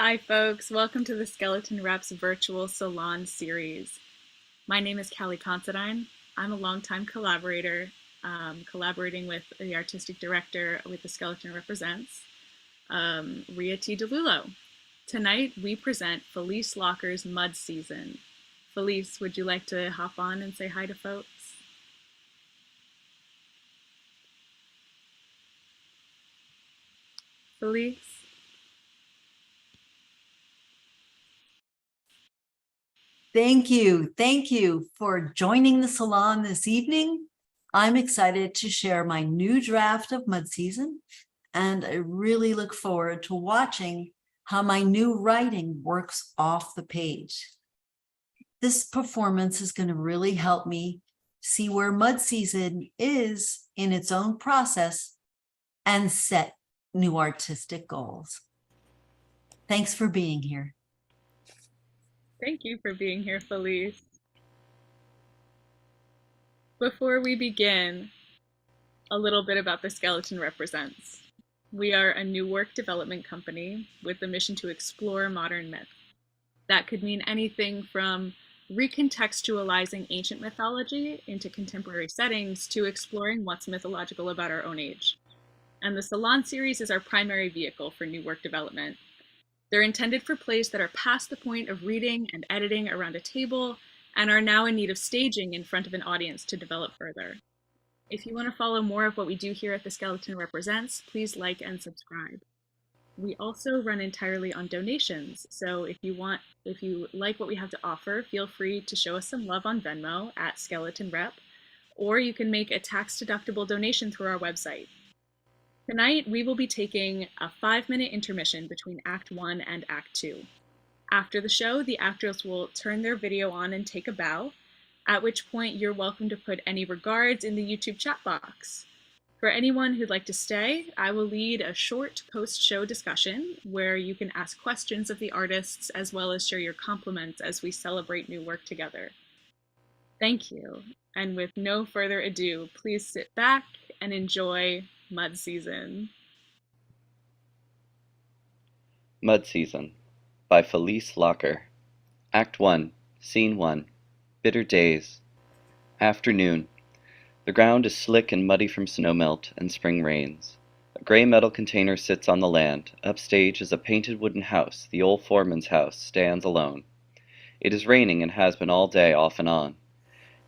Hi, folks. Welcome to the Skeleton Reps virtual Salon series. My name is Callie Considine. I'm a longtime collaborator, collaborating with the artistic director with the Skeleton Represents, Ria T. DeLulo. Tonight, we present Felice Locker's Mud Season. Felice, would you like to hop on and say hi to folks? Felice? Thank you. Thank you for joining the salon this evening. I'm excited to share my new draft of Mud Season, and I really look forward to watching how my new writing works off the page. This performance is going to really help me see where Mud Season is in its own process and set new artistic goals. Thanks for being here. Thank you for being here, Felice. Before we begin, a little bit about the Skeleton Represents. We are a new work development company with the mission to explore modern myth. That could mean anything from recontextualizing ancient mythology into contemporary settings to exploring what's mythological about our own age. And the Salon series is our primary vehicle for new work development. They're intended for plays that are past the point of reading and editing around a table and are now in need of staging in front of an audience to develop further. If you want to follow more of what we do here at the Skeleton Represents, please like and subscribe. We also run entirely on donations, so if you like what we have to offer, feel free to show us some love on Venmo at Skeleton Rep, or you can make a tax-deductible donation through our website. Tonight, we will be taking a 5-minute intermission between Act 1 and Act 2. After the show, the actors will turn their video on and take a bow, at which point you're welcome to put any regards in the YouTube chat box. For anyone who'd like to stay, I will lead a short post-show discussion where you can ask questions of the artists as well as share your compliments as we celebrate new work together. Thank you. And with no further ado, please sit back and enjoy Mud Season. Mud Season by Felice Locker. Act 1, Scene 1. Bitter days. Afternoon. The ground is slick and muddy from snowmelt and spring rains. A gray metal container sits on the land. Upstage is a painted wooden house. The old foreman's house stands alone. It is raining and has been all day off and on.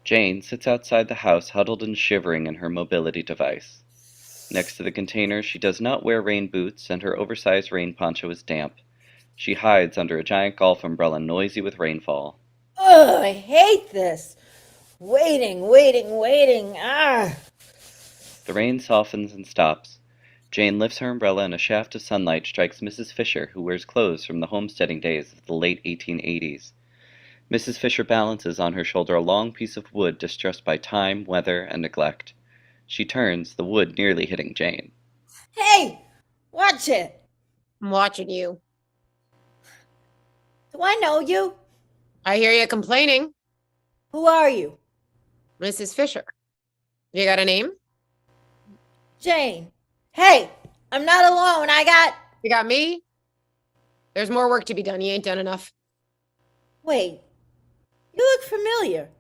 Jane sits outside the house, huddled and shivering in her mobility device. Next to the container, she does not wear rain boots, and her oversized rain poncho is damp. She hides under a giant golf umbrella noisy with rainfall. Ugh, I hate this. Waiting. Ah. The rain softens and stops. Jane lifts her umbrella and a shaft of sunlight strikes Mrs. Fisher, who wears clothes from the homesteading days of the late 1880s. Mrs. Fisher balances on her shoulder a long piece of wood distressed by time, weather, and neglect. She turns, the wood nearly hitting Jane. Hey, watch it. I'm watching you. Do I know you? I hear you complaining. Who are you? Mrs. Fisher. You got a name? Jane. Hey, I'm not alone. You got me? There's more work to be done. You ain't done enough. Wait, you look familiar.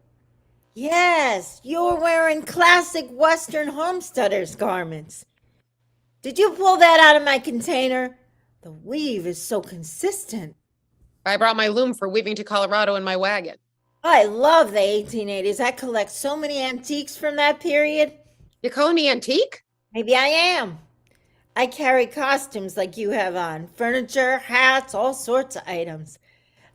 Yes, you're wearing classic Western homesteaders garments. Did you pull that out of my container? The weave is so consistent. I brought my loom for weaving to Colorado in my wagon. I love the 1880s. I collect so many antiques from that period. You call me antique? Maybe I am. I carry costumes like you have on, furniture, hats, all sorts of items.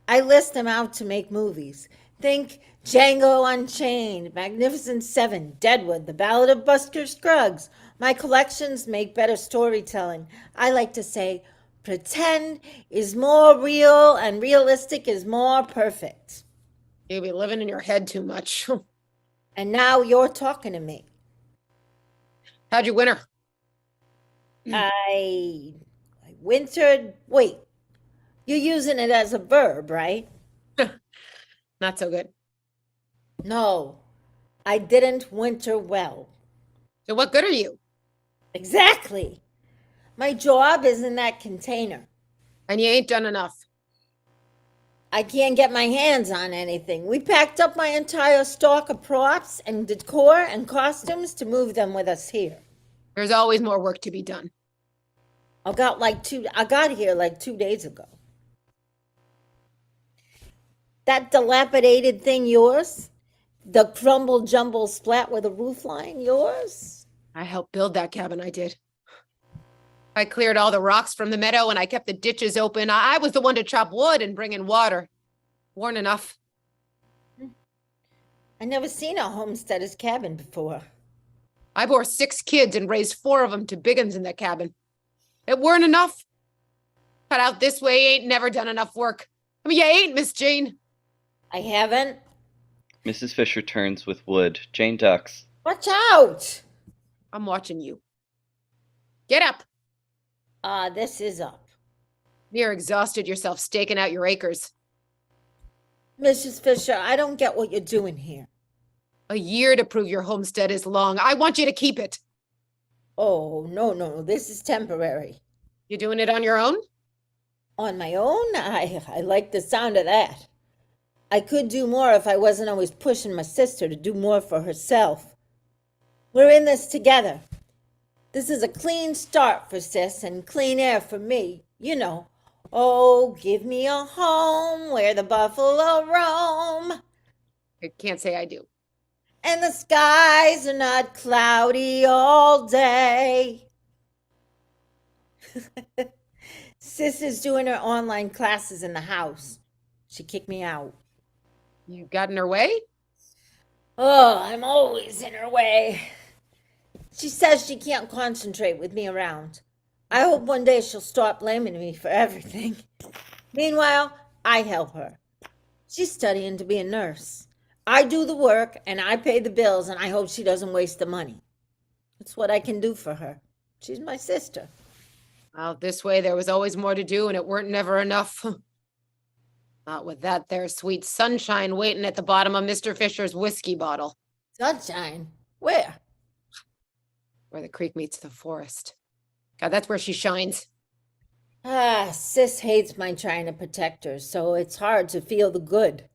I list them out to make movies. Think Django Unchained, Magnificent Seven, Deadwood, The Ballad of Buster Scruggs. My collections make better storytelling. I like to say, pretend is more real and realistic is more perfect. You be living in your head too much. And now you're talking to me. How'd you winter? I wintered. Wait, you're using it as a verb, right? Not so good. No, I didn't winter well. So what good are you? Exactly. My job is in that container. And you ain't done enough. I can't get my hands on anything. We packed up my entire stock of props and decor and costumes to move them with us here. There's always more work to be done. I got here like 2 days ago. That dilapidated thing yours? The crumble jumble splat with a roof line yours? I helped build that cabin, I did. I cleared all the rocks from the meadow and I kept the ditches open. I was the one to chop wood and bring in water. Weren't enough. I never seen a homesteader's cabin before. I bore 6 kids and raised 4 of them to big uns in that cabin. It weren't enough. Cut out this way ain't never done enough work. I mean, you ain't, Miss Jane. I haven't. Mrs. Fisher turns with wood. Jane ducks. Watch out! I'm watching you. Get up. This is up. You're exhausted yourself staking out your acres. Mrs. Fisher, I don't get what you're doing here. A year to prove your homestead is long. I want you to keep it. Oh, no, this is temporary. You doing it on your own? On my own? I like the sound of that. I could do more if I wasn't always pushing my sister to do more for herself. We're in this together. This is a clean start for Sis and clean air for me. You know, oh, give me a home where the buffalo roam. I can't say I do. And the skies are not cloudy all day. Sis is doing her online classes in the house. She kicked me out. You got in her way? Oh, I'm always in her way. She says she can't concentrate with me around. I hope one day she'll stop blaming me for everything. Meanwhile, I help her. She's studying to be a nurse. I do the work and I pay the bills, and I hope she doesn't waste the money. It's what I can do for her. She's my sister. Well, this way there was always more to do and it weren't never enough. Not with that there sweet sunshine waiting at the bottom of Mr. Fisher's whiskey bottle. Sunshine? Where? Where the creek meets the forest. God, that's where she shines. Sis hates my trying to protect her, so it's hard to feel the good.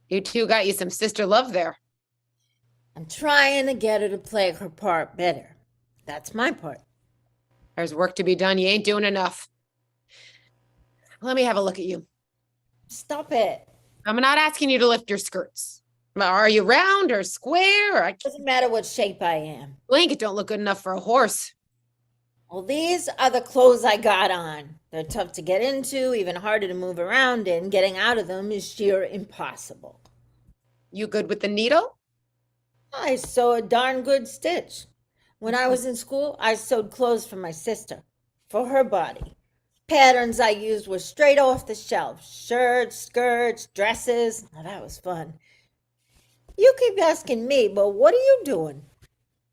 You two got you some sister love there. I'm trying to get her to play her part better. That's my part. There's work to be done. You ain't doing enough. Let me have a look at you. Stop it. I'm not asking you to lift your skirts. Are you round or square? Doesn't matter what shape I am. Blanket don't look good enough for a horse. Well, these are the clothes I got on. They're tough to get into, even harder to move around in. Getting out of them is sheer impossible. You good with the needle? I sew a darn good stitch. When I was in school, I sewed clothes for my sister, for her body. Patterns I used were straight off the shelf. Shirts, skirts, dresses. Oh, that was fun. You keep asking me, but what are you doing?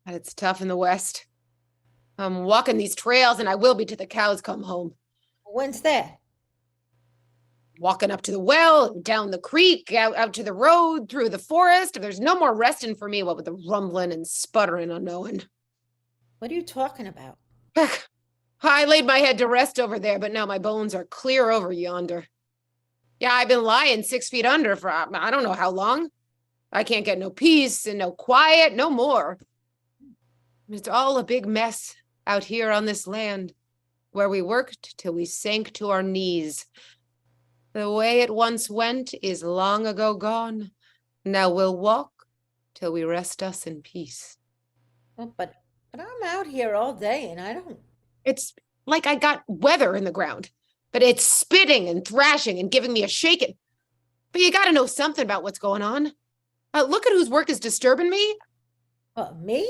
And it's tough in the West. I'm walking these trails and I will be till the cows come home. When's that? Walking up to the well, down the creek, out to the road, through the forest. There's no more resting for me, what with the rumbling and sputtering unknown. What are you talking about? I laid my head to rest over there, but now my bones are clear over yonder. Yeah, I've been lying 6 feet under for I don't know how long. I can't get no peace and no quiet, no more. It's all a big mess out here on this land, where we worked till we sank to our knees. The way it once went is long ago gone. Now we'll walk till we rest us in peace. Well, but I'm out here all day and I don't... It's like I got weather in the ground, but it's spitting and thrashing and giving me a shaking. But you got to know something about what's going on. Look at whose work is disturbing me. Me?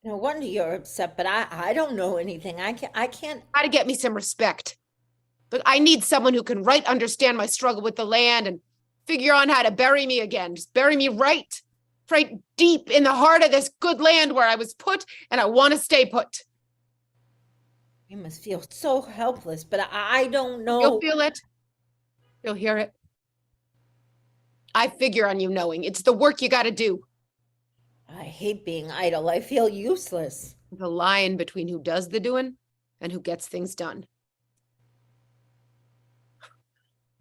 No wonder you're upset, but I don't know anything. I can't... Got to get me some respect. But I need someone who can right understand my struggle with the land and figure on how to bury me again. Just bury me right deep in the heart of this good land where I was put, and I want to stay put. You must feel so helpless, but I don't know. You'll feel it. You'll hear it. I figure on you knowing. It's the work you got to do. I hate being idle. I feel useless. The line between who does the doing and who gets things done.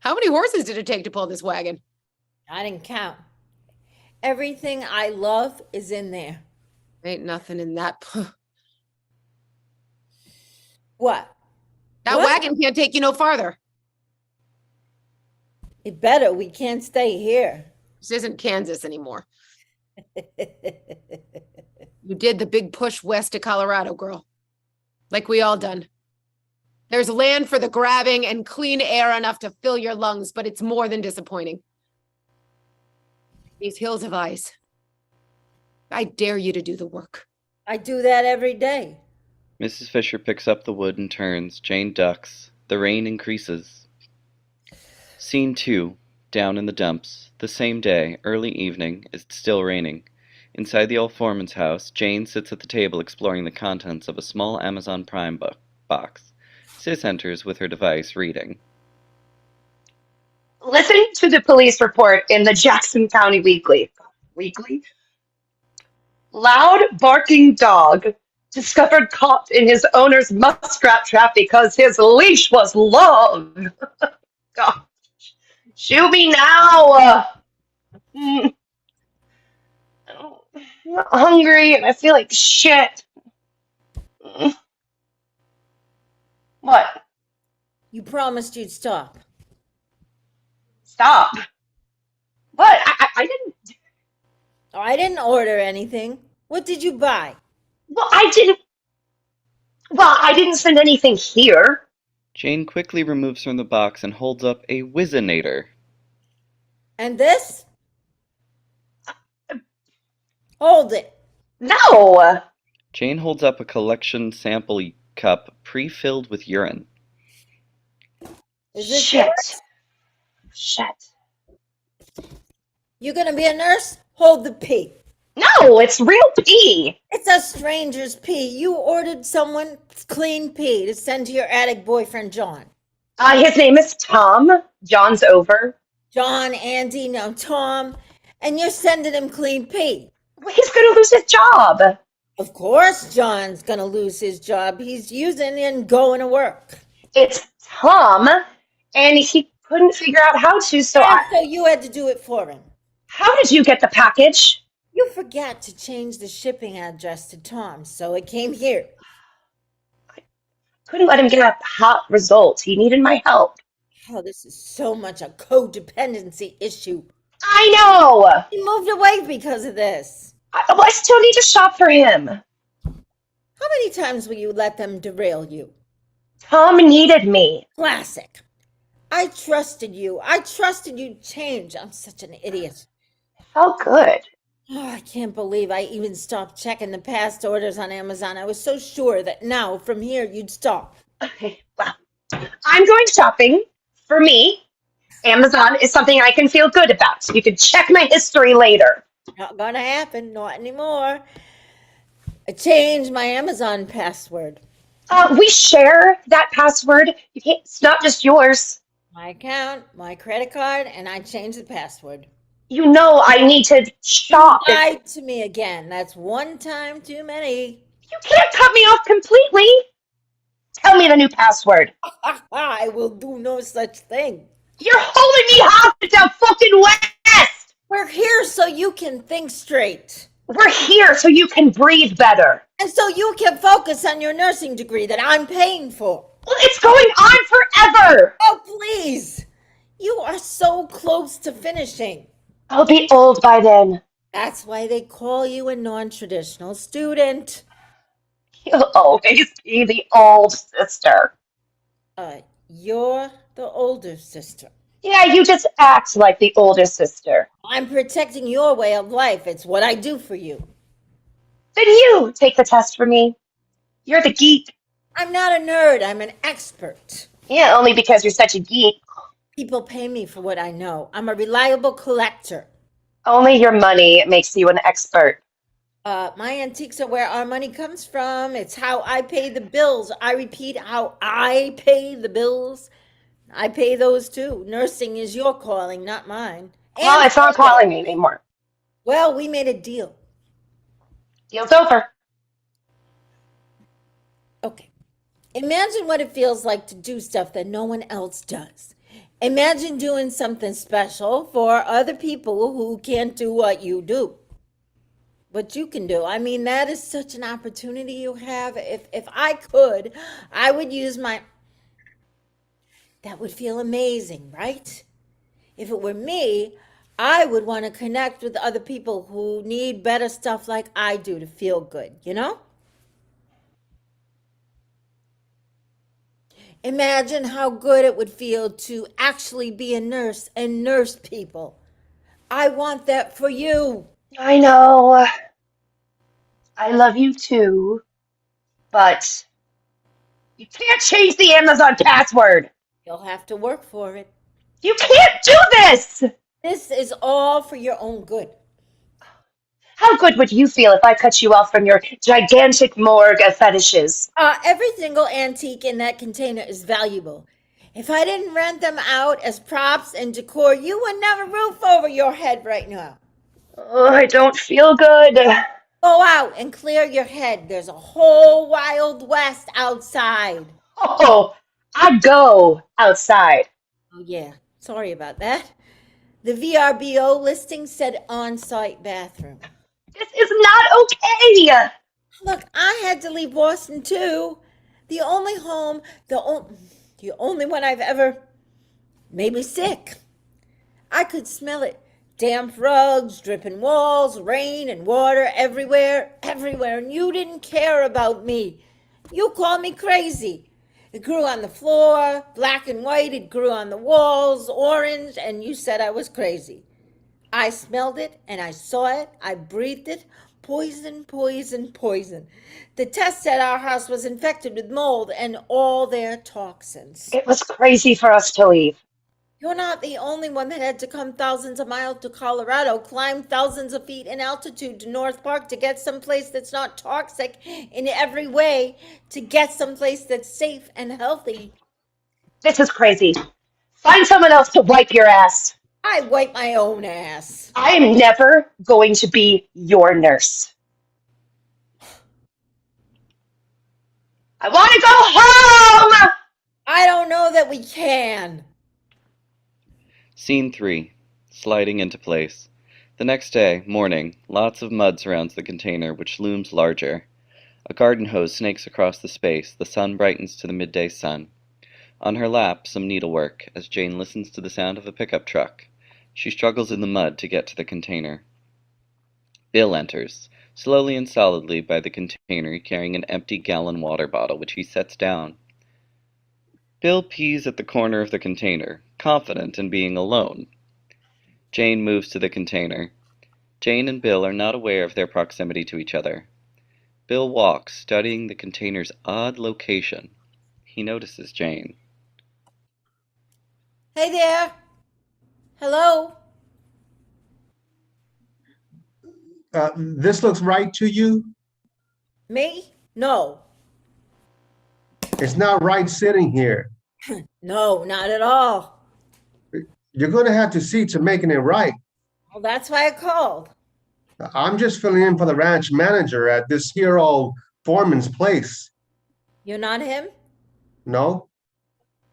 How many horses did it take to pull this wagon? I didn't count. Everything I love is in there. Ain't nothing in that. What? That What? wagon can't take you no farther. It better. We can't stay here. This isn't Kansas anymore. You did the big push west to Colorado, girl. Like we all done. There's land for the grabbing and clean air enough to fill your lungs, but it's more than disappointing. These hills of ice. I dare you to do the work. I do that every day. Mrs. Fisher picks up the wood and turns. Jane ducks. The rain increases. Scene 2. Down in the dumps. The same day, early evening, it's still raining. Inside the old foreman's house, Jane sits at the table exploring the contents of a small Amazon Prime box. Sis enters with her device, reading. Listen to the police report in the Jackson County Weekly. Weekly? Loud barking dog discovered caught in his owner's muskrat trap because his leash was long. God. Shoot me now. I'm hungry and I feel like shit. What? You promised you'd stop. Stop. What? I didn't. Oh, I didn't order anything. What did you buy? Well, I didn't. Well, I didn't send anything here. Jane quickly removes from the box and holds up a Whizzinator. And this? Hold it. No. Jane holds up a collection sample cup pre-filled with urine. Is this Shit. yours? Shit. You gonna be a nurse? Hold the pee. No, it's real pee. It's a stranger's pee. You ordered someone's clean pee to send to your attic boyfriend, John. His name is Tom. John's over. John, Andy, now Tom. And you're sending him clean pee. Well, he's gonna lose his job. Of course John's gonna lose his job. He's using and going to work. It's Tom, and he couldn't figure out how to, so So you had to do it for him. How did you get the package? You forgot to change the shipping address to Tom, so it came here. Couldn't let him get a hot result. He needed my help. Oh, this is so much a codependency issue. I know. He moved away because of this. I still need to shop for him. How many times will you let them derail you? Tom needed me. Classic. I trusted you. I trusted you'd change. I'm such an idiot. Felt good. Oh, I can't believe I even stopped checking the past orders on Amazon. I was so sure that now, from here, you'd stop. Okay, well, I'm going shopping for me. Amazon is something I can feel good about. You can check my history later. Not gonna happen. Not anymore. I changed my Amazon password. We share that password. It's not just yours. My account, my credit card, and I changed the password. You know I need to shop. You lied to me again. That's one time too many. You can't cut me off completely. Tell me the new password. I will do no such thing. You're holding me hostage to fucking West. We're here so you can think straight. We're here so you can breathe better. And so you can focus on your nursing degree that I'm paying for. Well, it's going on forever. Oh, please. You are so close to finishing. I'll be old by then. That's why they call you a non-traditional student. You'll always be the old sister. You're the older sister. Yeah, you just act like the older sister. I'm protecting your way of life. It's what I do for you. Then you take the test for me. You're the geek. I'm not a nerd. I'm an expert. Yeah, only because you're such a geek. People pay me for what I know. I'm a reliable collector. Only your money makes you an expert. My antiques are where our money comes from. It's how I pay the bills. I repeat, how I pay the bills. I pay those too. Nursing is your calling, not mine. Well, it's not calling me anymore. Well, we made a deal. Deal's over. Okay. Imagine what it feels like to do stuff that no one else does. Imagine doing something special for other people who can't do what you do. What you can do. I mean, that is such an opportunity you have. If I could, I would use my. That would feel amazing, right? If it were me, I would want to connect with other people who need better stuff like I do to feel good, you know? Imagine how good it would feel to actually be a nurse and nurse people. I want that for you. I know. I love you too, but you can't change the Amazon password. You'll have to work for it. You can't do this! This is all for your own good. How good would you feel if I cut you off from your gigantic morgue of fetishes? Every single antique in that container is valuable. If I didn't rent them out as props and decor, you wouldn't have a roof over your head right now. Oh, I don't feel good. Go out and clear your head. There's a whole wild west outside. Oh, I go outside. Oh, yeah. Sorry about that. The VRBO listing said on-site bathroom. This is not okay. Look, I had to leave Boston too. The only home, the only one I've ever made me sick. I could smell it. Damp rugs, dripping walls, rain and water everywhere, and you didn't care about me. You called me crazy. It grew on the floor, black and white, it grew on the walls, orange, and you said I was crazy. I smelled it and I saw it, I breathed it. Poison, poison, poison. The test said our house was infected with mold and all their toxins. It was crazy for us to leave. You're not the only one that had to come thousands of miles to Colorado, climb thousands of feet in altitude to North Park to get someplace that's not toxic in every way, to get someplace that's safe and healthy. This is crazy. Find someone else to wipe your ass. I wipe my own ass. I am never going to be your nurse. I want to go home! I don't know that we can. Scene 3. Sliding into place. The next day, morning, lots of mud surrounds the container, which looms larger. A garden hose snakes across the space, the sun brightens to the midday sun. On her lap, some needlework, as Jane listens to the sound of a pickup truck. She struggles in the mud to get to the container. Bill enters, slowly and solidly by the container, carrying an empty gallon water bottle, which he sets down. Bill pees at the corner of the container, confident in being alone. Jane moves to the container. Jane and Bill are not aware of their proximity to each other. Bill walks, studying the container's odd location. He notices Jane. Hey there. Hello. This looks right to you? Me? No. It's not right sitting here. No, not at all. You're going to have to see to making it right. Well, that's why I called. I'm just filling in for the ranch manager at this here old foreman's place. You're not him? No,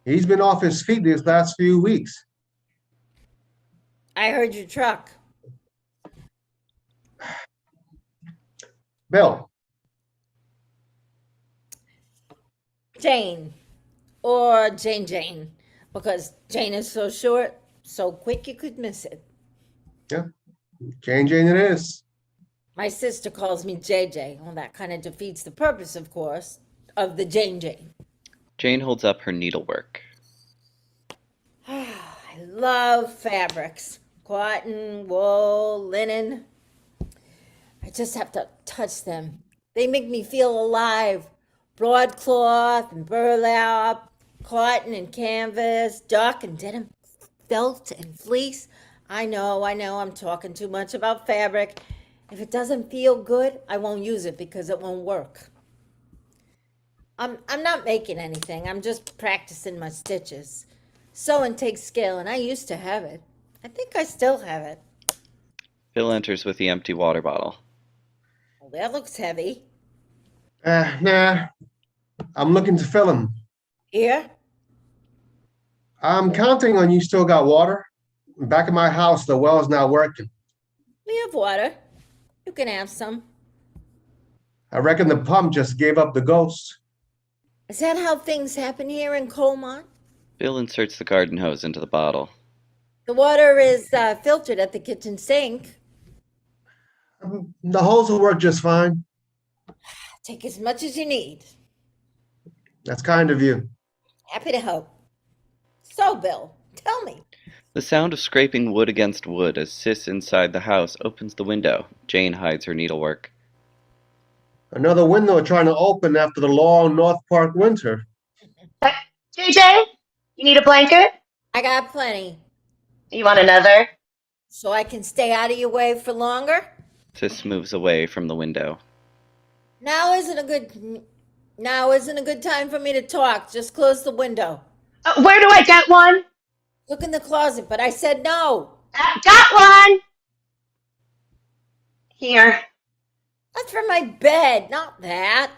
he's been off his feet these last few weeks. I heard your truck. Bill, Jane. Or Jane. Because Jane is so short, so quick you could miss it. yeah, Jane it is. My sister calls me JJ. Well, that kind of defeats the purpose, of course, of the Jane. Jane holds up her needlework. I love fabrics. Cotton, wool, linen. I just have to touch them. They make me feel alive. Broadcloth and burlap, cotton and canvas, duck and denim, felt and fleece. I know, I'm talking too much about fabric. If it doesn't feel good, I won't use it because it won't work. I'm not making anything. I'm just practicing my stitches. Sewing takes skill, and I used to have it. I think I still have it. Bill enters with the empty water bottle. Well, that looks heavy. Nah, I'm looking to fill him. Here? I'm counting on you still got water. Back at my house, the well's not working. We have water. You can have some. I reckon the pump just gave up the ghost. Is that how things happen here in Colmont? Bill inserts the garden hose into the bottle. The water is filtered at the kitchen sink. The hose will work just fine. Take as much as you need. That's kind of you. Happy to help. So, Bill, tell me. The sound of scraping wood against wood as Sis inside the house opens the window. Jane hides her needlework. Another window trying to open after the long North Park winter. JJ, you need a blanket? I got plenty. You want another? So I can stay out of your way for longer? Sis moves away from the window. Now isn't a good time for me to talk. Just close the window. Where do I get one? Look in the closet, but I said no. Got one! Here. That's for my bed, not that.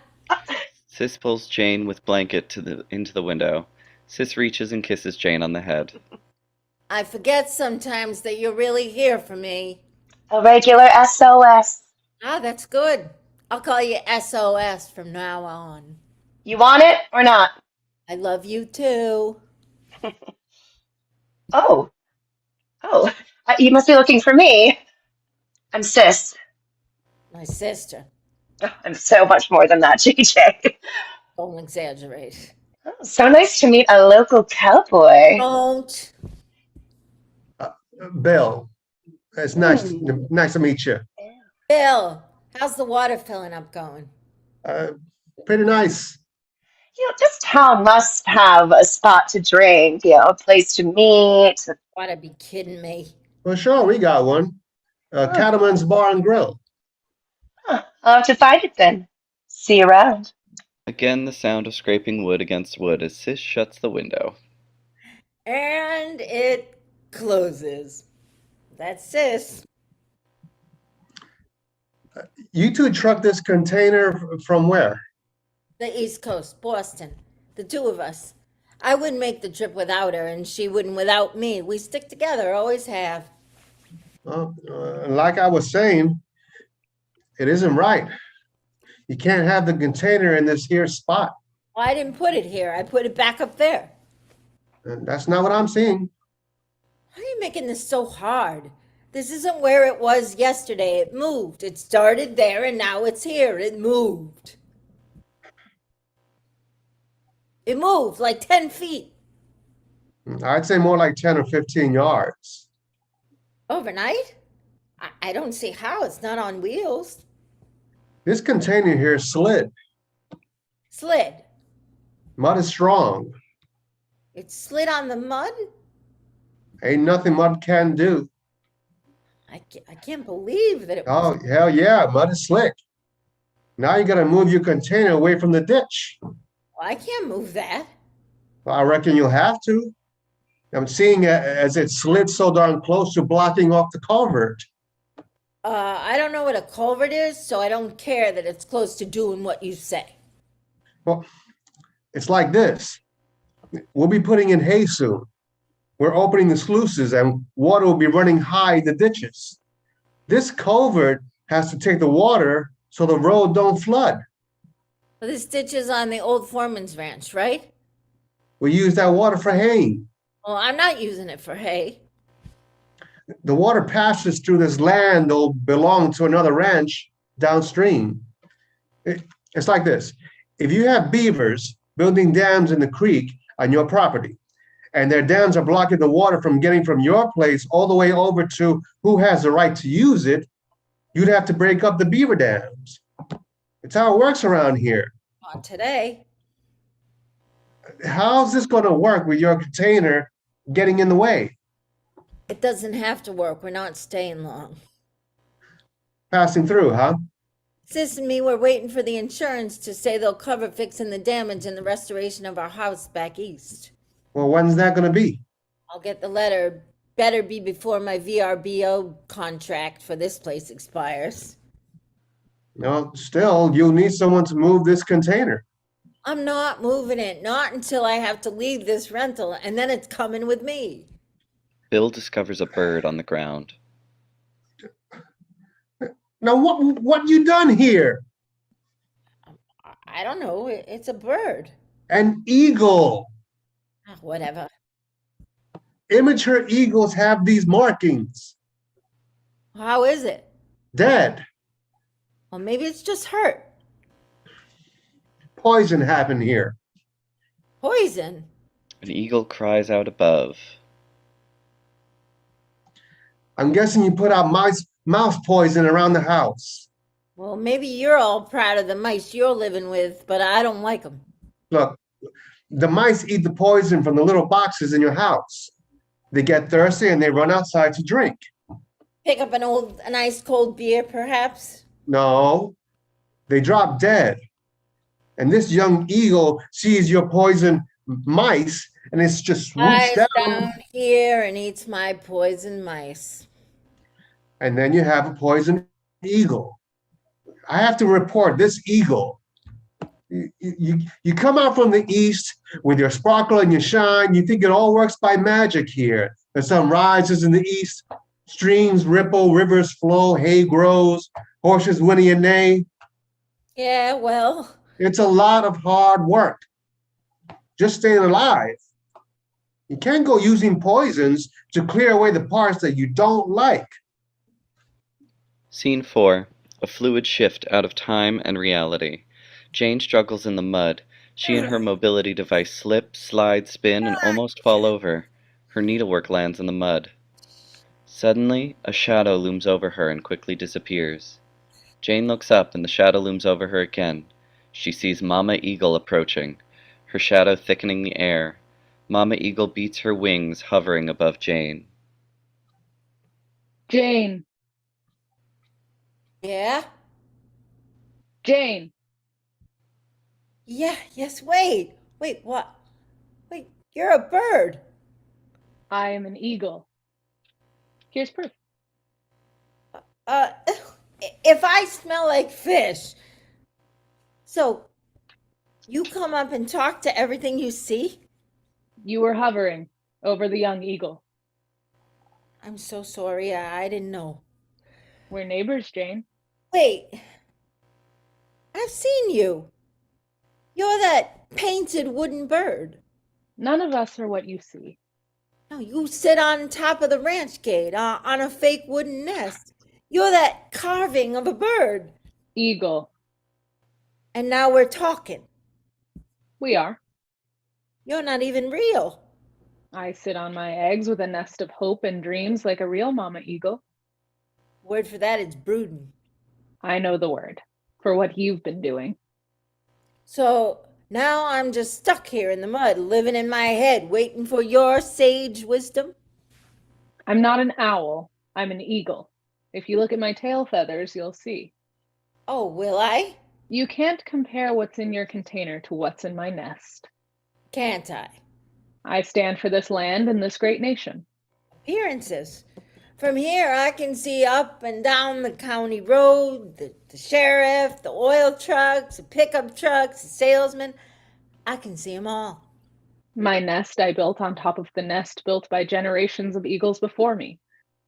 Sis pulls Jane with blanket into the window. Sis reaches and kisses Jane on the head. I forget sometimes that you're really here for me. A regular SOS. Ah, that's good. I'll call you SOS from now on. You want it or not? I love you too. Oh. You must be looking for me. I'm Sis. My sister. I'm so much more than that, JJ. Don't exaggerate. Oh, so nice to meet a local cowboy. Don't. Bill, it's nice to meet you. Bill, how's the water filling up going? Pretty nice. This town must have a spot to drink, a place to meet. Gotta be kidding me. Well, sure, we got one. Cattleman's Bar and Grill. Huh, I'll have to find it then. See you around. Again, the sound of scraping wood against wood as Sis shuts the window. And it closes. That's Sis. You two trucked this container from where? The East Coast, Boston. The two of us. I wouldn't make the trip without her, and she wouldn't without me. We stick together, always have. Like I was saying, it isn't right. You can't have the container in this here spot. Well, I didn't put it here. I put it back up there. That's not what I'm seeing. Why are you making this so hard? This isn't where it was yesterday. It moved. It started there, and now it's here. It moved. It moved like 10 feet. I'd say more like 10 or 15 yards. Overnight? I don't see how. It's not on wheels. This container here slid. Slid. Mud is strong. It slid on the mud? Ain't nothing mud can do. I can't believe that it Oh, was. hell yeah, mud is slick. Now you gotta move your container away from the ditch. Well, I can't move that. Well, I reckon you'll have to. I'm seeing it as it slid so darn close to blocking off the culvert. I don't know what a culvert is, so I don't care that it's close to doing what you say. Well, it's like this. We'll be putting in hay soon. We're opening the sluices and water will be running high in the ditches. This culvert has to take the water so the road don't flood. Well, this ditch is on the old foreman's ranch, right? We use that water for haying. Well, I'm not using it for hay. The water passes through this land that'll belong to another ranch downstream. It's like this. If you have beavers building dams in the creek on your property, and their dams are blocking the water from getting from your place all the way over to who has the right to use it, you'd have to break up the beaver dams. It's how it works around here. Not today. How's this going to work with your container getting in the way? It doesn't have to work. We're not staying long. Passing through, huh? Sis and me were waiting for the insurance to say they'll cover fixing the damage and the restoration of our house back east. Well, when's that going to be? I'll get the letter. Better be before my VRBO contract for this place expires. No, still, you'll need someone to move this container. I'm not moving it, not until I have to leave this rental, and then it's coming with me. Bill discovers a bird on the ground. Now, what you done here? I don't know. It's a bird. An eagle. Whatever. Immature eagles have these markings. How is it? Dead. Well, maybe it's just hurt. Poison happened here. Poison? An eagle cries out above. I'm guessing you put out mouse poison around the house. Well, maybe you're all proud of the mice you're living with, but I don't like them. Look, the mice eat the poison from the little boxes in your house. They get thirsty and they run outside to drink. Pick up a nice cold beer, perhaps? No, they drop dead. And this young eagle sees your poison mice and it's just swoops Flies down. down here and eats my poison mice. And then you have a poison eagle. I have to report this eagle. You come out from the east with your sparkle and your shine. You think it all works by magic here. The sun rises in the east, streams ripple, rivers flow, hay grows, horses whinny and neigh. Yeah, well, It's a lot of hard work. Just staying alive. You can't go using poisons to clear away the parts that you don't like. Scene 4. A fluid shift out of time and reality. Jane struggles in the mud. She and her mobility device slip, slide, spin, and almost fall over. Her needlework lands in the mud. Suddenly, a shadow looms over her and quickly disappears. Jane looks up and the shadow looms over her again. She sees Mama Eagle approaching, her shadow thickening the air. Mama Eagle beats her wings, hovering above Jane. Jane, yeah? Jane, Yeah, yes, wait, what? Wait, you're a bird. I am an eagle. Here's proof. Uh, if I smell like fish, so you come up and talk to everything you see? You were hovering over the young eagle. I'm so sorry, I didn't know. We're neighbors, Jane. Wait, I've seen you. You're that painted wooden bird. None of us are what you see. No, you sit on top of the ranch gate on a fake wooden nest. You're that carving of a bird. Eagle. And now we're talking. We are. You're not even real. I sit on my eggs with a nest of hope and dreams like a real mama eagle. Word for that is brooding. I know the word for what you've been doing. So now I'm just stuck here in the mud, living in my head, waiting for your sage wisdom. I'm not an owl. I'm an eagle. If you look at my tail feathers, you'll see. Oh, will I? You can't compare what's in your container to what's in my nest. Can't I? I stand for this land and this great nation. Appearances. From here, I can see up and down the county road, the sheriff, the oil trucks, the pickup trucks, the salesman. I can see them all. My nest I built on top of the nest built by generations of eagles before me.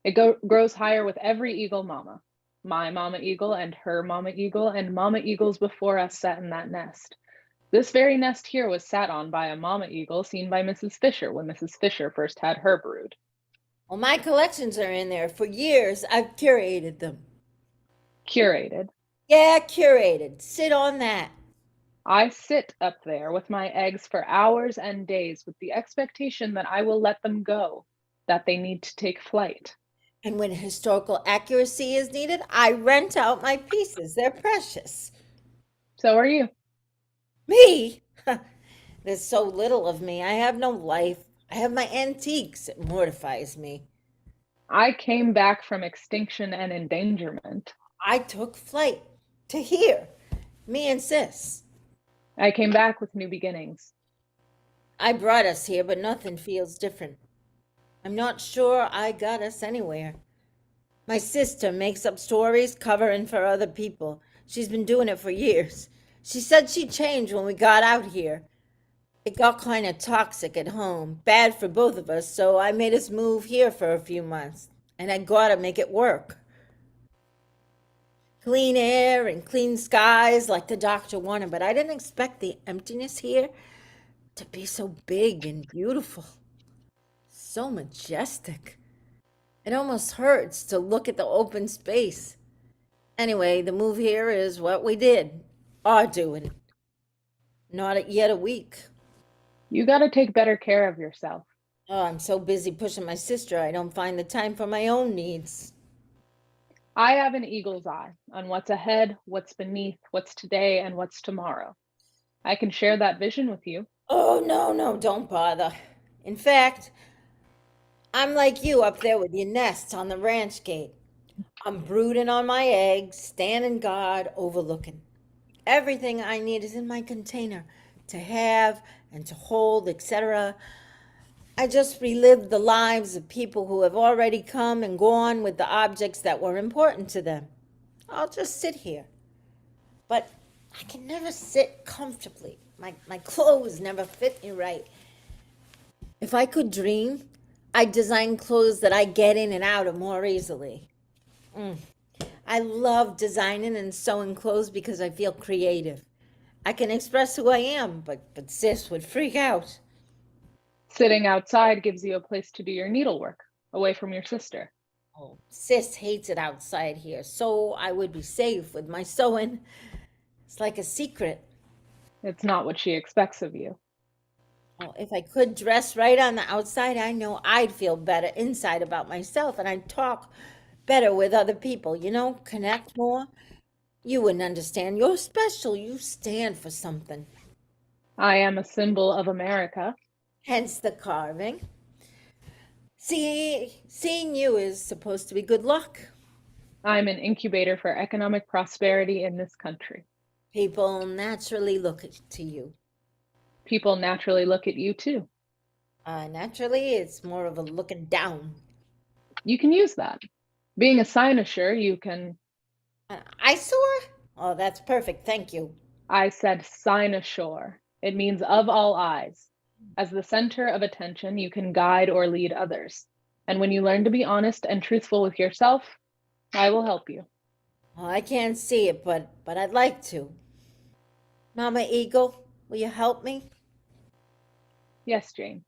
It grows higher with every eagle mama. My mama eagle and her mama eagle and mama eagles before us sat in that nest. This very nest here was sat on by a mama eagle seen by Mrs. Fisher when Mrs. Fisher first had her brood. Well, my collections are in there. For years, I've curated them. Curated. Yeah, curated. Sit on that. I sit up there with my eggs for hours and days with the expectation that I will let them go, that they need to take flight. And when historical accuracy is needed, I rent out my pieces. They're precious. So are you. Me? There's so little of me. I have no life. I have my antiques. It mortifies me. I came back from extinction and endangerment. I took flight to here. Me and Sis. I came back with new beginnings. I brought us here, but nothing feels different. I'm not sure I got us anywhere. My sister makes up stories covering for other people. She's been doing it for years. She said she changed when we got out here. It got kind of toxic at home, bad for both of us, so I made us move here for a few months, and I gotta make it work. Clean air and clean skies like the doctor wanted, but I didn't expect the emptiness here to be so big and beautiful, so majestic. It almost hurts to look at the open space. Anyway, the move here is what we did, are doing. Not yet a week. You got to take better care of yourself. Oh, I'm so busy pushing my sister, I don't find the time for my own needs. I have an eagle's eye on what's ahead, what's beneath, what's today, and what's tomorrow. I can share that vision with you. Oh, no, don't bother. In fact, I'm like you up there with your nest on the ranch gate. I'm brooding on my eggs, standing guard, overlooking. Everything I need is in my container to have and to hold, etc. I just relived the lives of people who have already come and gone with the objects that were important to them. I'll just sit here. But I can never sit comfortably. My clothes never fit me right. If I could dream, I'd design clothes that I get in and out of more easily. I love designing and sewing clothes because I feel creative. I can express who I am, but sis would freak out. Sitting outside gives you a place to do your needlework, away from your sister. Oh, sis hates it outside here, so I would be safe with my sewing. It's like a secret. It's not what she expects of you. Oh, if I could dress right on the outside, I know I'd feel better inside about myself, and I'd talk better with other people, connect more. You wouldn't understand. You're special. You stand for something. I am a symbol of America. Hence the carving. Seeing you is supposed to be good luck. I'm an incubator for economic prosperity in this country. People naturally look to you. People naturally look at you too. Naturally, it's more of a looking down. You can use that. Being a cynosure, you can... Eyesore? Oh, that's perfect. Thank you. I said cynosure. It means of all eyes. As the center of attention, you can guide or lead others. And when you learn to be honest and truthful with yourself, I will help you. Oh, I can't see it, but I'd like to. Mama Eagle, will you help me? Yes, Jane.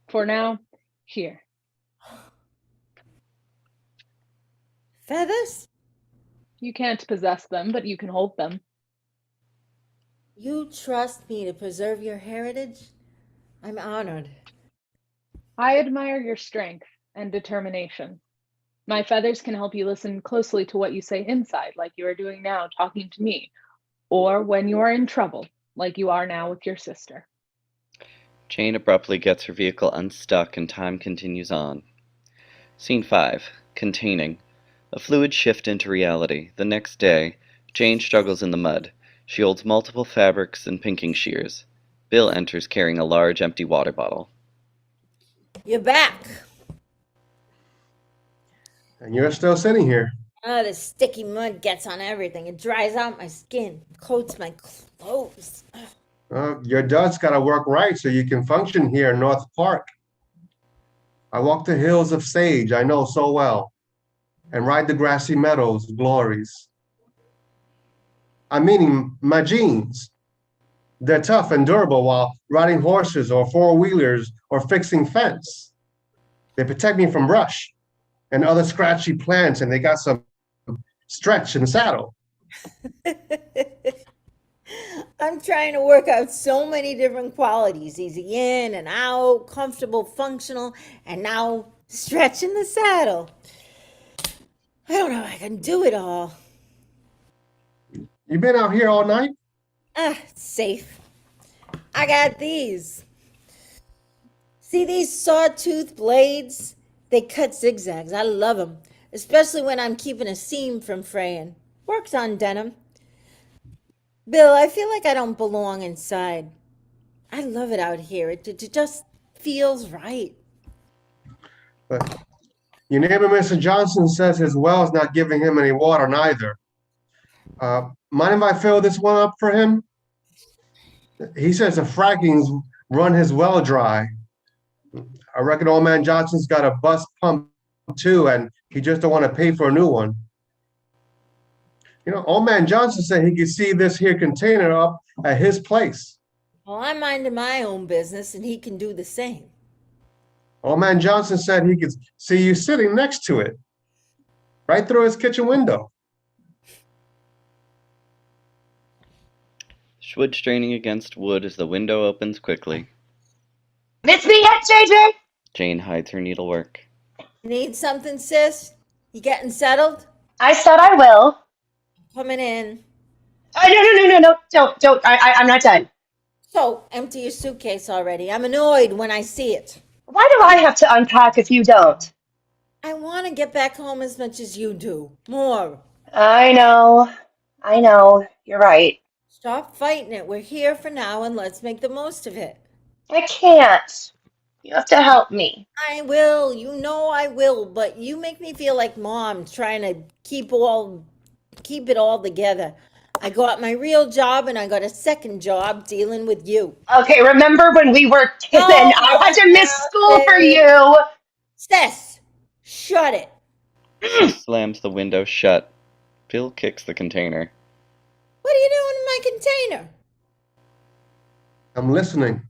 For now, here. Feathers? You can't possess them, but you can hold them. You trust me to preserve your heritage? I'm honored. I admire your strength and determination. My feathers can help you listen closely to what you say inside, like you are doing now, talking to me, or when you are in trouble, like you are now with your sister. Jane abruptly gets her vehicle unstuck and time continues on. Scene 5. Containing. A fluid shift into reality. The next day, Jane struggles in the mud. She holds multiple fabrics and pinking shears. Bill enters carrying a large empty water bottle. You're back. And you're still sitting here. Oh, the sticky mud gets on everything. It dries out my skin, coats my clothes. Your dust's got to work right so you can function here in North Park. I walk the hills of sage I know so well, and ride the grassy meadows' glories. I'm meaning my jeans. They're tough and durable while riding horses or four-wheelers or fixing fence. They protect me from brush and other scratchy plants, and they got some stretch in the saddle. I'm trying to work out so many different qualities. Easy in and out, comfortable, functional, and now stretch in the saddle. I don't know if I can do it all. You been out here all night? It's safe. I got these. See these sawtooth blades? They cut zigzags. I love them, especially when I'm keeping a seam from fraying. Works on denim. Bill, I feel like I don't belong inside. I love it out here. It just feels right. But your neighbor, Mr. Johnson, says his well's not giving him any water neither. Mind if I fill this one up for him? He says the frackings run his well dry. I reckon old man Johnson's got a bus pump too, and he just don't want to pay for a new one. Old man Johnson said he could see this here container up at his place. Well, I'm minding my own business and he can do the same. Old man Johnson said he could see you sitting next to it, right through his kitchen window. Wood straining against wood as the window opens quickly. Miss me yet, JJ? Jane hides her needlework. Need something, sis? You getting settled? I said I will. Coming in. No, don't. I'm not done. So, empty your suitcase already. I'm annoyed when I see it. Why do I have to unpack if you don't? I want to get back home as much as you do. More. I know. You're right. Stop fighting it. We're here for now and let's make the most of it. I can't. You have to help me. I will. You know I will. But you make me feel like mom trying to keep it all together. I got my real job and I got a second job dealing with you. Okay, remember when we were kids and I had to miss school for you? Sis, shut it. She slams the window shut. Phil kicks the container. What are you doing in my container? I'm listening.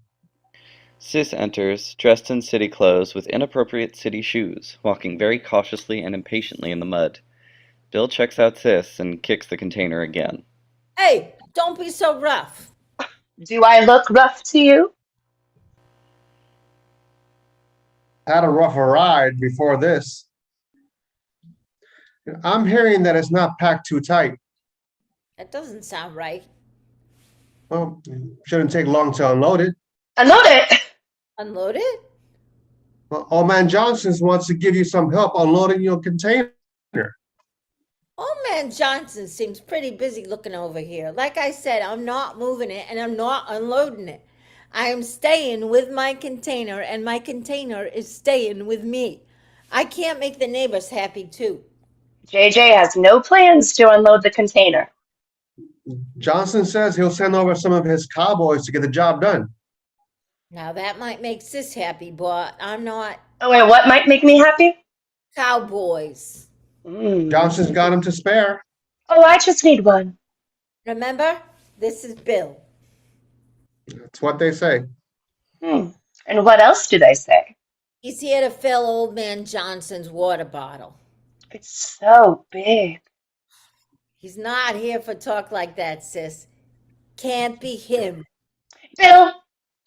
Sis enters, dressed in city clothes with inappropriate city shoes, walking very cautiously and impatiently in the mud. Bill checks out Sis and kicks the container again. Hey, don't be so rough. Do I look rough to you? Had a rougher ride before this. I'm hearing that it's not packed too tight. That doesn't sound right. Well, shouldn't take long to unload it. Unload it! Unload it? Well, old man Johnson's wants to give you some help unloading your container. Old man Johnson seems pretty busy looking over here. Like I said, I'm not moving it and I'm not unloading it. I am staying with my container and my container is staying with me. I can't make the neighbors happy too. JJ has no plans to unload the container. Johnson says he'll send over some of his cowboys to get the job done. Now that might make Sis happy, but I'm not. Oh, wait, what might make me happy? Cowboys. Johnson's got him to spare. Oh, I just need one. Remember, this is Bill. That's what they say. And what else do they say? He's here to fill old man Johnson's water bottle. It's so big. He's not here for talk like that, sis. Can't be him. Bill,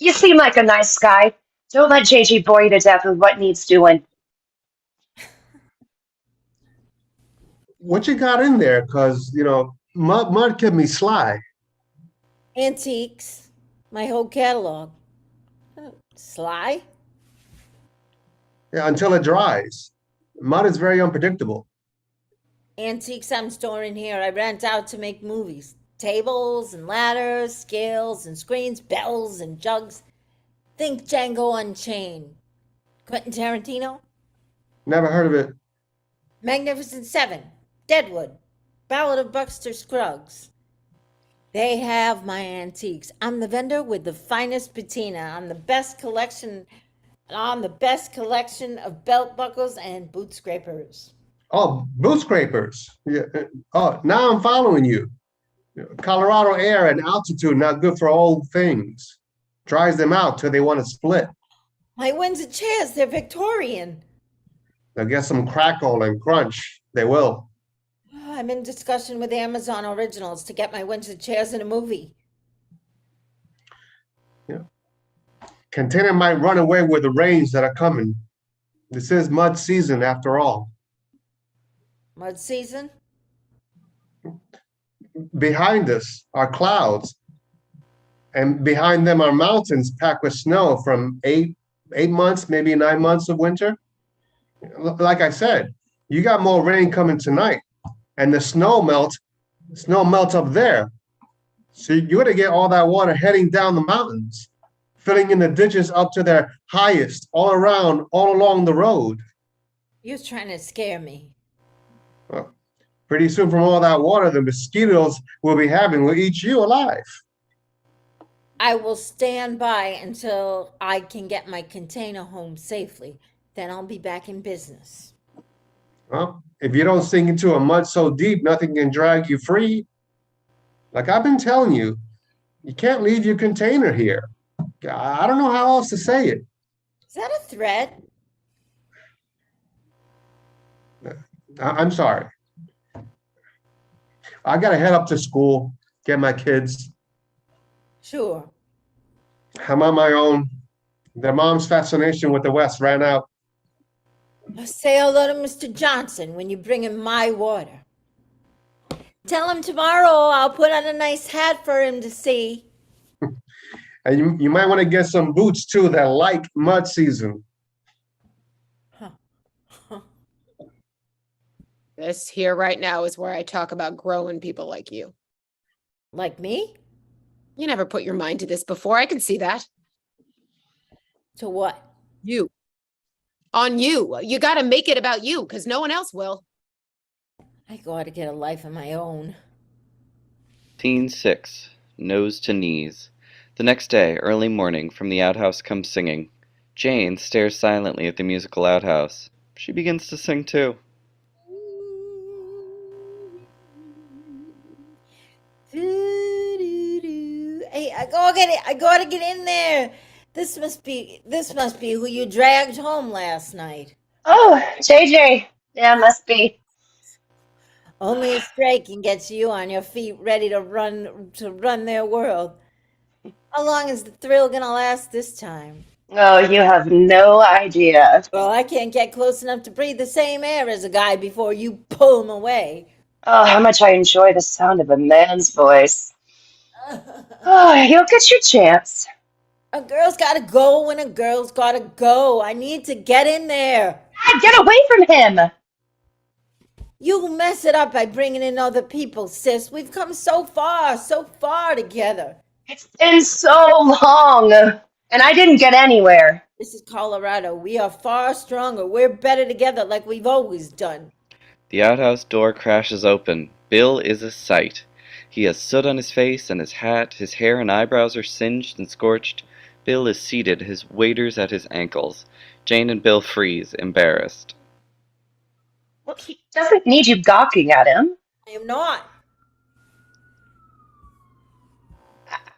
you seem like a nice guy. Don't let JJ bore you to death with what needs doing. What you got in there? Because, mud can be sly. Antiques. My whole catalog. Sly? Yeah, until it dries. Mud is very unpredictable. Antiques I'm storing here. I rent out to make movies. Tables and ladders, scales and screens, bells and jugs. Think Django Unchained. Quentin Tarantino? Never heard of it. Magnificent Seven. Deadwood. Ballad of Buster Scruggs. They have my antiques. I'm the vendor with the finest patina on the best collection of belt buckles and boot scrapers. Oh, boot scrapers. Yeah. Oh, now I'm following you. Colorado air and altitude not good for old things. Dries them out till they want to split. My Windsor chairs, they're Victorian. They'll get some crackle and crunch. They will. I'm in discussion with Amazon Originals to get my Windsor chairs in a movie. Yeah. Container might run away with the rains that are coming. This is mud season after all. Mud season? Behind us are clouds. And behind them are mountains packed with snow from 8 months, maybe 9 months of winter. Like I said, you got more rain coming tonight. And the snow melts up there. So you're gonna get all that water heading down the mountains, filling in the ditches up to their highest, all around, all along the road. You're trying to scare me. Pretty soon from all that water, the mosquitoes we'll be having will eat you alive. I will stand by until I can get my container home safely. Then I'll be back in business. Well, if you don't sink into a mud so deep, nothing can drag you free. Like I've been telling you, you can't leave your container here. I don't know how else to say it. Is that a threat? I'm sorry. I gotta head up to school, get my kids. Sure. I'm on my own. Their mom's fascination with the West ran out. Say hello to Mr. Johnson when you bring him my water. Tell him tomorrow I'll put on a nice hat for him to see. And you might want to get some boots too that like mud season. This here right now is where I talk about growing people like you. Like me? You never put your mind to this before. I can see that. To what? You. On you. You got to make it about you because no one else will. I gotta get a life of my own. Scene 6. Nose to knees. The next day, early morning, from the outhouse comes singing. Jane stares silently at the musical outhouse. She begins to sing too. Hey, I gotta get in there. This must be who you dragged home last night. Oh, JJ. Yeah, must be. Only a stray can get you on your feet, ready to run their world. How long is the thrill gonna last this time? Oh, you have no idea. Well, I can't get close enough to breathe the same air as a guy before you pull him away. Oh, how much I enjoy the sound of a man's voice. Oh, you'll get your chance. A girl's gotta go when a girl's gotta go. I need to get in there. Ah, get away from him! You mess it up by bringing in other people, sis. We've come so far together. It's been so long, and I didn't get anywhere. This is Colorado. We are far stronger. We're better together like we've always done. The outhouse door crashes open. Bill is a sight. He has soot on his face and his hat. His hair and eyebrows are singed and scorched. Bill is seated, his waders at his ankles. Jane and Bill freeze, embarrassed. Well, he doesn't need you gawking at him. I am not.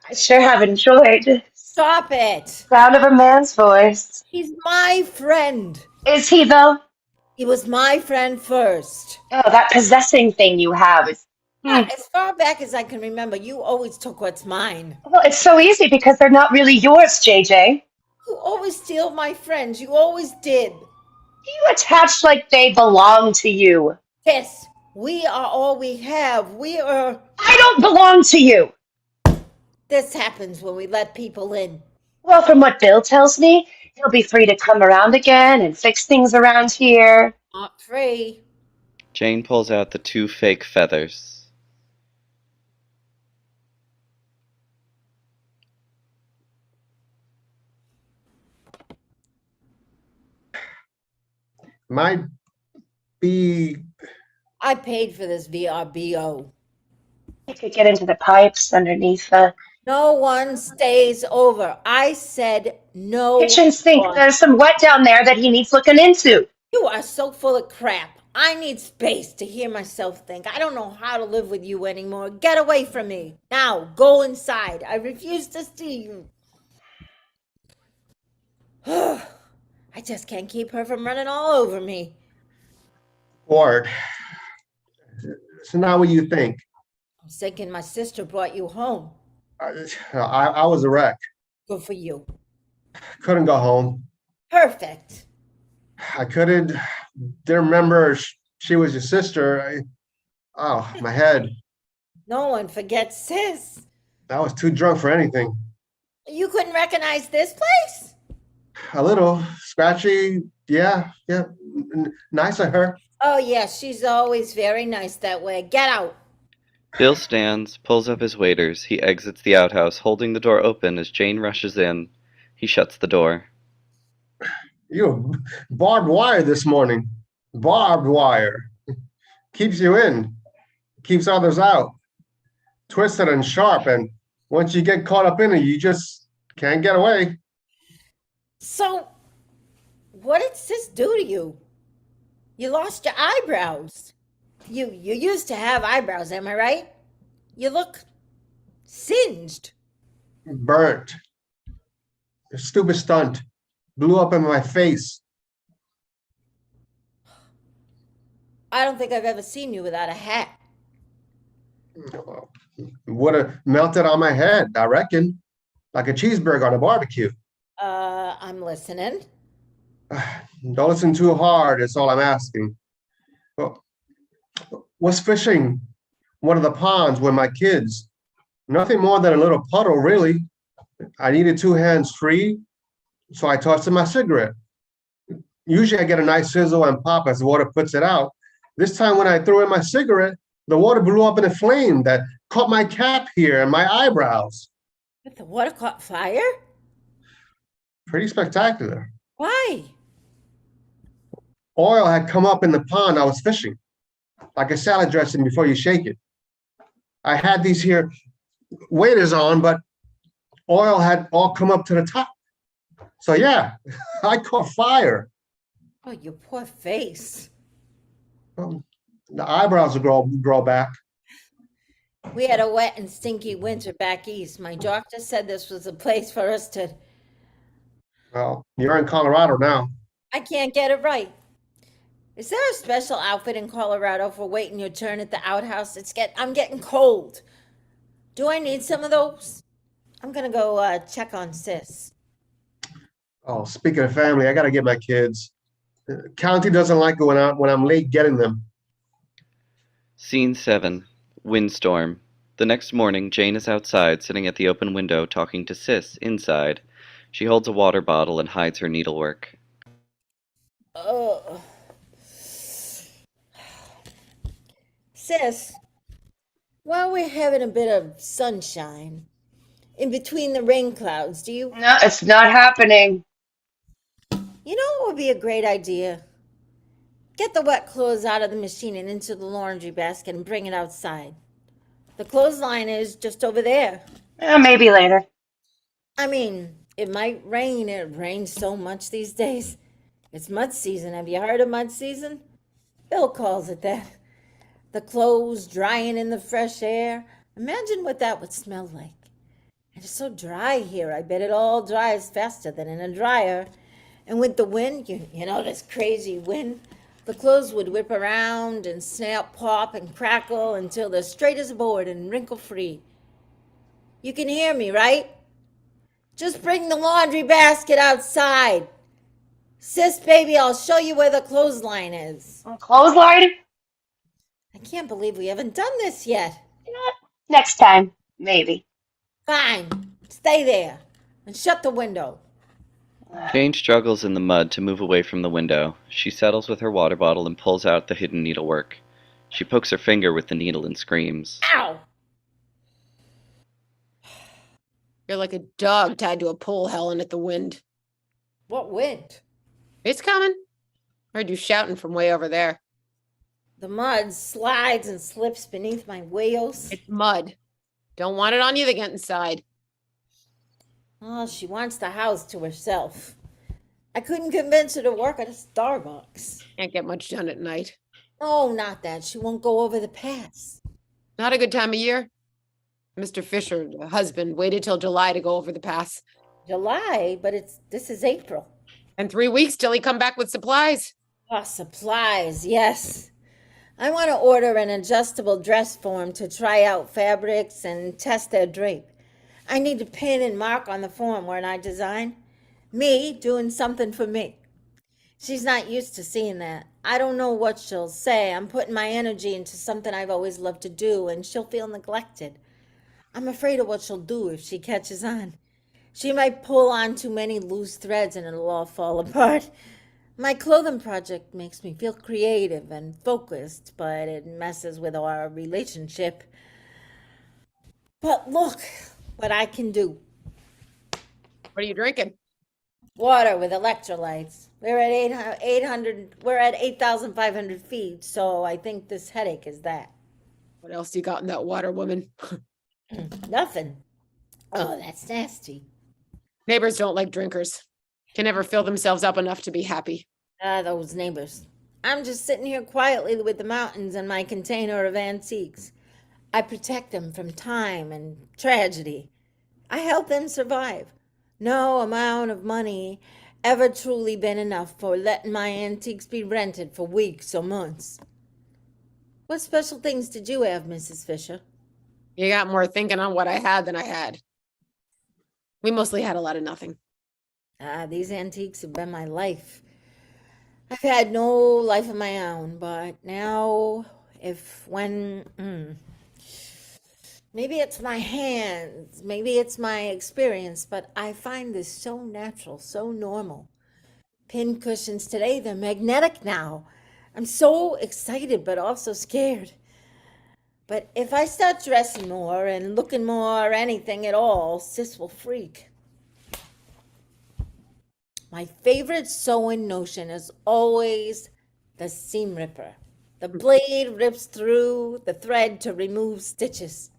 I sure have enjoyed. Stop it. Sound of a man's voice. He's my friend. Is he, though? He was my friend first. Oh, that possessing thing you have is... As far back as I can remember, you always took what's mine. Well, it's so easy because they're not really yours, JJ. You always steal my friends. You always did. You attach like they belong to you. Yes, we are all we have. We are... I don't belong to you. This happens when we let people in. Well, from what Bill tells me, he'll be free to come around again and fix things around here. Not free. Jane pulls out the 2 fake feathers. Might be. I paid for this VRBO. You could get into the pipes underneath the No one stays over. I said no. kitchen sink. one. There's some wet down there that he needs looking into. You are so full of crap. I need space to hear myself think. I don't know how to live with you anymore. Get away from me. Now, go inside. I refuse to see you. I just can't keep her from running all over me. Ward. It's not what you think. I'm thinking my sister brought you home. I was a wreck. Good for you. Couldn't go home. Perfect. I didn't remember she was your sister. My head. No one forgets sis. I was too drunk for anything. You couldn't recognize this place? A little scratchy. Yeah. Nice of her. Oh, yeah, she's always very nice that way. Get out. Bill stands, pulls up his waders. He exits the outhouse, holding the door open as Jane rushes in. He shuts the door. You barbed wire this morning. Barbed wire. Keeps you in. keeps others out. Twisted and sharp, and once you get caught up in it, you just can't get away. So, what did Sis do to you? You lost your eyebrows. You used to have eyebrows, am I right? You look singed. Burnt. A stupid stunt. Blew up in my face. I don't think I've ever seen you without a hat. Would have melted on my head, I reckon. Like a cheeseburger on a barbecue. I'm listening. Don't listen too hard, that's all I'm asking. Well, was fishing one of the ponds with my kids. Nothing more than a little puddle, really. I needed 2 hands free, so I tossed in my cigarette. Usually I get a nice sizzle and pop as the water puts it out. This time when I threw in my cigarette, the water blew up in a flame that caught my cap here and my eyebrows. But the water caught fire? Pretty spectacular. Why? Oil had come up in the pond I was fishing, like a salad dressing before you shake it. I had these here waders on, but oil had all come up to the top. So yeah, I caught fire. Oh, your poor face. The eyebrows will grow back. We had a wet and stinky winter back east. My doctor said this was a place for us to. Well, you're in Colorado now. I can't get it right. Is there a special outfit in Colorado for waiting your turn at the outhouse? I'm getting cold. Do I need some of those? I'm gonna go check on Sis. Oh, speaking of family, I gotta get my kids. County doesn't like going out when I'm late getting them. Scene 7. Windstorm. The next morning, Jane is outside, sitting at the open window, talking to Sis inside. She holds a water bottle and hides her needlework. Oh. Sis, while we're having a bit of sunshine, in between the rain clouds, do you... No, it's not happening. You know what would be a great idea? Get the wet clothes out of the machine and into the laundry basket and bring it outside. The clothesline is just over there. Maybe later. I mean, it might rain. It rains so much these days. It's mud season. Have you heard of mud season? Bill calls it that. The clothes drying in the fresh air. Imagine what that would smell like. And it's so dry here. I bet it all dries faster than in a dryer. And with the wind, you know, this crazy wind, the clothes would whip around and snap, pop, and crackle until they're straight as a board and wrinkle-free. You can hear me, right? Just bring the laundry basket outside. Sis, baby, I'll show you where the clothesline is. Clothesline? I can't believe we haven't done this yet. Next time, maybe. Fine. Stay there and shut the window. Jane struggles in the mud to move away from the window. She settles with her water bottle and pulls out the hidden needlework. She pokes her finger with the needle and screams. Ow! You're like a dog tied to a pole howling at the wind. What wind? It's coming. Heard you shouting from way over there. The mud slides and slips beneath my wheels. It's mud. Don't want it on you, then get inside. Oh, she wants the house to herself. I couldn't convince her to work at a Starbucks. Can't get much done at night. Oh, not that. She won't go over the pass. Not a good time of year. Mr. Fisher, the husband, waited till July to go over the pass. July, but this is April. And 3 weeks till he come back with supplies. Oh, supplies, yes. I want to order an adjustable dress form to try out fabrics and test their drape. I need to pin and mark on the form where I design. Me doing something for me. She's not used to seeing that. I don't know what she'll say. I'm putting my energy into something I've always loved to do, and she'll feel neglected. I'm afraid of what she'll do if she catches on. She might pull on too many loose threads and it'll all fall apart. My clothing project makes me feel creative and focused, but it messes with our relationship. But look what I can do. What are you drinking? Water with electrolytes. We're at 8,500 feet, so I think this headache is that. What else you got in that water, woman? Nothing. Oh, that's nasty. Neighbors don't like drinkers. Can never fill themselves up enough to be happy. Ah, those neighbors. I'm just sitting here quietly with the mountains and my container of antiques. I protect them from time and tragedy. I help them survive. No amount of money ever truly been enough for letting my antiques be rented for weeks or months. What special things did you have, Mrs. Fisher? You got more thinking on what I had than I had. We mostly had a lot of nothing. Ah, these antiques have been my life. I've had no life of my own, but now, maybe it's my hands, maybe it's my experience, but I find this so natural, so normal. Pin cushions today, they're magnetic now. I'm so excited, but also scared. But if I start dressing more and looking more or anything at all, Sis will freak. My favorite sewing notion is always the seam ripper. The blade rips through the thread to remove stitches.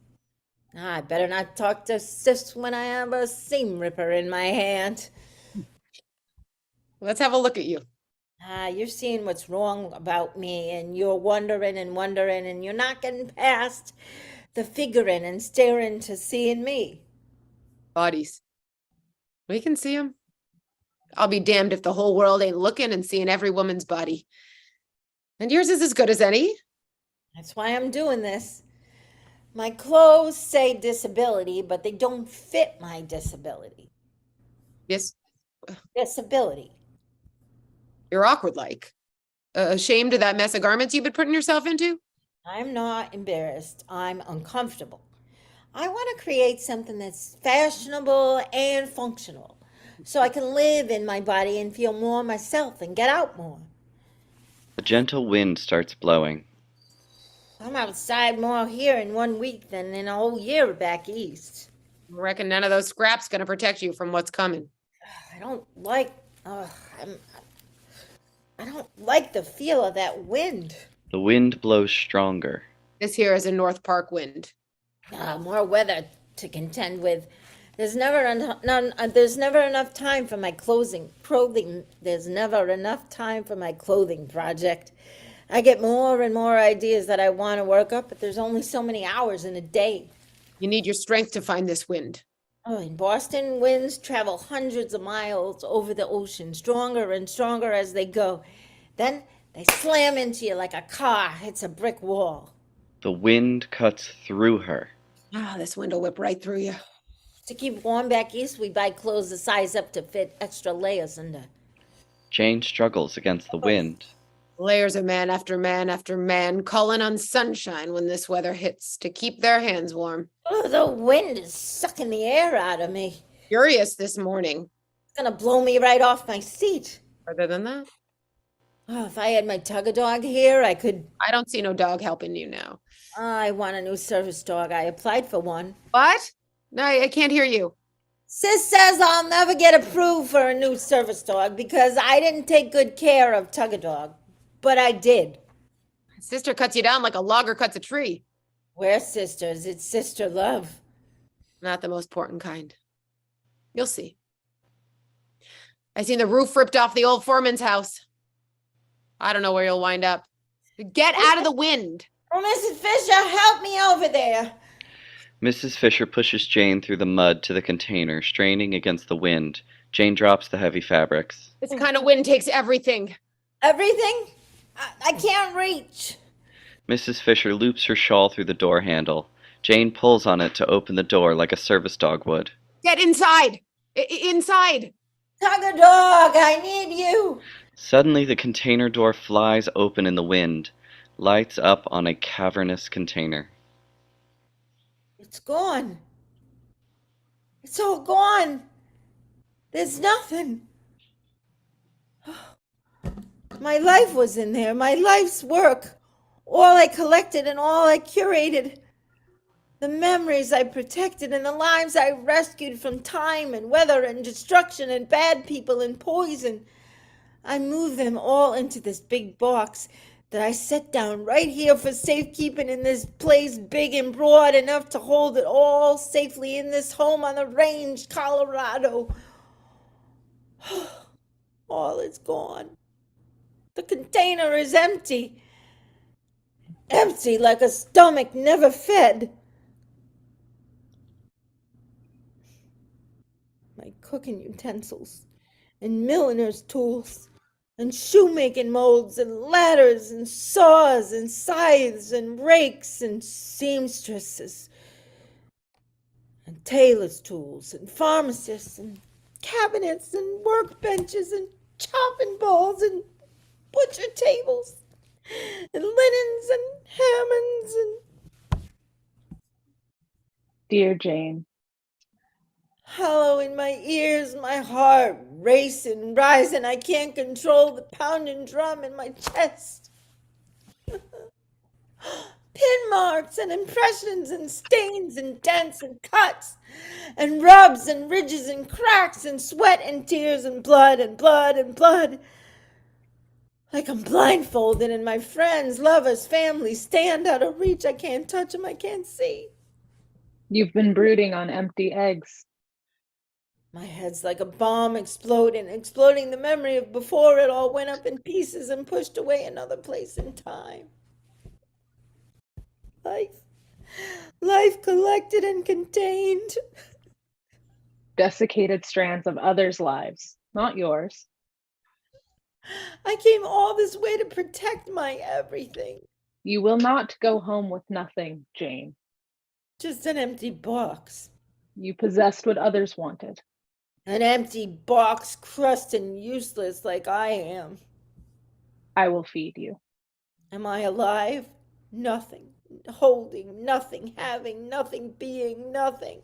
I better not talk to Sis when I have a seam ripper in my hand. Let's have a look at you. You're seeing what's wrong about me, and you're wondering, and you're not getting past the figuring and staring to seeing me. Bodies. We can see them. I'll be damned if the whole world ain't looking and seeing every woman's body. And yours is as good as any. That's why I'm doing this. My clothes say disability, but they don't fit my disability. Yes, Disability. you're awkward like. Ashamed of that mess of garments you've been putting yourself into? I'm not embarrassed. I'm uncomfortable. I want to create something that's fashionable and functional, so I can live in my body and feel more myself and get out more. A gentle wind starts blowing. I'm outside more here in 1 week than in a whole year back east. I reckon none of those scraps gonna protect you from what's coming. I don't like the feel of that wind. The wind blows stronger. This here is a North Park wind. More weather to contend with. There's never enough time for my clothing. There's never enough time for my clothing project. I get more and more ideas that I want to work up, but there's only so many hours in a day. You need your strength to find this wind. Oh, in Boston, winds travel hundreds of miles over the ocean, stronger and stronger as they go. Then they slam into you like a car hits a brick wall. The wind cuts through her. This wind will whip right through you. To keep warm back east, we buy clothes the size up to fit extra layers under. Jane struggles against the wind. Layers of man after man after man calling on sunshine when this weather hits to keep their hands warm. Oh, the wind is sucking the air out of me. Furious this morning. It's gonna blow me right off my seat. Further than that? Oh, if I had my tug-a-dog here, I could... I don't see no dog helping you now. I want a new service dog. I applied for one. What? No, I can't hear you. Sis says I'll never get approved for a new service dog because I didn't take good care of Tug-a-Dog. But I did. Sister cuts you down like a logger cuts a tree. We're sisters. It's sister love. Not the most important kind. You'll see. I seen the roof ripped off the old foreman's house. I don't know where you'll wind up. Get out of the wind. Oh, Mrs. Fisher, help me over there. Mrs. Fisher pushes Jane through the mud to the container, straining against the wind. Jane drops the heavy fabrics. This kind of wind takes everything. Everything? I can't reach. Mrs. Fisher loops her shawl through the door handle. Jane pulls on it to open the door like a service dog would. Get inside! Inside! Tug-a-dog, I need you. Suddenly the container door flies open in the wind, lights up on a cavernous container. It's gone. It's all gone. There's nothing. My life was in there, my life's work. All I collected and all I curated. The memories I protected and the lives I rescued from time and weather and destruction and bad people and poison. I moved them all into this big box. that I set down right here for safekeeping in this place big and broad enough to hold it all safely in this home on the range, Colorado. All is gone. The container is empty. Empty like a stomach never fed. My cooking utensils and milliner's tools and shoemaking molds and ladders and saws and scythes and rakes and seamstresses and tailor's tools and pharmacists and cabinets and workbenches and chopping balls and butcher tables and linens and Hammonds and Dear Jane, hollow in my ears, my heart racing, rising. I can't control the pounding drum in my chest. Pin marks and impressions and stains and dents and cuts and rubs and ridges and cracks and sweat and tears and blood and blood and blood. Like I'm blindfolded and my friends, lovers, family stand out of reach. I can't touch them, I can't see. you've been brooding on empty eggs. My head's like a bomb exploding the memory of before it all went up in pieces and pushed away another place in time. Life collected and contained. Desiccated strands of others' lives, not yours. I came all this way to protect my everything. You will not go home with nothing, Jane. Just an empty box. You possessed what others wanted. An empty box, crusted and useless like I am. I will feed you. Am I alive? Nothing. Holding, nothing, having, nothing, being, nothing.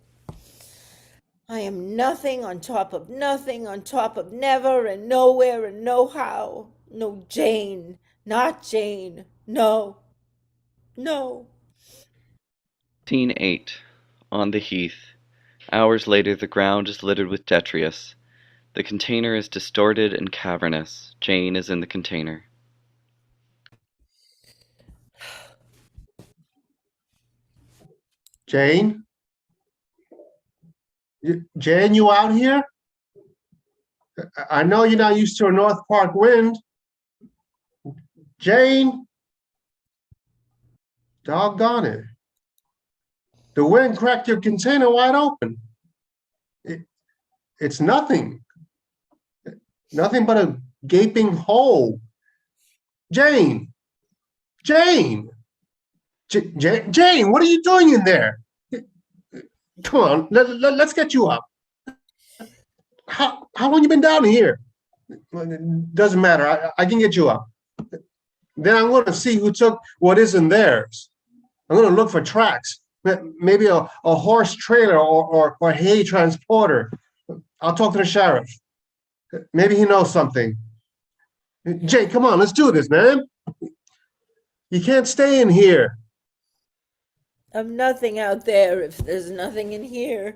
I am nothing on top of nothing, on top of never and nowhere and no how. No Jane, not Jane. No. No. Scene 8. On the heath. Hours later, the ground is littered with detritus. The container is distorted and cavernous. Jane is in the container. Jane? Jane, you out here? I know you're not used to a North Park wind. Jane? Doggone it. The wind cracked your container wide open. It's nothing. Nothing but a gaping hole. Jane! Jane! Jane, what are you doing in there? Come on, let's get you up. How long you been down here? Doesn't matter, I can get you up. Then I'm going to see who took what isn't theirs. I'm going to look for tracks, maybe a horse trailer or hay transporter. I'll talk to the sheriff. Maybe he knows something. Jay, come on, let's do this, man. You can't stay in here. I'm nothing out there if there's nothing in here.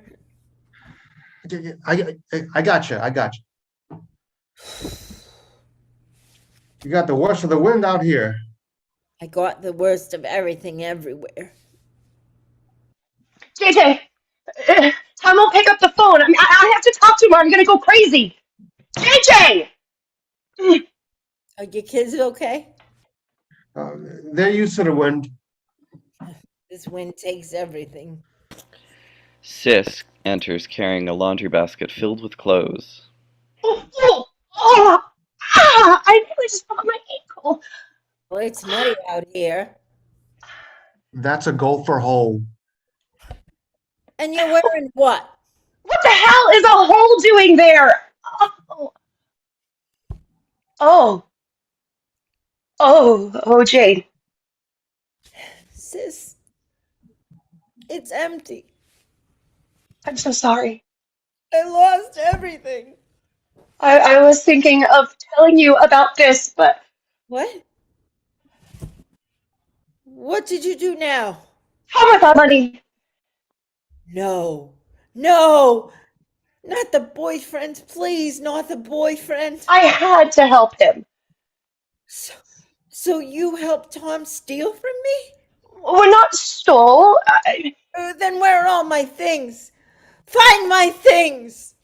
I got you. You got the worst of the wind out here. I got the worst of everything everywhere. JJ, Tom won't pick up the phone. I have to talk to him or I'm going to go crazy. JJ! Are your kids okay? They're used to the wind. This wind takes everything. Sis enters carrying a laundry basket filled with clothes. I really just broke my ankle. Well, it's muddy out here. That's a gopher hole. And you're wearing what? What the hell is a hole doing there? Oh, Jade. Sis, it's empty. I'm so sorry. I lost everything. I was thinking of telling you about this, but What? What did you do now? how about that money? No, not the boyfriend, please, not the boyfriend. I had to help him. So you helped Tom steal from me? We're not stole. Then where are all my things? Find my things!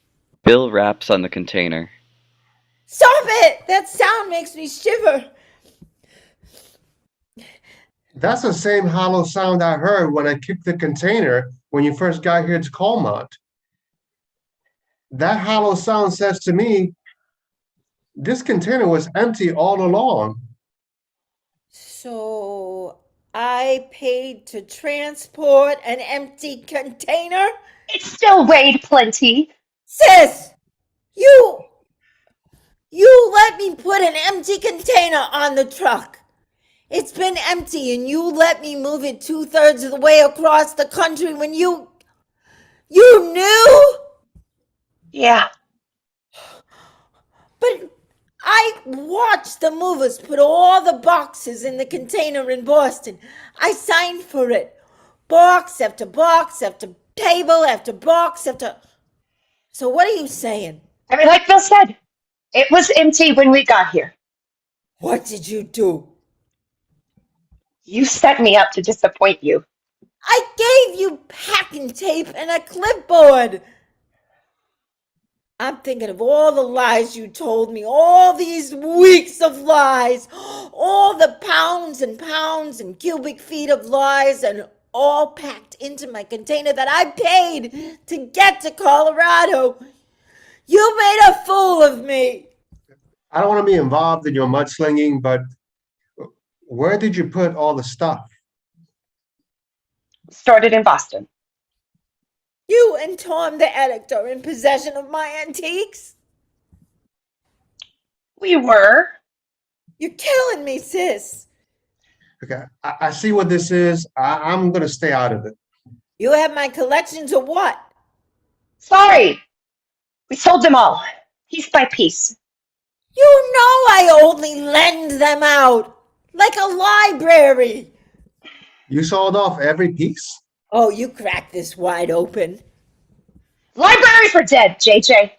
Bill raps on the container. Stop it! That sound makes me shiver. That's the same hollow sound I heard when I kicked the container when you first got here to Colmont. That hollow sound says to me, this container was empty all along. So I paid to transport an empty container? It still weighed plenty. Sis! You let me put an empty container on the truck. It's been empty and you let me move it 2/3 of the way across the country when you knew? Yeah. But I watched the movers put all the boxes in the container in Boston. I signed for it. Box after box after table after box after... So what are you saying? I mean, like Bill said, it was empty when we got here. What did you do? You set me up to disappoint you. I gave you packing tape and a clipboard. I'm thinking of all the lies you told me, all these weeks of lies, all the pounds and pounds and cubic feet of lies, and all packed into my container that I paid to get to Colorado. You made a fool of me. I don't want to be involved in your mudslinging, but where did you put all the stuff? Started in Boston. You and Tom the addict are in possession of my antiques. We were. You're killing me, sis. Okay, I see what this is. I'm going to stay out of it. You have my collections or what? Sorry. We sold them all, piece by piece. You know I only lend them out, like a library. You sold off every piece? Oh, you cracked this wide open. Libraries are dead, JJ.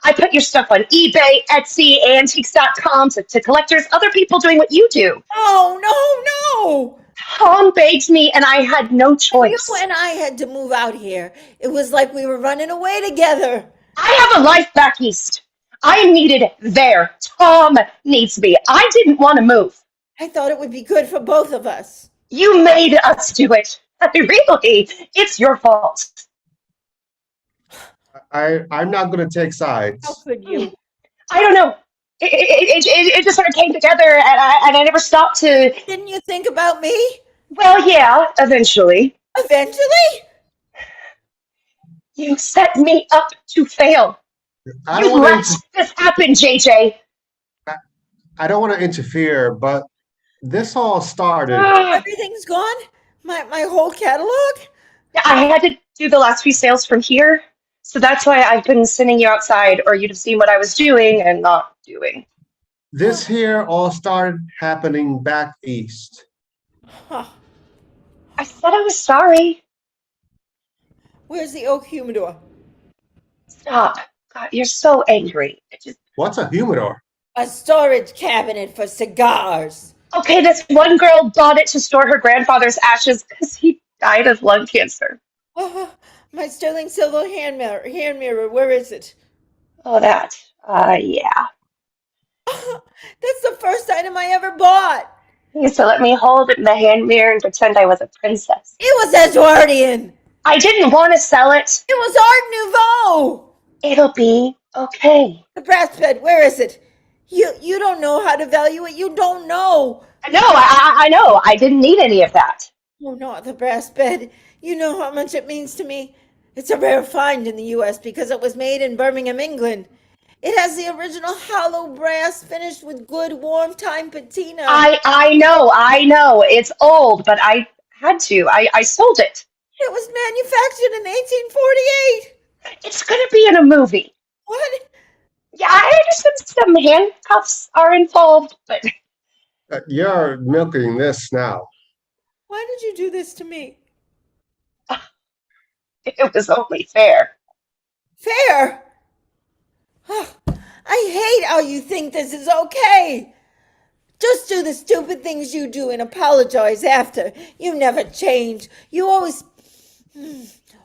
I put your stuff on eBay, Etsy, antiques.com to collectors, other people doing what you do. Oh, no. Tom begged me and I had no choice. You and I had to move out here. It was like we were running away together. I have a life back east. I am needed there. Tom needs me. I didn't want to move. I thought it would be good for both of us. You made us do it. Really, it's your fault. I'm not going to take sides. How could you? I don't know. It just sort of came together, and I never stopped to. Didn't you think about me? Well, yeah, eventually. Eventually? You set me up to fail. I You don't want let this happen, JJ. I don't want to interfere, but this all started. Everything's gone? My whole catalog? I had to do the last few sales from here, so that's why I've been sending you outside, or you'd have seen what I was doing and not doing. This here all started happening back east. Huh. I said I was sorry. Where's the oak humidor? Stop. God, you're so angry. What's a humidor? A storage cabinet for cigars. Okay, this one girl bought it to store her grandfather's ashes because he died of lung cancer. My sterling silver hand mirror, where is it? Oh, that. Yeah. That's the first item I ever bought. He used to let me hold it in the hand mirror and pretend I was a princess. It was Edwardian. I didn't want to sell it. It was Art Nouveau. It'll be okay. The brass bed, where is it? You don't know how to value it. You don't know. No, I know. I didn't need any of that. Oh, not the brass bed. You know how much it means to me. It's a rare find in the U.S. because it was made in Birmingham, England. It has the original hollow brass finished with good warm time patina. I know. It's old, but I had to. I sold it. It was manufactured in 1848. It's going to be in a movie. What? Yeah, I understand some handcuffs are involved, but... You're milking this now. Why did you do this to me? It was only fair. Fair? I hate how you think this is okay. Just do the stupid things you do and apologize after. You never change. You always.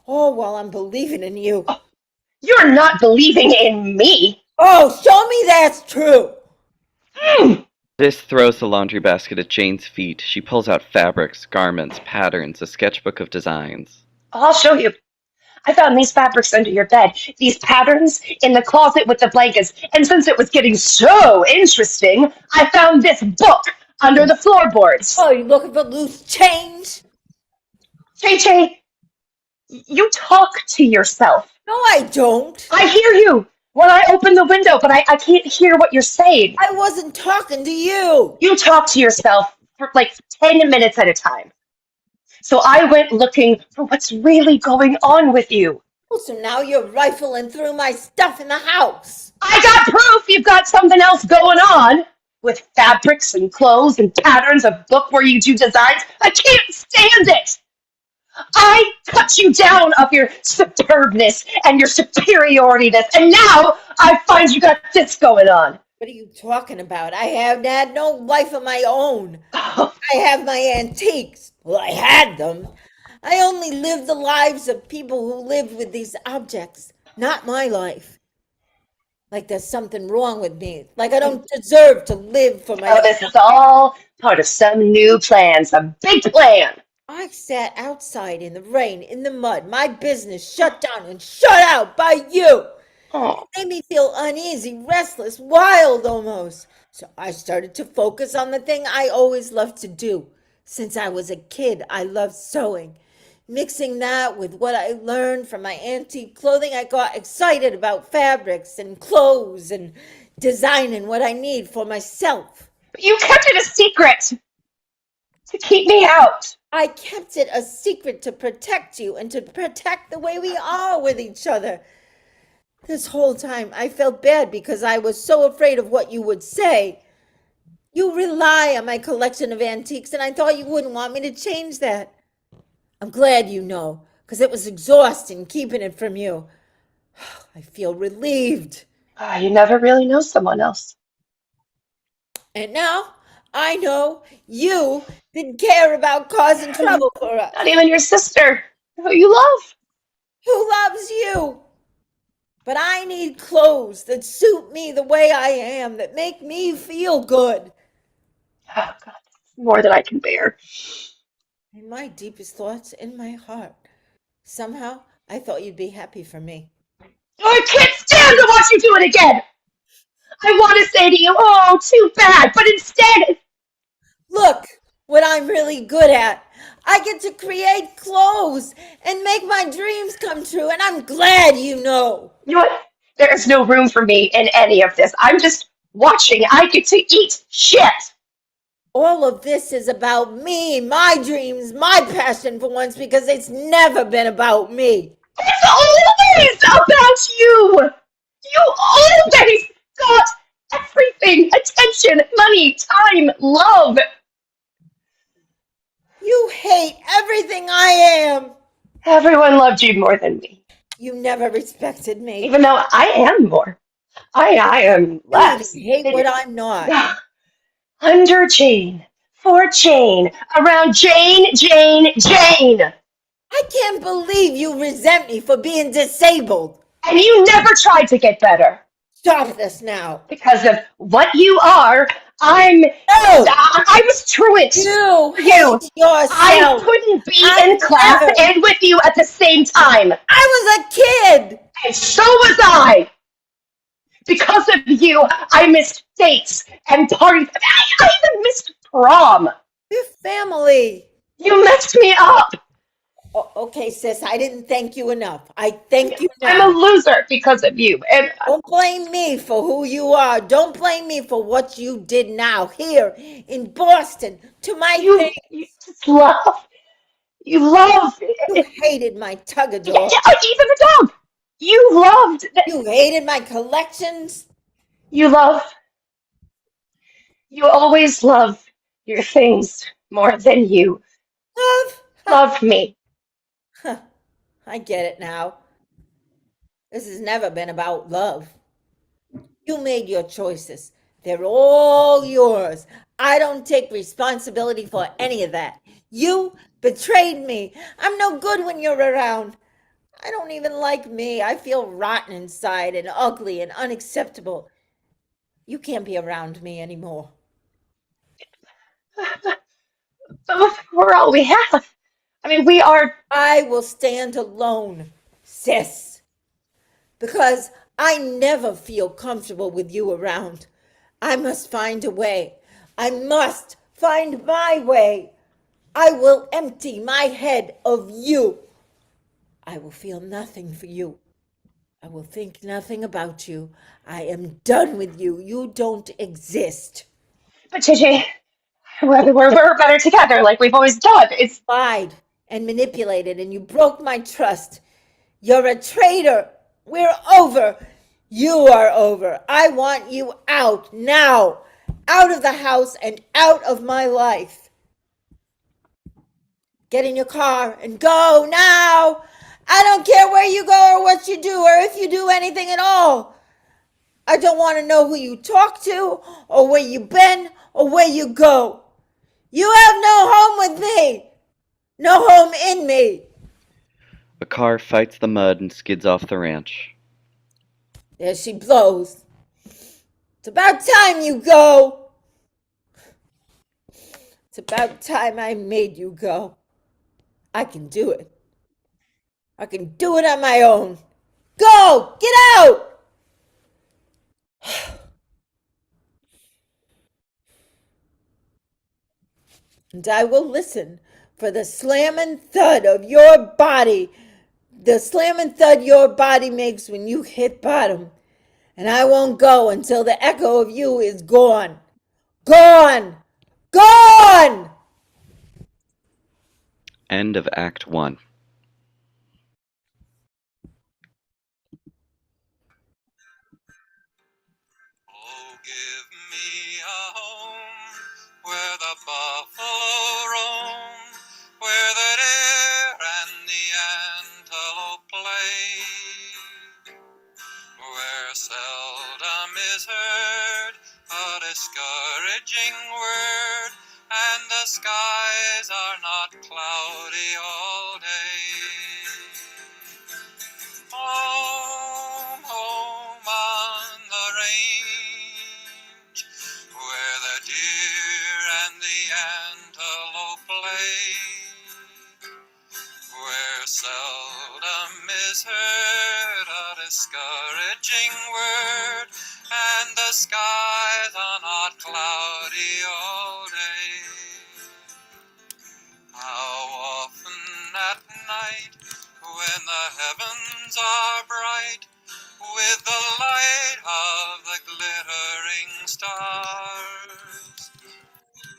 Oh, well, I'm believing in you. You're not believing in me. Oh, show me that's true. This throws the laundry basket at Jane's feet. She pulls out fabrics, garments, patterns, a sketchbook of designs. I'll show you. I found these fabrics under your bed, these patterns in the closet with the blankets, and since it was getting so interesting, I found this book under the floorboards. Oh, you looking for loose change? JJ, you talk to yourself. No, I don't. I hear you when I open the window, but I can't hear what you're saying. I wasn't talking to you. You talk to yourself for like 10 minutes at a time. So I went looking for what's really going on with you. Oh, so now you're rifling through my stuff in the house. I got proof you've got something else going on. With fabrics and clothes and patterns, a book where you do designs. I can't stand it. I cut you down of your superbness and your superiority-ness, and now I find you got this going on. What are you talking about? I have had no life of my own. I have my antiques. Well, I had them. I only lived the lives of people who lived with these objects, not my life. Like there's something wrong with me. Like I don't deserve to live for myself. Oh, this is all part of some new plan, some big plan. I sat outside in the rain, in the mud, my business shut down and shut out by you. Oh. It made me feel uneasy, restless, wild almost. So I started to focus on the thing I always loved to do. Since I was a kid, I loved sewing. Mixing that with what I learned from my antique clothing, I got excited about fabrics and clothes and designing what I need for myself. You kept it a secret to keep me out. I kept it a secret to protect you and to protect the way we are with each other. This whole time I felt bad because I was so afraid of what you would say. You rely on my collection of antiques, and I thought you wouldn't want me to change that. I'm glad you know, because it was exhausting keeping it from you. I feel relieved. You never really know someone else. And now I know you didn't care about causing trouble for us. Not even your sister, who you love. Who loves you? But I need clothes that suit me the way I am, that make me feel good. Oh, God, it's more than I can bear. In my deepest thoughts, in my heart, somehow I thought you'd be happy for me. I can't stand to watch you do it again. I want to say to you, oh, too bad, but instead... Look what I'm really good at. I get to create clothes and make my dreams come true, and I'm glad you know. You know what? There's no room for me in any of this. I'm just watching. I get to eat shit. All of this is about me, my dreams, my passion for once, because it's never been about me. It's always about you. You always got everything. Attention, money, time, love. You hate everything I am. Everyone loved you more than me. You never respected me. Even though I am more. I am less. You hate what I'm not. Under Jane, for Jane, around Jane, Jane, Jane. I can't believe you resent me for being disabled. And you never tried to get better. Stop this now. Because of what you are, I was truant. You hate yourself. I couldn't be in class and with you at the same time. I was a kid. And so was I. Because of you, I missed dates and parties. I even missed prom. Your family. You messed me up. Oh, okay, sis, I didn't thank you enough. I thank you now. I'm a loser because of you. And don't blame me for who you are. Don't blame me for what you did now here in Boston to my face. You just love. You love. You hated my tug-of-door. Yeah, even the dog. You loved. You hated my collections. You always love your things more than you love me. Huh. I get it now. This has never been about love. You made your choices. They're all yours. I don't take responsibility for any of that. You betrayed me. I'm no good when you're around. I don't even like me. I feel rotten inside and ugly and unacceptable. You can't be around me anymore. But we're all we have. I mean, we are. I will stand alone, sis, because I never feel comfortable with you around. I must find a way. I must find my way. I will empty my head of you. I will feel nothing for you. I will think nothing about you. I am done with you. You don't exist. But JJ, we're better together, like we've always done. It's Lied and manipulated, and you broke my trust. You're a traitor. We're over. You are over. I want you out now. Out of the house and out of my life. Get in your car and go now. I don't care where you go or what you do or if you do anything at all. I don't want to know who you talk to or where you've been or where you go. You have no home with me. No home in me. A car fights the mud and skids off the ranch. There she blows. It's about time you go. It's about time I made you go. I can do it. I can do it on my own. Go! Get out! And I will listen for the slam and thud of your body. The slam and thud your body makes when you hit bottom. And I won't go until the echo of you is gone. Gone! Gone! End of Act 1. Oh, give me a home where the buffalo roam, where the deer and the antelope play, where seldom is heard a discouraging word, and the skies are not cloudy all day. Home, home on the range, where the deer and the antelope play, where seldom is heard a discouraging word, and the skies are not cloudy all day. How often at night, when the heavens are bright, with the light of the glittering stars,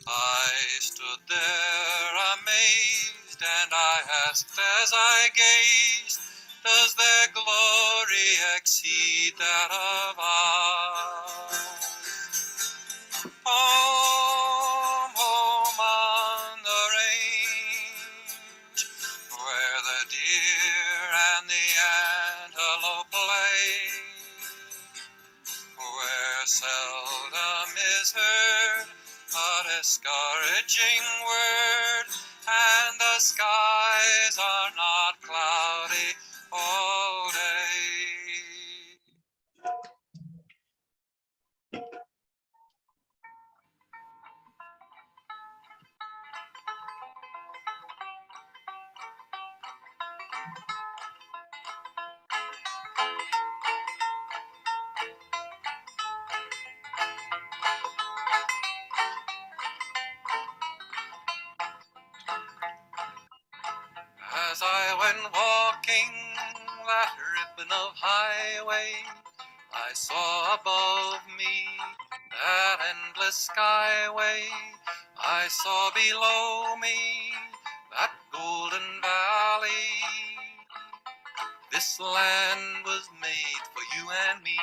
I stood there amazed, and I asked as I gazed, does their glory exceed that of ours? Home, home on the range, where the deer and the antelope play, where seldom is heard a discouraging word, and the skies are not cloudy all day. As I went walking that ribbon of highway, I saw above me that endless skyway. I saw below me that golden valley. This land was made for you and me.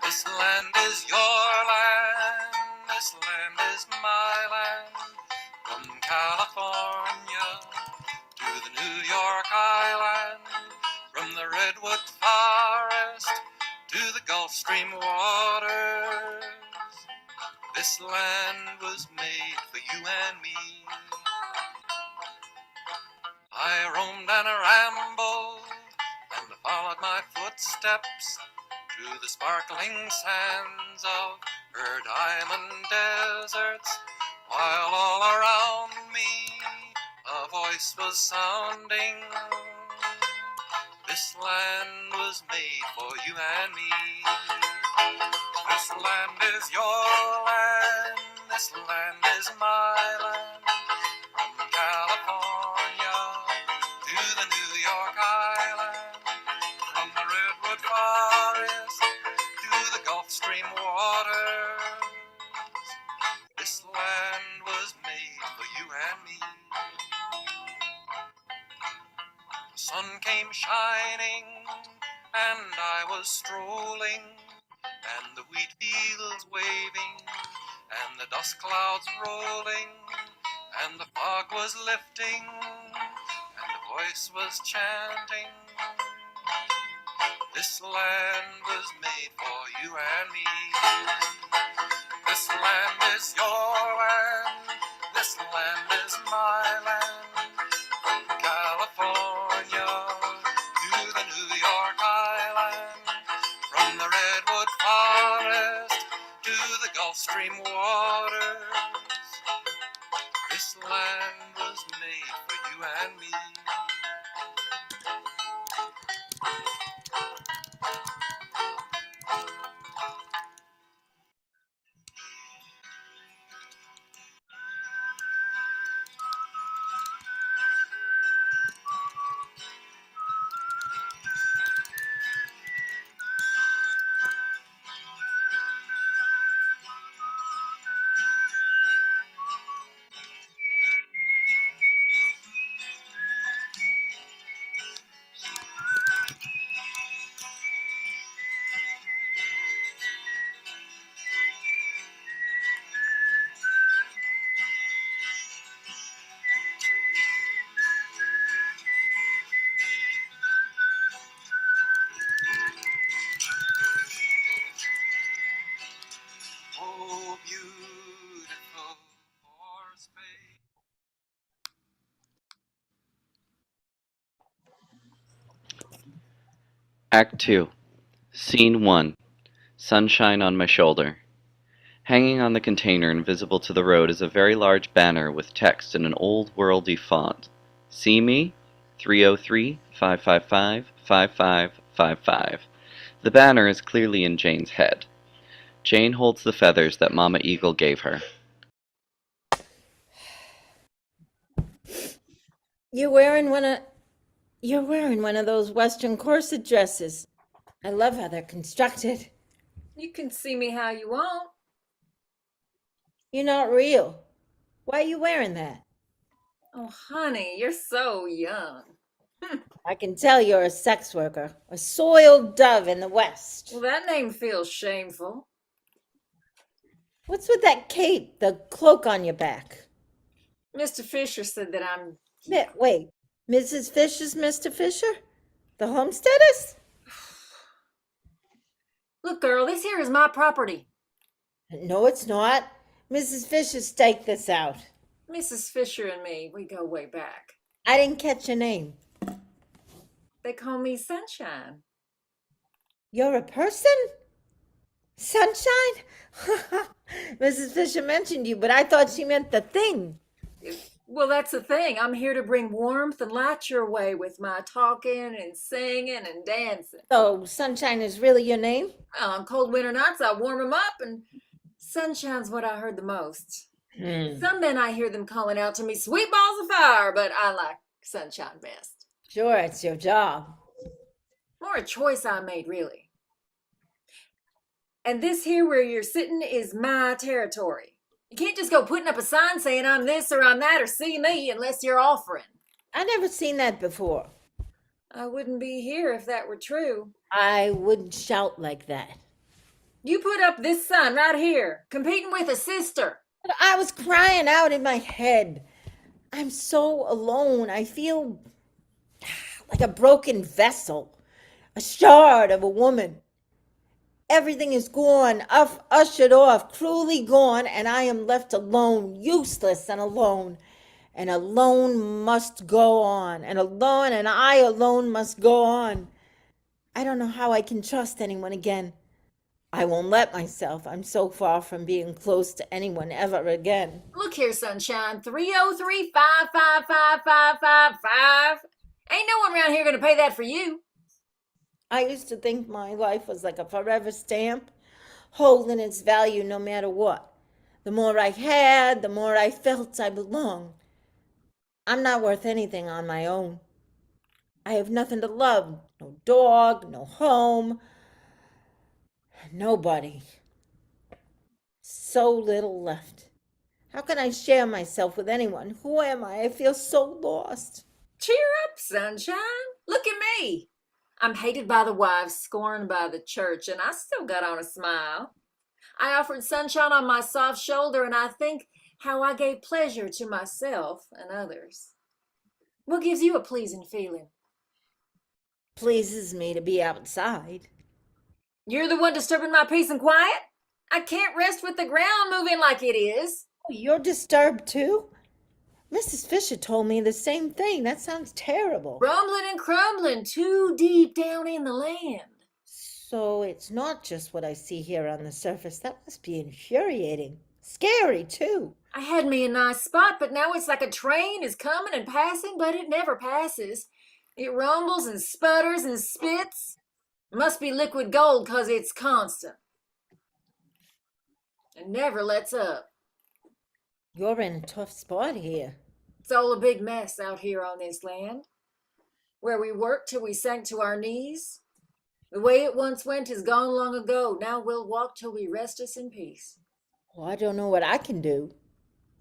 This land is your land. This land is my land. From California to the New York Island, from the Redwood Forest to the Gulf Stream waters, This land was made for you and me. I roamed and rambled and followed my footsteps through the sparkling sands of her diamond deserts, while all around me a voice was sounding. This land was made for you and me. This land is your land, this land is my land. From California to the New York Island, from the Redwood Forest to the Gulf Stream waters, this land was made for you and me. The sun came shining and I was strolling, and the wheat fields waving, and the dust clouds rolling, and the fog was lifting, and the voice was chanting. This land was made for you and me. This land is your land, this land is my land. From California to the New York Island, from the Redwood Forest to the Gulf Stream waters, this land was made for you and me. Oh, beautiful for space. Act 2, Scene 1. Sunshine on my shoulder. Hanging on the container and visible to the road is a very large banner with text in an old worldy font. See me? 303-555-5555. The banner is clearly in Jane's head. Jane holds the feathers that Mama Eagle gave her. You're wearing one of those Western corset dresses. I love how they're constructed. You can see me how you want. You're not real. Why are you wearing that? Oh, honey, you're so young. I can tell you're a sex worker, a soiled dove in the West. Well, that name feels shameful. What's with that cape, the cloak on your back? Mr. Fisher said that I'm... Wait, Mrs. Fisher's Mr. Fisher? The homesteaders? Look, girl, this here is my property. No, it's not. Mrs. Fisher staked this out. Mrs. Fisher and me, we go way back. I didn't catch your name. They call me Sunshine. You're a person? Sunshine? Mrs. Fisher mentioned you, but I thought she meant the thing. Well, that's the thing. I'm here to bring warmth and light your way with my talking and singing and dancing. So, Sunshine is really your name? Well, on cold winter nights, I warm them up, and sunshine's what I heard the most. Some men, I hear them calling out to me, sweet balls of fire, but I like sunshine best. Sure, it's your job. More a choice I made, really. And this here where you're sitting is my territory. You can't just go putting up a sign saying I'm this or I'm that or see me unless you're offering. I never seen that before. I wouldn't be here if that were true. I wouldn't shout like that. You put up this sign right here, competing with a sister. But I was crying out in my head. I'm so alone. I feel like a broken vessel, a shard of a woman. Everything is gone, ushered off, cruelly gone, and I am left alone, useless and alone. And alone must go on, and alone, and I alone must go on. I don't know how I can trust anyone again. I won't let myself. I'm so far from being close to anyone ever again. Look here, sunshine. 303-555-5555. Ain't no one around here gonna pay that for you. I used to think my life was like a forever stamp, holding its value no matter what. The more I had, the more I felt I belonged. I'm not worth anything on my own. I have nothing to love, no dog, no home, nobody. So little left. How can I share myself with anyone? Who am I? I feel so lost. Cheer up, sunshine. Look at me. I'm hated by the wives, scorned by the church, and I still got on a smile. I offered sunshine on my soft shoulder, and I think how I gave pleasure to myself and others. What gives you a pleasing feeling? Pleases me to be outside. You're the one disturbing my peace and quiet? I can't rest with the ground moving like it is. Oh, you're disturbed too? Mrs. Fisher told me the same thing. That sounds terrible. Rumbling and crumbling too deep down in the land. So it's not just what I see here on the surface. That must be infuriating. Scary too. I had me a nice spot, but now it's like a train is coming and passing, but it never passes. It rumbles and sputters and spits. Must be liquid gold 'cause it's constant. It never lets up. You're in a tough spot here. It's all a big mess out here on this land. Where we worked till we sank to our knees. The way it once went is gone long ago. Now we'll walk till we rest us in peace. Well, I don't know what I can do.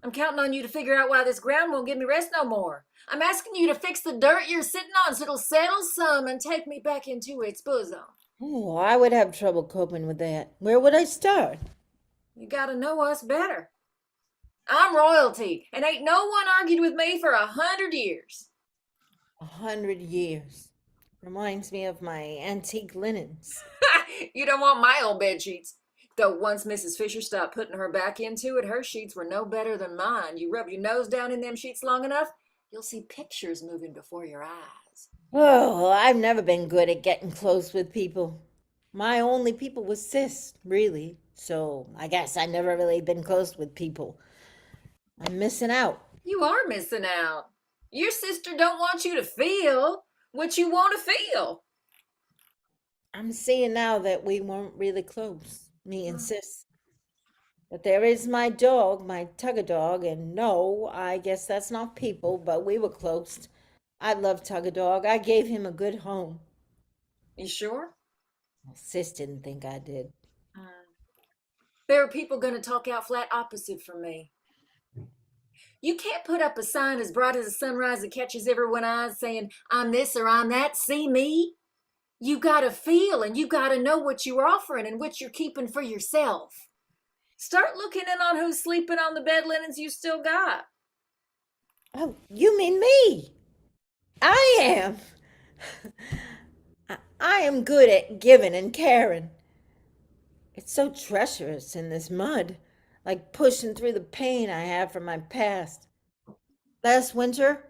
I'm counting on you to figure out why this ground won't give me rest no more. I'm asking you to fix the dirt you're sitting on so it'll settle some and take me back into its bosom. Oh, I would have trouble coping with that. Where would I start? You gotta know us better. I'm royalty, and ain't no one argued with me for 100 years. 100 years. Reminds me of my antique linens. You don't want my old bed sheets. Though once Mrs. Fisher stopped putting her back into it, her sheets were no better than mine. You rub your nose down in them sheets long enough, you'll see pictures moving before your eyes. Oh, I've never been good at getting close with people. My only people was Sis, really. So I guess I never really been close with people. I'm missing out. You are missing out. Your sister don't want you to feel what you want to feel. I'm seeing now that we weren't really close, me and Sis. But there is my dog, my Tugger dog, and no, I guess that's not people, but we were close. I love Tugger dog. I gave him a good home. You sure? Well, Sis didn't think I did. There are people going to talk out flat opposite from me. You can't put up a sign as bright as the sunrise that catches everyone's eyes saying, I'm this or I'm that, see me. You got to feel and you got to know what you're offering and what you're keeping for yourself. Start looking in on who's sleeping on the bed linens you still got. Oh, you mean me? I am. I am good at giving and caring. It's so treacherous in this mud, like pushing through the pain I have from my past. Last winter,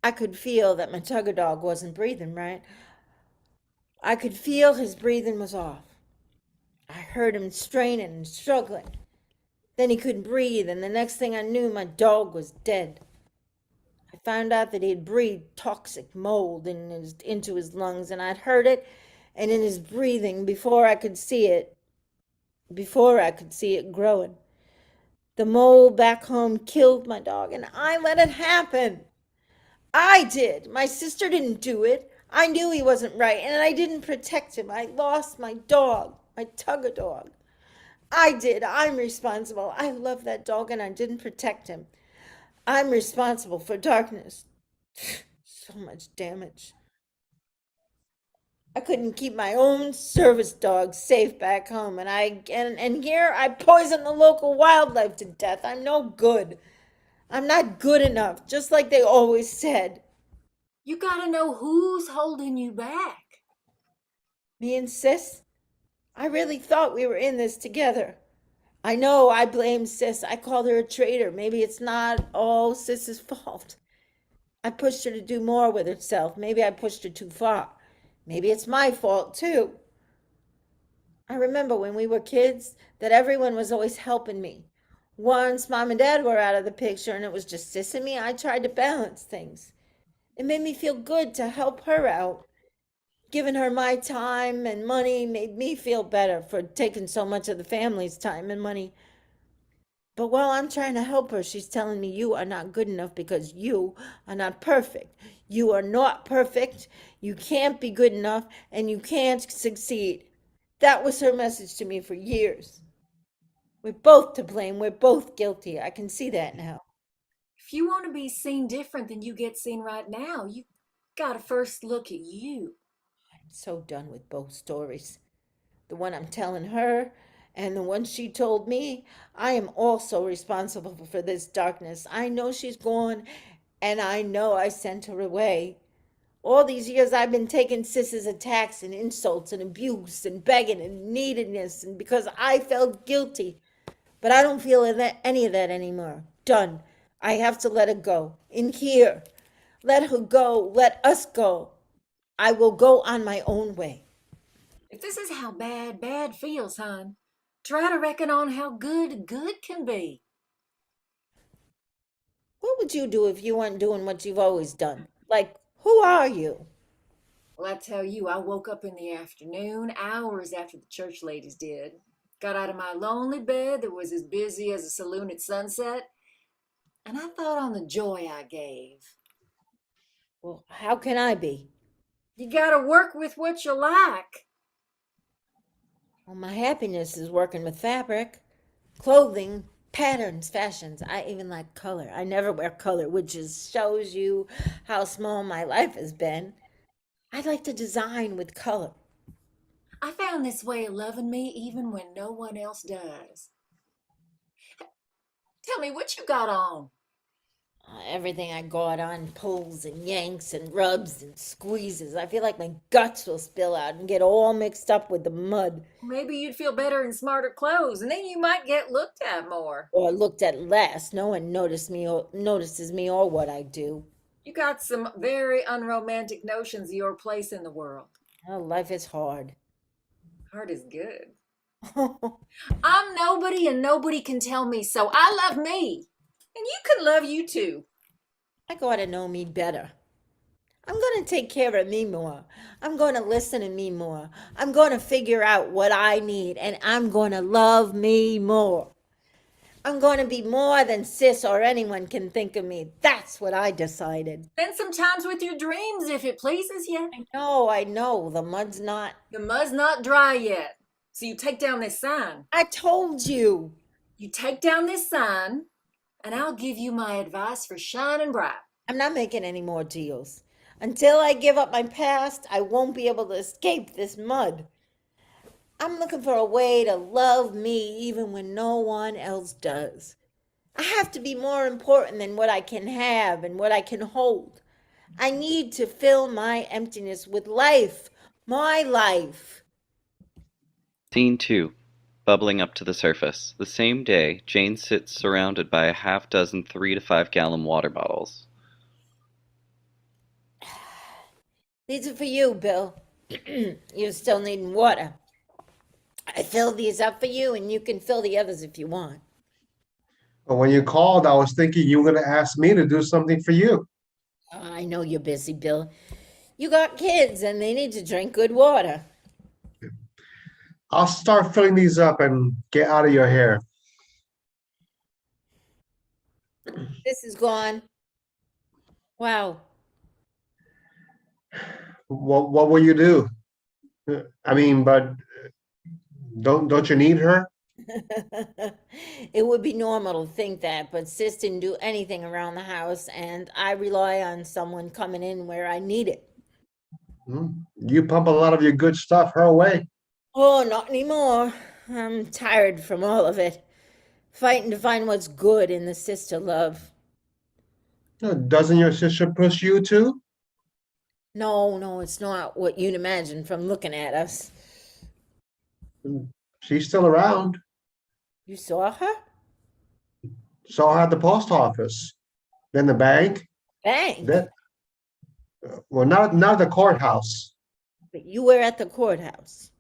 I could feel that my Tugger dog wasn't breathing right. I could feel his breathing was off. I heard him straining and struggling. Then he couldn't breathe, and the next thing I knew, my dog was dead. I found out that he had breathed toxic mold into his lungs, and I'd heard it, and in his breathing before I could see it growing. The mold back home killed my dog, and I let it happen. I did. My sister didn't do it. I knew he wasn't right, and I didn't protect him. I lost my dog, my Tugger dog. I did. I'm responsible. I love that dog, and I didn't protect him. I'm responsible for darkness. So much damage. I couldn't keep my own service dog safe back home, and here I poisoned the local wildlife to death. I'm no good. I'm not good enough, just like they always said. You gotta know who's holding you back. Me and Sis, I really thought we were in this together. I know I blame Sis. I called her a traitor. Maybe it's not all Sis's fault. I pushed her to do more with herself. Maybe I pushed her too far. Maybe it's my fault too. I remember when we were kids that everyone was always helping me. Once Mom and Dad were out of the picture and it was just Sis and me, I tried to balance things. It made me feel good to help her out. Giving her my time and money made me feel better for taking so much of the family's time and money. But while I'm trying to help her, she's telling me you are not good enough because you are not perfect. You are not perfect. You can't be good enough and you can't succeed. That was her message to me for years. We're both to blame. We're both guilty. I can see that now. If you want to be seen different than you get seen right now, you got to first look at you. I'm so done with both stories. The one I'm telling her and the one she told me. I am also responsible for this darkness. I know she's gone and I know I sent her away. All these years I've been taking Sis's attacks and insults and abuse and begging and neediness and because I felt guilty. But I don't feel any of that anymore. Done. I have to let her go. In here. Let her go. Let us go. I will go on my own way. If this is how bad feels, hon, try to reckon on how good can be. What would you do if you weren't doing what you've always done? Like, who are you? Well, I tell you, I woke up in the afternoon, hours after the church ladies did. Got out of my lonely bed that was as busy as a saloon at sunset, and I thought on the joy I gave. Well, how can I be? You gotta work with what you like. Well, my happiness is working with fabric, clothing, patterns, fashions. I even like color. I never wear color, which shows you how small my life has been. I like to design with color. I found this way of loving me even when no one else does. Tell me what you got on. Everything I got on pulls and yanks and rubs and squeezes. I feel like my guts will spill out and get all mixed up with the mud. Maybe you'd feel better in smarter clothes, and then you might get looked at more. Or looked at less. No one notices me or what I do. You got some very unromantic notions of your place in the world. Oh, life is hard. Hard is good. I'm nobody and nobody can tell me so. I love me. And you can love you too. I gotta know me better. I'm gonna take care of me more. I'm gonna listen to me more. I'm gonna figure out what I need and I'm gonna love me more. I'm gonna be more than Sis or anyone can think of me. That's what I decided. Spend some times with your dreams if it pleases you. I know. The mud's not dry yet. So you take down this sign. I told you. You take down this sign and I'll give you my advice for shining bright. I'm not making any more deals. Until I give up my past, I won't be able to escape this mud. I'm looking for a way to love me even when no one else does. I have to be more important than what I can have and what I can hold. I need to fill my emptiness with life, my life. Scene 2. Bubbling up to the surface. The same day, Jane sits surrounded by a half-dozen 3 to 5 gallon water bottles. These are for you, Bill. You're still needing water. I filled these up for you, and you can fill the others if you want. But when you called, I was thinking you were going to ask me to do something for you. I know you're busy, Bill. You got kids, and they need to drink good water. I'll start filling these up and get out of your hair. This is gone. Wow. What will you do? I mean, but don't you need her? It would be normal to think that, but Sis didn't do anything around the house, and I rely on someone coming in where I need it. You pump a lot of your good stuff her way. Oh, not anymore. I'm tired from all of it. Fighting to find what's good in the sister love. Doesn't your sister push you too? No, it's not what you'd imagine from looking at us. She's still around. You saw her? Saw her at the post office, then the bank, Bank. then well, not the courthouse. But you were at the courthouse.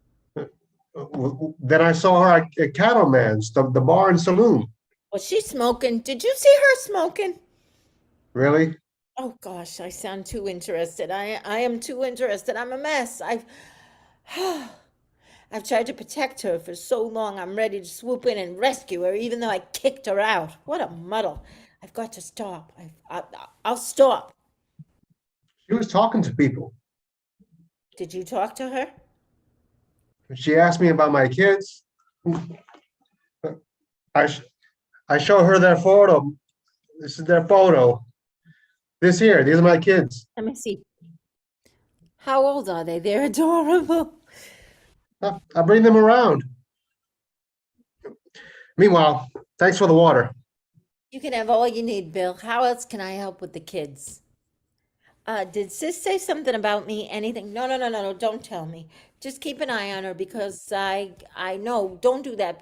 Then I saw her at Cattleman's, the bar and saloon. Was she smoking? Did you see her smoking? Really? Oh gosh, I sound too interested. I am too interested. I'm a mess. I've tried to protect her for so long. I'm ready to swoop in and rescue her, even though I kicked her out. What a muddle! I've got to stop. I'll stop. She was talking to people. Did you talk to her? She asked me about my kids. I show her their photo. This is their photo. These are my kids. Let me see. How old are they? They're adorable. I bring them around. Meanwhile, thanks for the water. You can have all you need, Bill. How else can I help with the kids? Did Sis say something about me? Anything? No, don't tell me. Just keep an eye on her because I know, don't do that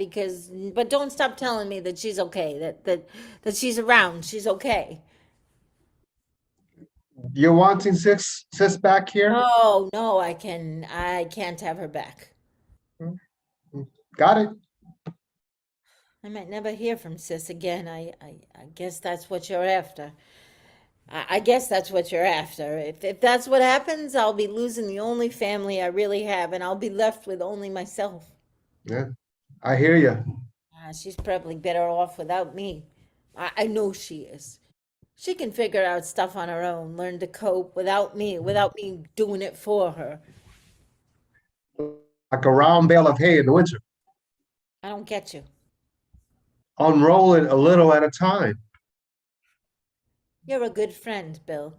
but don't stop telling me that she's okay, that she's around, she's okay. You're wanting sis back here? No, I can't have her back. Got it. I might never hear from Sis again. I guess that's what you're after. I guess that's what you're after. If that's what happens, I'll be losing the only family I really have, and I'll be left with only myself. Yeah, I hear you. She's probably better off without me. I know she is. She can figure out stuff on her own, learn to cope without me doing it for her. Like a round bale of hay in the winter. I don't get you. Unroll it a little at a time. You're a good friend, Bill.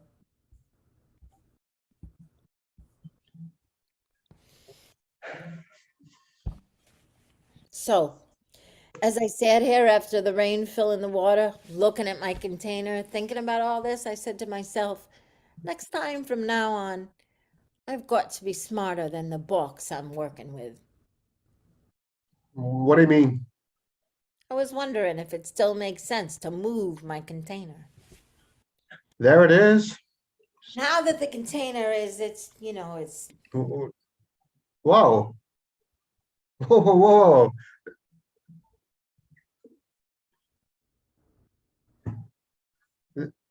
So, as I sat here after the rain filling the water, looking at my container, thinking about all this, I said to myself, next time from now on, I've got to be smarter than the box I'm working with. What do you mean? I was wondering if it still makes sense to move my container. There it is. Now that the container is, it's. Whoa. Whoa, whoa.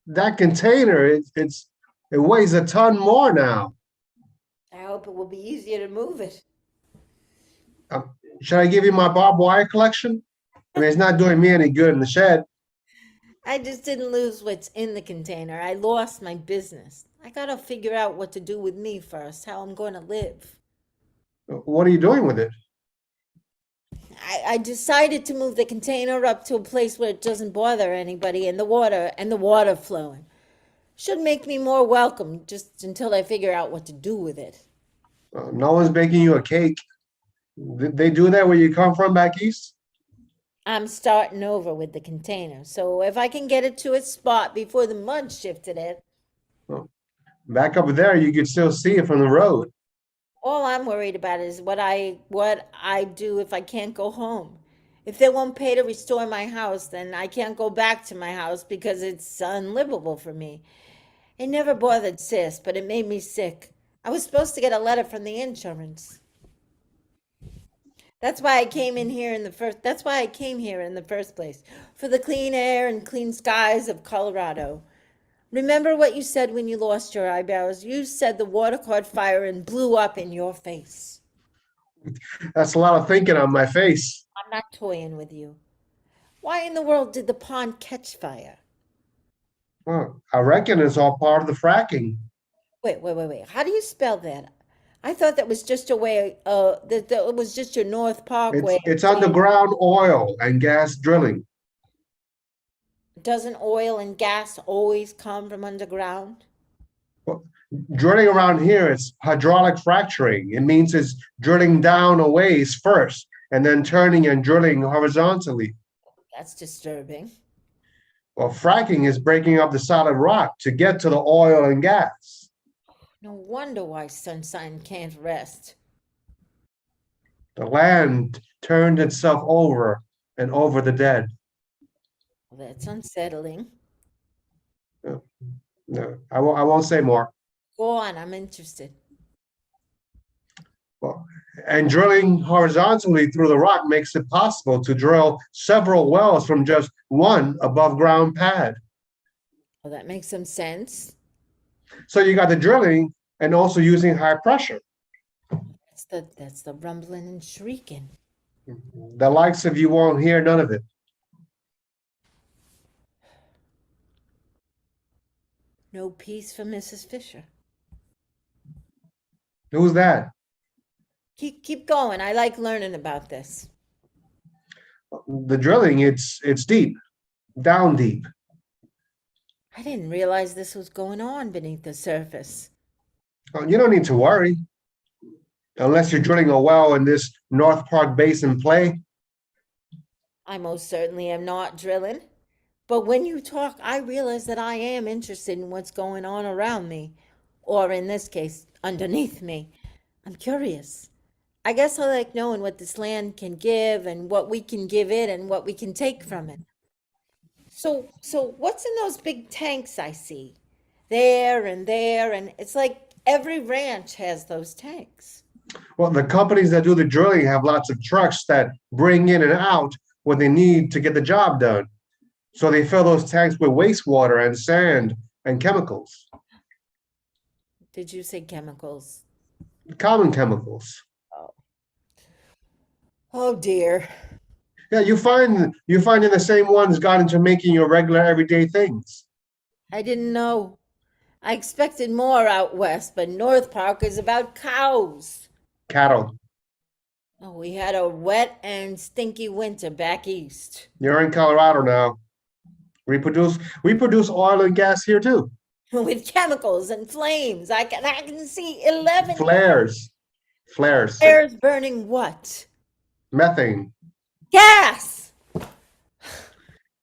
That container, it weighs a ton more now. I hope it will be easier to move it. Should I give you my barbed wire collection? I mean, it's not doing me any good in the shed. I just didn't lose what's in the container. I lost my business. I gotta figure out what to do with me first, how I'm going to live. What are you doing with it? I decided to move the container up to a place where it doesn't bother anybody, and the water flowing. Should make me more welcome just until I figure out what to do with it. No one's baking you a cake. They do that where you come from back east? I'm starting over with the container, so if I can get it to its spot before the mud shifted it. Well, back up there, you could still see it from the road. All I'm worried about is what I do if I can't go home. If they won't pay to restore my house, then I can't go back to my house because it's unlivable for me. It never bothered Sis, but it made me sick. I was supposed to get a letter from the insurance. That's why I came here in the first place, for the clean air and clean skies of Colorado. Remember what you said when you lost your eyebrows? You said the water caught fire and blew up in your face. That's a lot of thinking on my face. I'm not toying with you. Why in the world did the pond catch fire? Well, I reckon it's all part of the fracking. Wait. How do you spell that? I thought that was just a way, that it was just your North Parkway. It's underground oil and gas drilling. Doesn't oil and gas always come from underground? Well, drilling around here, it's hydraulic fracturing. It means it's drilling down a ways first and then turning and drilling horizontally. That's disturbing. Well, fracking is breaking up the solid rock to get to the oil and gas. No wonder why Sunshine can't rest. The land turned itself over and over the dead. Well, that's unsettling. No, I won't say more. Go on, I'm interested. Well, and drilling horizontally through the rock makes it possible to drill several wells from just one above ground pad. Well, that makes some sense. So you got the drilling and also using high pressure. That's the rumbling and shrieking. The likes of you won't hear none of it. No peace for Mrs. Fisher. Who's that? Keep going. I like learning about this. The drilling, it's deep, down deep. I didn't realize this was going on beneath the surface. You don't need to worry. Unless you're drilling a well in this North Park Basin play. I most certainly am not drilling. But when you talk, I realize that I am interested in what's going on around me, or in this case, underneath me. I'm curious. I guess I like knowing what this land can give and what we can give it and what we can take from it. So what's in those big tanks I see? There, and it's like every ranch has those tanks. Well, the companies that do the drilling have lots of trucks that bring in and out what they need to get the job done. So they fill those tanks with wastewater and sand and chemicals. Did you say chemicals? Common chemicals. Oh dear. Yeah, you find in the same ones got into making your regular everyday things. I didn't know. I expected more out west, but North Park is about cows. Cattle. Oh, we had a wet and stinky winter back east. You're in Colorado now. We produce oil and gas here too. With chemicals and flames. I can see 11 Flares. flares burning what? Methane. Gas!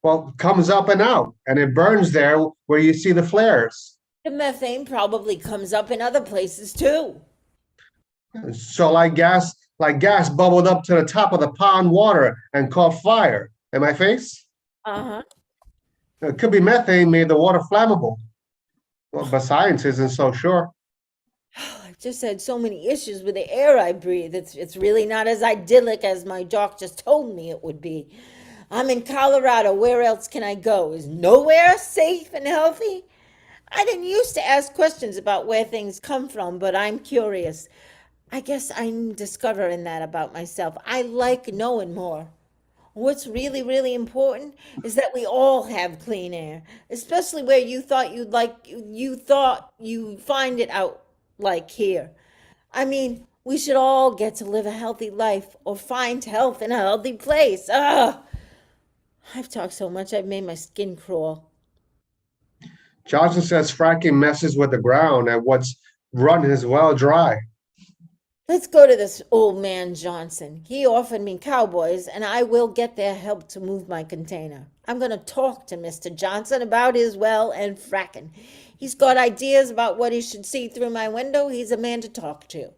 Well, comes up and out, and it burns there where you see the flares. The methane probably comes up in other places too. So like gas bubbled up to the top of the pond water and caught fire. In my face? Uh-huh. It could be methane made the water flammable. Well, but science isn't so sure. I've just had so many issues with the air I breathe. It's really not as idyllic as my doctors told me it would be. I'm in Colorado. Where else can I go? Is nowhere safe and healthy? I didn't used to ask questions about where things come from, but I'm curious. I guess I'm discovering that about myself. I like knowing more. What's really, really important is that we all have clean air, especially where you thought you'd find it out like here. I mean, we should all get to live a healthy life or find health in a healthy place. I've talked so much I've made my skin crawl. Johnson says fracking messes with the ground and what's run is well dry. Let's go to this old man Johnson. He offered me cowboys, and I will get their help to move my container. I'm going to talk to Mr. Johnson about his well and fracking. He's got ideas about what he should see through my window. He's a man to talk to.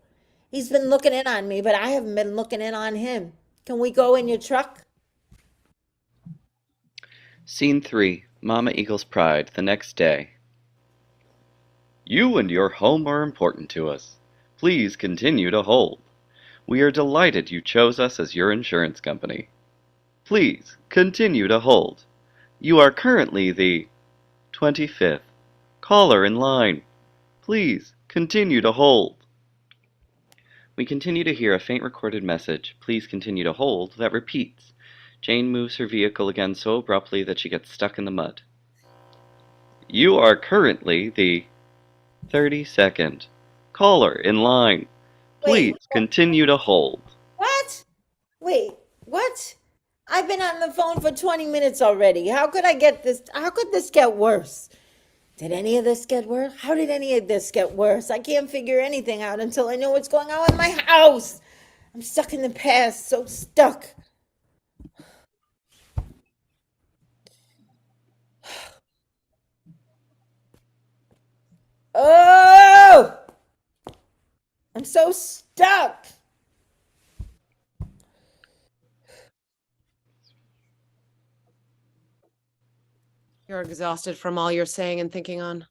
He's been looking in on me, but I haven't been looking in on him. Can we go in your truck? Scene 3, Mama Eagle's Pride, the next day. You and your home are important to us. Please continue to hold. We are delighted you chose us as your insurance company. Please continue to hold. You are currently the 25th caller in line. Please continue to hold. We continue to hear a faint recorded message, please continue to hold, that repeats. Jane moves her vehicle again so abruptly that she gets stuck in the mud. You are currently the 32nd caller in line. Please continue to hold. What? Wait, what? I've been on the phone for 20 minutes already. How could this get worse? Did any of this get worse? How did any of this get worse? I can't figure anything out until I know what's going on with my house. I'm stuck in the past, so stuck. Oh! I'm so stuck. You're exhausted from all you're saying and thinking on.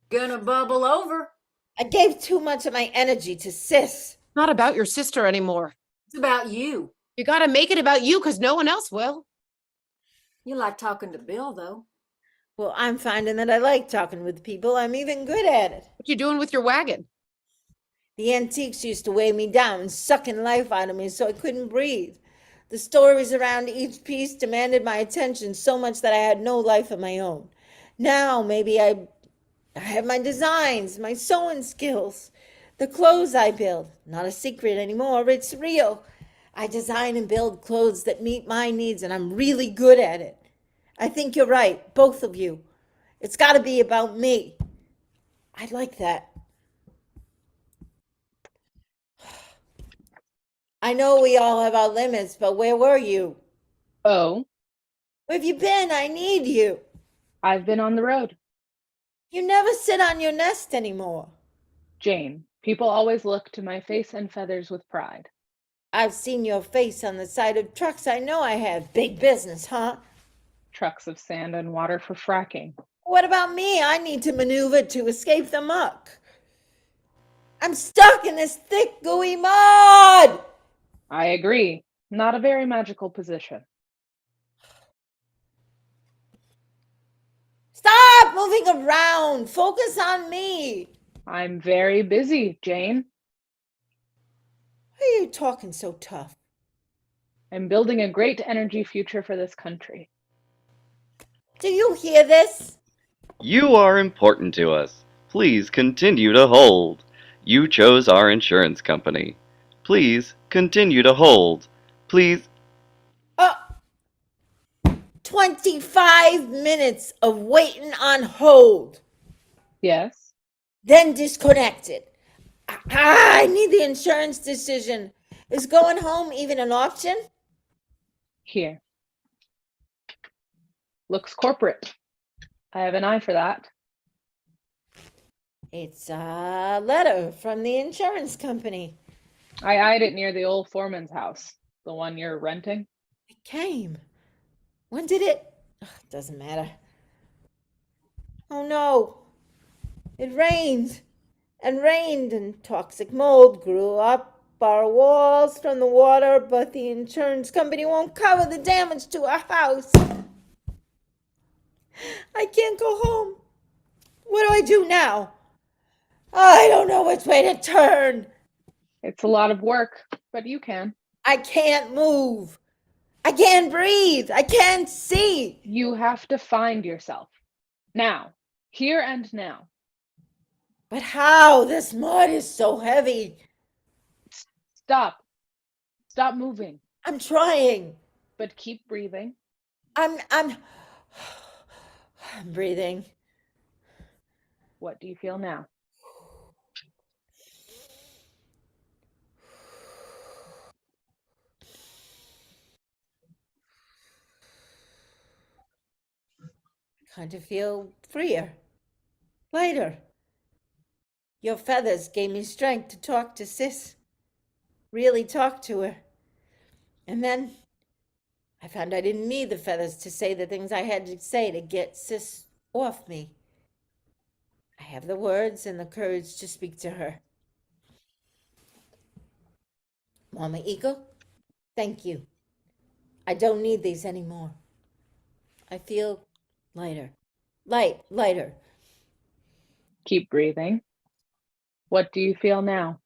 Gonna bubble over. I gave too much of my energy to Sis. Not about your sister anymore. It's about you. You gotta make it about you because no one else will. You like talking to Bill, though. Well, I'm finding that I like talking with people. I'm even good at it. What you doing with your wagon? The antiques used to weigh me down, sucking life out of me so I couldn't breathe. The stories around each piece demanded my attention so much that I had no life of my own. Now, maybe I have my designs, my sewing skills, the clothes I build. Not a secret anymore, it's real. I design and build clothes that meet my needs, and I'm really good at it. I think you're right, both of you. It's got to be about me. I like that. I know we all have our limits, but where were you? Oh, Where have you been? I need you. I've been on the road. You never sit on your nest anymore. Jane, people always look to my face and feathers with pride. I've seen your face on the side of trucks. I know I have. Big business, huh? Trucks of sand and water for fracking. What about me? I need to maneuver to escape the muck. I'm stuck in this thick, gooey mud. I agree. Not a very magical position. Stop moving around. Focus on me. I'm very busy, Jane. Why are you talking so tough? I'm building a great energy future for this country. Do you hear this? You are important to us. Please continue to hold. You chose our insurance company. Please continue to hold. Please. 25 minutes of waiting on hold. Yes? Then disconnected. I need the insurance decision. Is going home even an option? Here. Looks corporate. I have an eye for that. It's a letter from the insurance company. I eyed it near the old foreman's house, the one you're renting. It came. When did it? Ugh, doesn't matter. Oh no. It rained and rained, and toxic mold grew up our walls from the water, but the insurance company won't cover the damage to our house. I can't go home. What do I do now? I don't know which way to turn. It's a lot of work, but you can. I can't move. I can't breathe. I can't see. You have to find yourself. Now. Here and now. But how? This mud is so heavy. Stop. Stop moving. I'm trying. But keep breathing. I'm breathing. What do you feel now? Kind of feel freer, lighter. Your feathers gave me strength to talk to Sis. Really talk to her. And then I found I didn't need the feathers to say the things I had to say to get Sis off me. I have the words and the courage to speak to her. Mama Eagle, thank you. I don't need these anymore. I feel lighter. Lighter. Keep breathing. What do you feel now?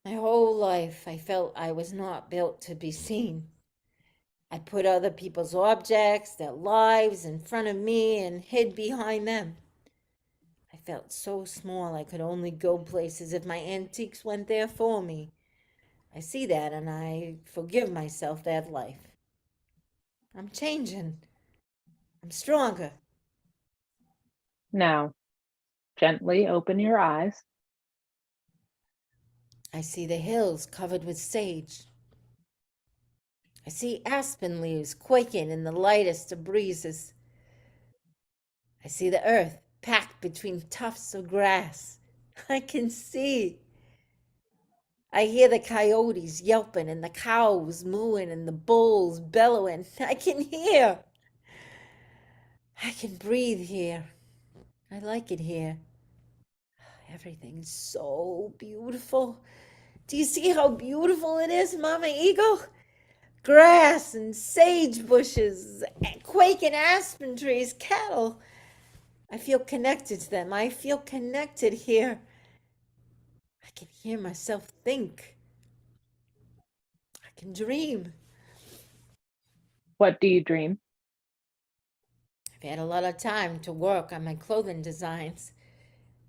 My whole life, I felt I was not built to be seen. I put other people's objects, their lives in front of me and hid behind them. I felt so small I could only go places if my antiques went there for me. I see that and I forgive myself that life. I'm changing. I'm stronger. Now, gently open your eyes. I see the hills covered with sage. I see aspen leaves quaking in the lightest of breezes. I see the earth packed between tufts of grass. I can see. I hear the coyotes yelping and the cows mooing and the bulls bellowing. I can hear. I can breathe here. I like it here. Everything's so beautiful. Do you see how beautiful it is, Mama Eagle? Grass and sage bushes, quaking aspen trees, cattle. I feel connected to them. I feel connected here. I can hear myself think. I can dream. What do you dream? I've had a lot of time to work on my clothing designs.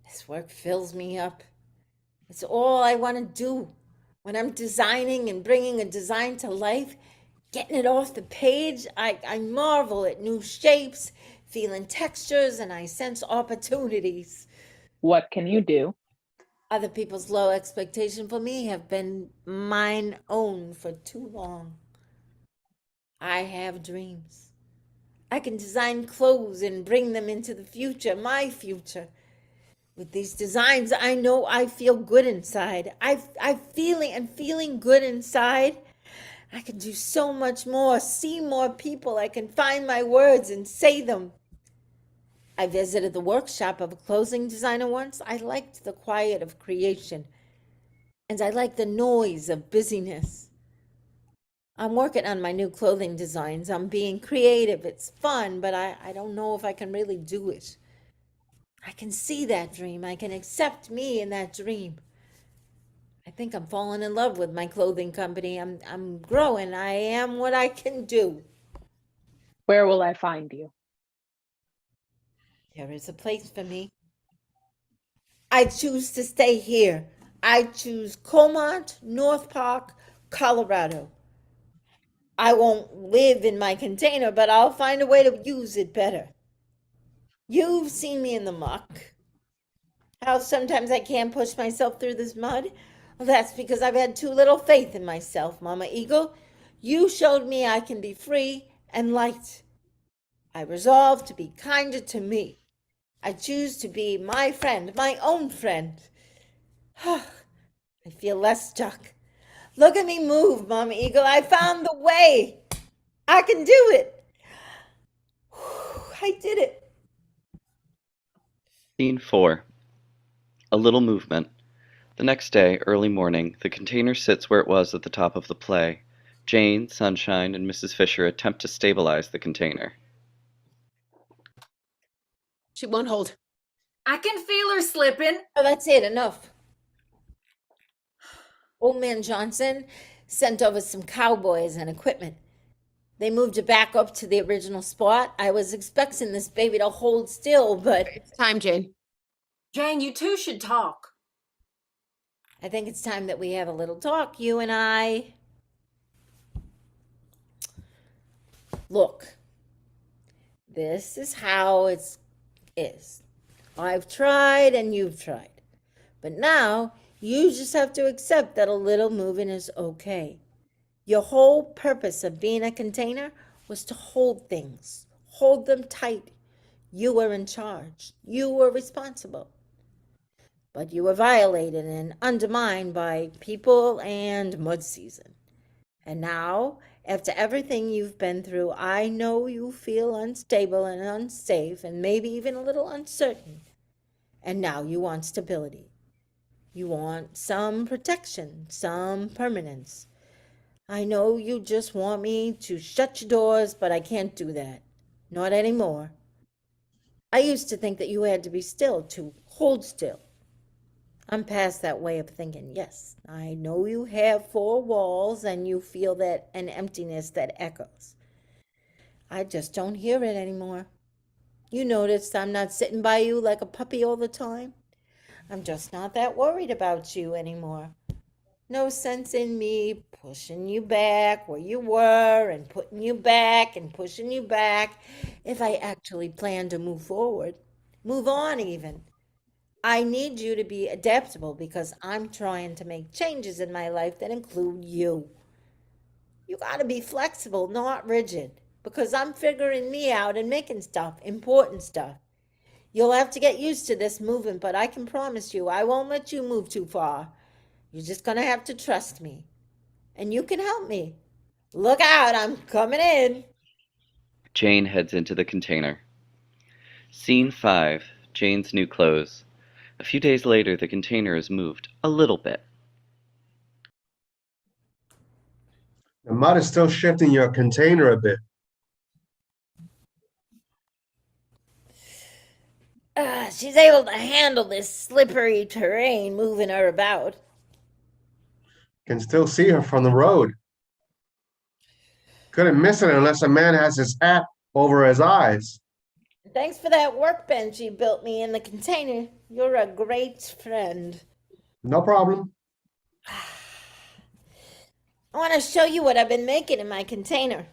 This work fills me up. It's all I want to do. When I'm designing and bringing a design to life, getting it off the page, I marvel at new shapes, feeling textures, and I sense opportunities. What can you do? Other people's low expectation for me have been mine own for too long. I have dreams. I can design clothes and bring them into the future, my future. With these designs, I know I feel good inside. I'm feeling good inside. I can do so much more, see more people. I can find my words and say them. I visited the workshop of a clothing designer once. I liked the quiet of creation, and I like the noise of busyness. I'm working on my new clothing designs. I'm being creative. It's fun, but I don't know if I can really do it. I can see that dream. I can accept me in that dream. I think I'm falling in love with my clothing company. I'm growing. I am what I can do. Where will I find you? There is a place for me. I choose to stay here. I choose Comont, North Park, Colorado. I won't live in my container, but I'll find a way to use it better. You've seen me in the muck. How sometimes I can't push myself through this mud? Well, that's because I've had too little faith in myself, Mama Eagle. You showed me I can be free and light. I resolve to be kinder to me. I choose to be my friend, my own friend. I feel less stuck. Look at me move, Mama Eagle. I found the way. I can do it. I did it. Scene 4. A little movement. The next day, early morning, the container sits where it was at the top of the play. Jane, Sunshine, and Mrs. Fisher attempt to stabilize the container. She won't hold. I can feel her slipping. Oh, that's it. Enough. Old man Johnson sent over some cowboys and equipment. They moved it back up to the original spot. I was expecting this baby to hold still, but It's time, Jane. Jane, you two should talk. I think it's time that we have a little talk, you and I. Look, this is how it is. I've tried and you've tried. But now you just have to accept that a little moving is okay. Your whole purpose of being a container was to hold things, hold them tight. You were in charge. You were responsible. But you were violated and undermined by people and mud season. And now, after everything you've been through, I know you feel unstable and unsafe and maybe even a little uncertain. And now you want stability. You want some protection, some permanence. I know you just want me to shut your doors, but I can't do that. Not anymore. I used to think that you had to be still, to hold still. I'm past that way of thinking. Yes, I know you have four walls and you feel that an emptiness that echoes. I just don't hear it anymore. You noticed I'm not sitting by you like a puppy all the time. I'm just not that worried about you anymore. No sense in me pushing you back where you were and putting you back and pushing you back if I actually plan to move forward, move on even. I need you to be adaptable because I'm trying to make changes in my life that include you. You got to be flexible, not rigid, because I'm figuring me out and making stuff, important stuff. You'll have to get used to this moving, but I can promise you I won't let you move too far. You're just going to have to trust me. And you can help me. Look out, I'm coming in. Jane heads into the container. Scene 5. Jane's new clothes. A few days later, the container is moved a little bit. The mud is still shifting your container a bit. She's able to handle this slippery terrain moving her about. Can still see her from the road. Couldn't miss it unless a man has his hat over his eyes. Thanks for that workbench you built me in the container. You're a great friend. No problem. I want to show you what I've been making in my container.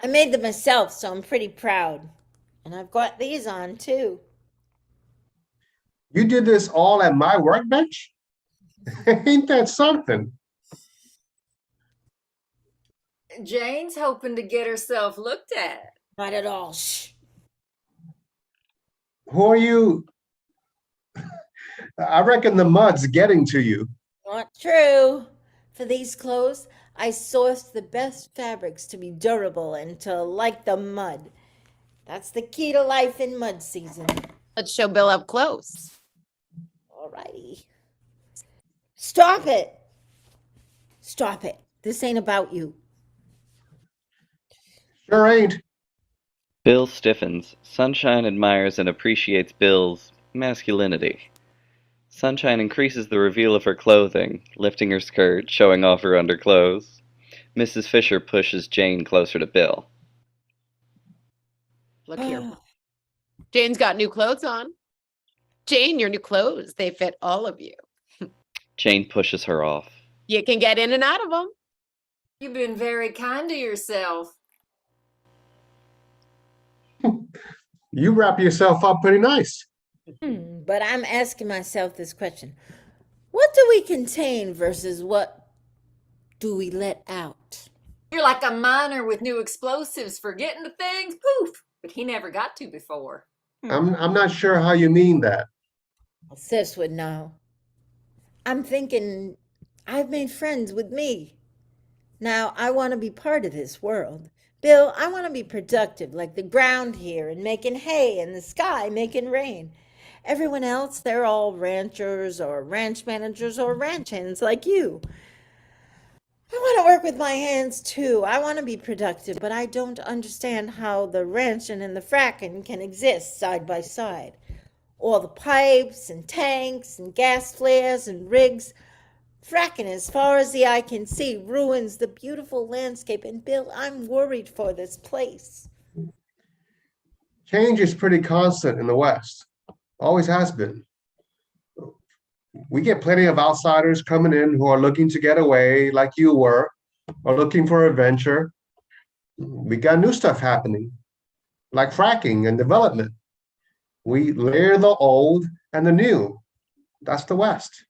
I made them myself, so I'm pretty proud. And I've got these on too. You did this all at my workbench? Ain't that something? Jane's hoping to get herself looked at. Not at all. Shh. Who are you? I reckon the mud's getting to you. Not true. For these clothes, I sourced the best fabrics to be durable and to like the mud. That's the key to life in mud season. Let's show Bill up close. Alrighty. Stop it. Stop it. This ain't about you. Sure ain't. Bill stiffens. Sunshine admires and appreciates Bill's masculinity. Sunshine increases the reveal of her clothing, lifting her skirt, showing off her underclothes. Mrs. Fisher pushes Jane closer to Bill. Look here. Jane's got new clothes on. Jane, your new clothes, they fit all of you. Jane pushes her off. You can get in and out of them. You've been very kind to yourself. You wrap yourself up pretty nice. But I'm asking myself this question. What do we contain versus what do we let out? You're like a miner with new explosives for getting to things, poof, but he never got to before. I'm not sure how you mean that. Sis would know. I'm thinking I've made friends with me. Now I want to be part of this world. Bill, I want to be productive like the ground here and making hay and the sky making rain. Everyone else, they're all ranchers or ranch managers or ranch hands like you. I want to work with my hands too. I want to be productive, but I don't understand how the ranching and the fracking can exist side by side. All the pipes and tanks and gas flares and rigs. Fracking, as far as the eye can see, ruins the beautiful landscape. And Bill, I'm worried for this place. Change is pretty constant in the West. Always has been. We get plenty of outsiders coming in who are looking to get away, like you were, or looking for adventure. We got new stuff happening, like fracking and development. We layer the old and the new. That's the West.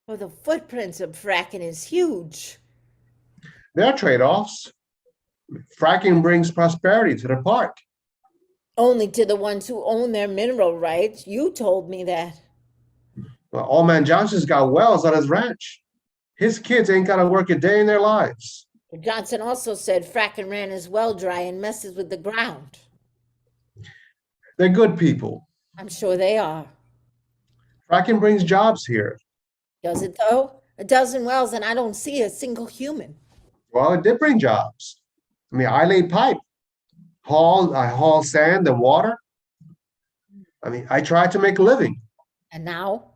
Well, the footprints of fracking is huge. There are trade-offs. Fracking brings prosperity to the park. Only to the ones who own their mineral rights. You told me that. Well, Old Man Johnson's got wells on his ranch. His kids ain't got to work a day in their lives. Johnson also said fracking ran his well dry and messes with the ground. They're good people. I'm sure they are. Fracking brings jobs here. Does it though? A dozen wells and I don't see a single human. Well, it did bring jobs. I mean, I laid pipe. I haul sand and water. I mean, I tried to make a living. And now?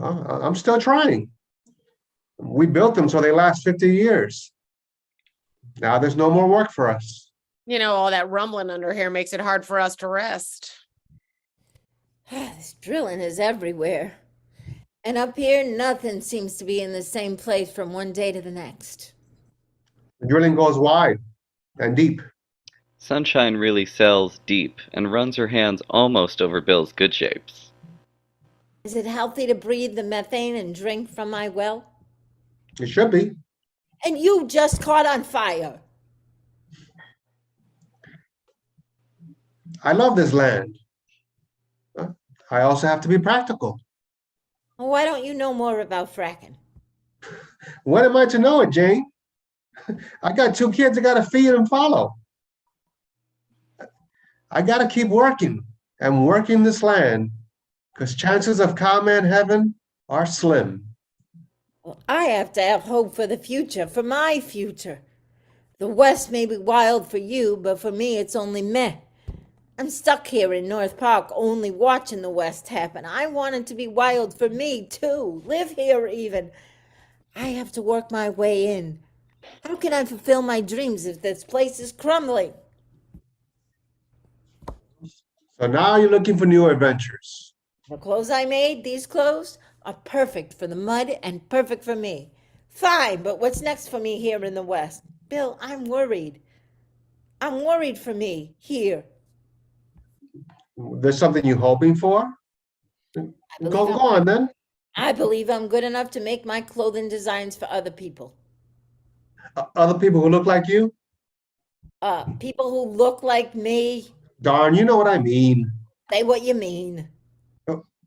I'm still trying. We built them so they last 50 years. Now there's no more work for us. You know, all that rumbling under here makes it hard for us to rest. This drilling is everywhere. And up here, nothing seems to be in the same place from one day to the next. The drilling goes wide and deep. Sunshine really sells deep and runs her hands almost over Bill's good shapes. Is it healthy to breathe the methane and drink from my well? It should be. And you just caught on fire. I love this land. I also have to be practical. Well, why don't you know more about fracking? When am I to know it, Jane? I got 2 kids I got to feed and follow. I got to keep working and working this land because chances of comment heaven are slim. Well, I have to have hope for the future, for my future. The West may be wild for you, but for me, it's only meh. I'm stuck here in North Park only watching the West happen. I want it to be wild for me, too. Live here, even. I have to work my way in. How can I fulfill my dreams if this place is crumbling? So now you're looking for new adventures. The clothes I made, these clothes, are perfect for the mud and perfect for me. Fine, but what's next for me here in the West? Bill, I'm worried. I'm worried for me here. There's something you're hoping for? Go on then. I believe I'm good enough to make my clothing designs for other people. Other people who look like you? People who look like me. Darn, you know what I mean. Say what you mean.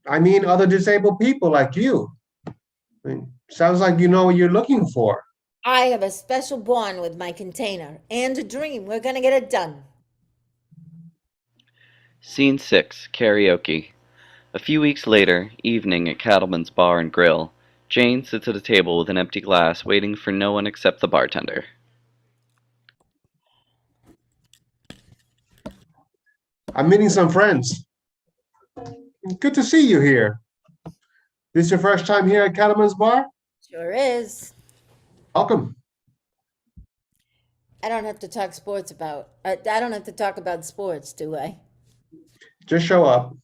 I mean other disabled people like you. I mean, sounds like you know what you're looking for. I have a special bond with my container and a dream. We're gonna get it done. Scene 6, Karaoke. A few weeks later, evening at Cattleman's Bar and Grill, Jane sits at a table with an empty glass waiting for no one except the bartender. I'm meeting some friends. Good to see you here. This your first time here at Cattleman's Bar? Sure is. Welcome. I don't have to talk about sports, do I? Just show up.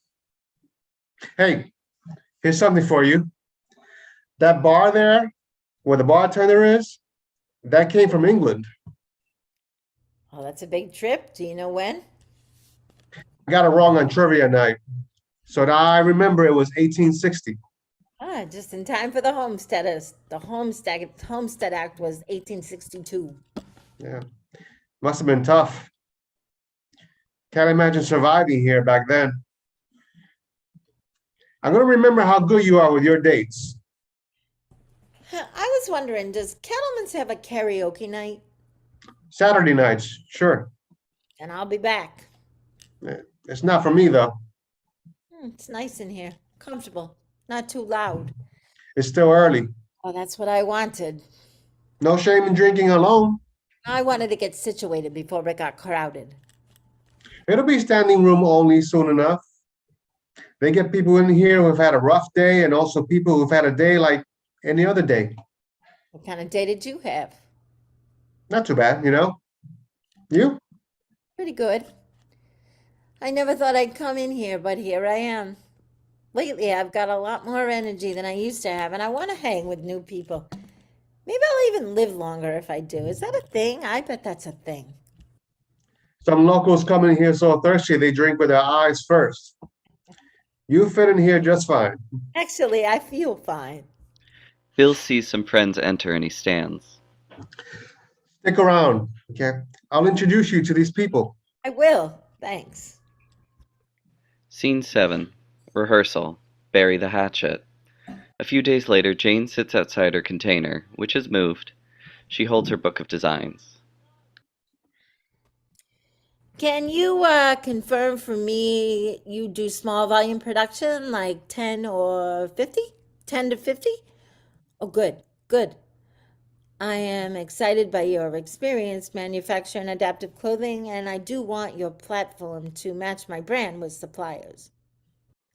Hey, here's something for you. That bar there, where the bartender is, that came from England. Oh, that's a big trip. Do you know when? I got it wrong on trivia night. So now I remember it was 1860. Just in time for the Homesteaders. The Homestead Act was 1862. Yeah, must have been tough. Can't imagine surviving here back then. I'm going to remember how good you are with your dates. I was wondering, does Cattleman's have a karaoke night? Saturday nights, sure. And I'll be back. It's not for me, though. It's nice in here. Comfortable. Not too loud. It's still early. Oh, that's what I wanted. No shame in drinking alone. I wanted to get situated before it got crowded. It'll be standing room only soon enough. They get people in here who've had a rough day and also people who've had a day like any other day. What kind of day did you have? Not too bad, you know. You? Pretty good. I never thought I'd come in here, but here I am. Lately, I've got a lot more energy than I used to have, and I want to hang with new people. Maybe I'll even live longer if I do. Is that a thing? I bet that's a thing. Some locals come in here so thirsty they drink with their eyes first. You fit in here just fine. Actually, I feel fine. Bill sees some friends enter and he stands. Stick around, okay? I'll introduce you to these people. I will. Thanks. Scene 7, Rehearsal, Bury the Hatchet. A few days later, Jane sits outside her container, which has moved. She holds her book of designs. Can you confirm for me you do small volume production, like 10 or 50? 10 to 50? Oh, good, good. I am excited by your experience manufacturing adaptive clothing, and I do want your platform to match my brand with suppliers.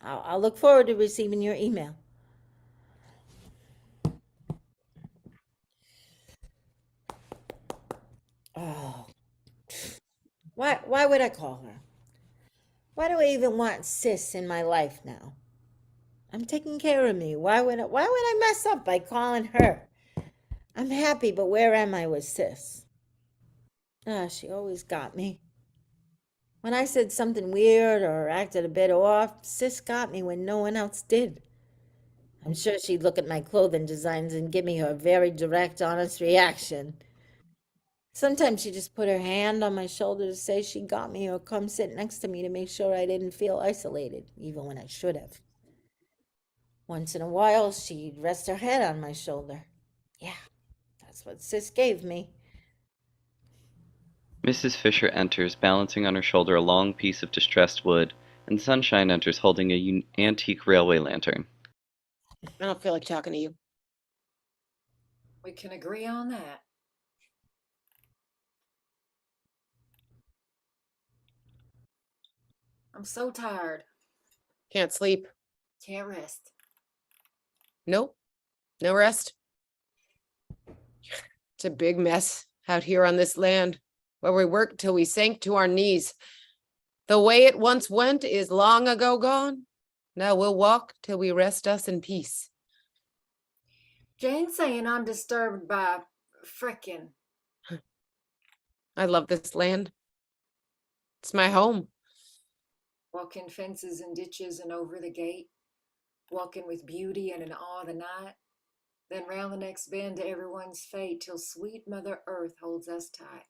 I'll look forward to receiving your email. Oh, why would I call her? Why do I even want sis in my life now? I'm taking care of me. Why would I mess up by calling her? I'm happy, but where am I with sis? She always got me. When I said something weird or acted a bit off, sis got me when no one else did. I'm sure she'd look at my clothing designs and give me her very direct, honest reaction. Sometimes she just put her hand on my shoulder to say she got me or come sit next to me to make sure I didn't feel isolated, even when I should have. Once in a while, she'd rest her head on my shoulder. Yeah, that's what sis gave me. Mrs. Fisher enters, balancing on her shoulder a long piece of distressed wood, and Sunshine enters holding a antique railway lantern. I don't feel like talking to you. We can agree on that. I'm so tired. Can't sleep. Can't rest. Nope. No rest. It's a big mess out here on this land, where we worked till we sank to our knees. The way it once went is long ago gone. Now we'll walk till we rest us in peace. Jane's saying I'm disturbed by frickin'. I love this land. It's my home. Walking fences and ditches and over the gate. Walking with beauty and in awe of the night. Then round the next bend to everyone's fate till sweet Mother Earth holds us tight.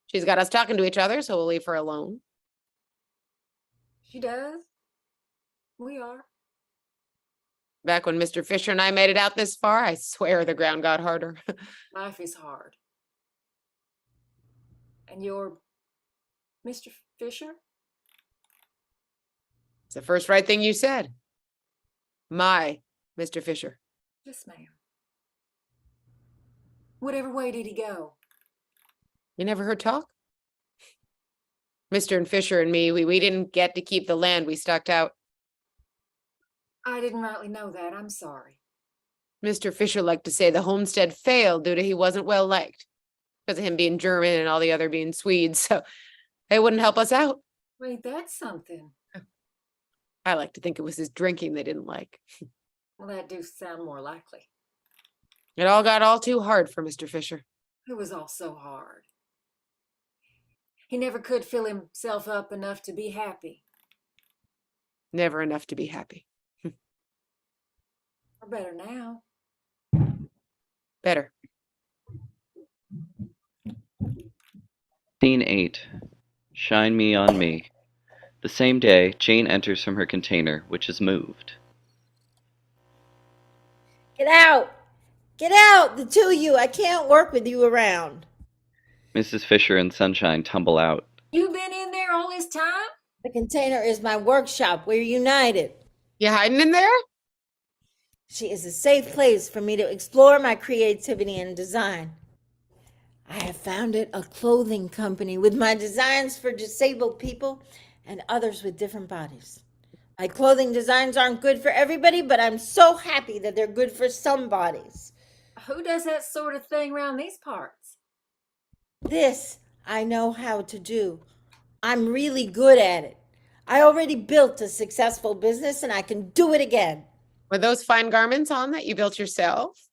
She's got us talking to each other, so we'll leave her alone. She does. We are. Back when Mr. Fisher and I made it out this far, I swear the ground got harder. Life is hard. And you're Mr. Fisher? It's the first right thing you said. My Mr. Fisher. Yes, ma'am. Whatever way did he go? You never heard talk? Mr. and Fisher and me, we didn't get to keep the land we stuck out. I didn't rightly know that. I'm sorry. Mr. Fisher liked to say the homestead failed due to he wasn't well liked. Because of him being German and all the other being Swedes, so they wouldn't help us out. Wait, that's something. I like to think it was his drinking they didn't like. Well, that do sound more likely. It all got all too hard for Mr. Fisher. It was all so hard. He never could fill himself up enough to be happy. Never enough to be happy. Or better now. Better. Scene 8. Shine Me on Me. The same day, Jane enters from her container, which is moved. Get out! Get out, the two of you. I can't work with you around. Mrs. Fisher and Sunshine tumble out. You been in there all this time? The container is my workshop. We're united. You hiding in there? She is a safe place for me to explore my creativity and design. I have founded a clothing company with my designs for disabled people and others with different bodies. My clothing designs aren't good for everybody, but I'm so happy that they're good for some bodies. Who does that sort of thing around these parts? This I know how to do. I'm really good at it. I already built a successful business and I can do it again. Were those fine garments on that you built yourself?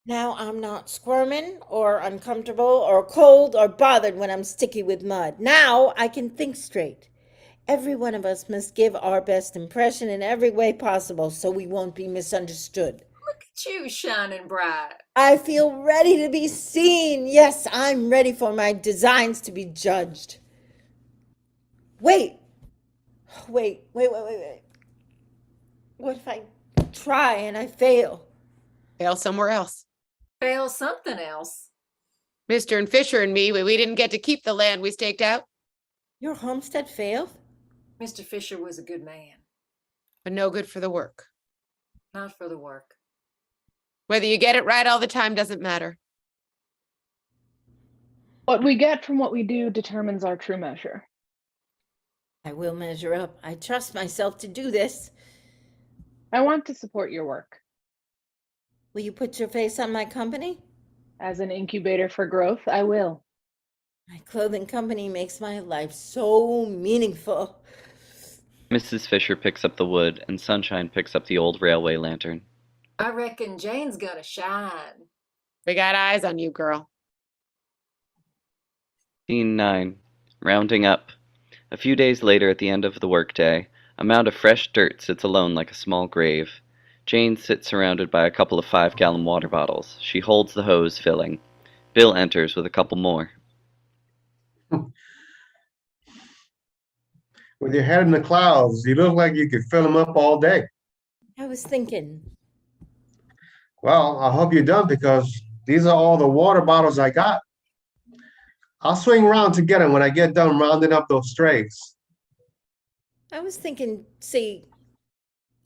Now I'm not squirming or uncomfortable or cold or bothered when I'm sticky with mud. Now I can think straight. Every one of us must give our best impression in every way possible so we won't be misunderstood. Look at you shining bright. I feel ready to be seen. Yes, I'm ready for my designs to be judged. Wait. What if I try and I fail? Fail somewhere else. Fail something else. Mr. and Fisher and me, we didn't get to keep the land we staked out. Your homestead failed? Mr. Fisher was a good man. But no good for the work. Not for the work. Whether you get it right all the time doesn't matter. What we get from what we do determines our true measure. I will measure up. I trust myself to do this. I want to support your work. Will you put your face on my company? As an incubator for growth, I will. My clothing company makes my life so meaningful. Mrs. Fisher picks up the wood, and Sunshine picks up the old railway lantern. I reckon Jane's gonna shine. We got eyes on you, girl. Scene 9. Rounding up. A few days later, at the end of the workday, a mound of fresh dirt sits alone like a small grave. Jane sits surrounded by a couple of 5-gallon water bottles. She holds the hose filling. Bill enters with a couple more. With your head in the clouds, you look like you could fill them up all day. I was thinking. Well, I hope you're done because These are all the water bottles I got. I'll swing around to get them when I get done rounding up those strays. I was thinking, see,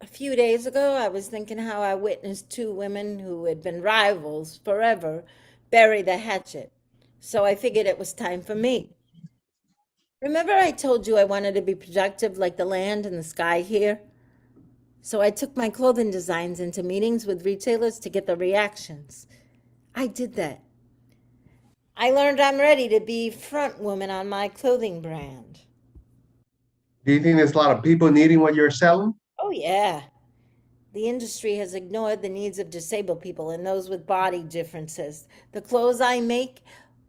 a few days ago, I was thinking how I witnessed two women who had been rivals forever bury the hatchet. So I figured it was time for me. Remember I told you I wanted to be productive like the land and the sky here? So I took my clothing designs into meetings with retailers to get the reactions. I did that. I learned I'm ready to be front woman on my clothing brand. Do you think there's a lot of people needing what you're selling? Oh, yeah. The industry has ignored the needs of disabled people and those with body differences. The clothes I make,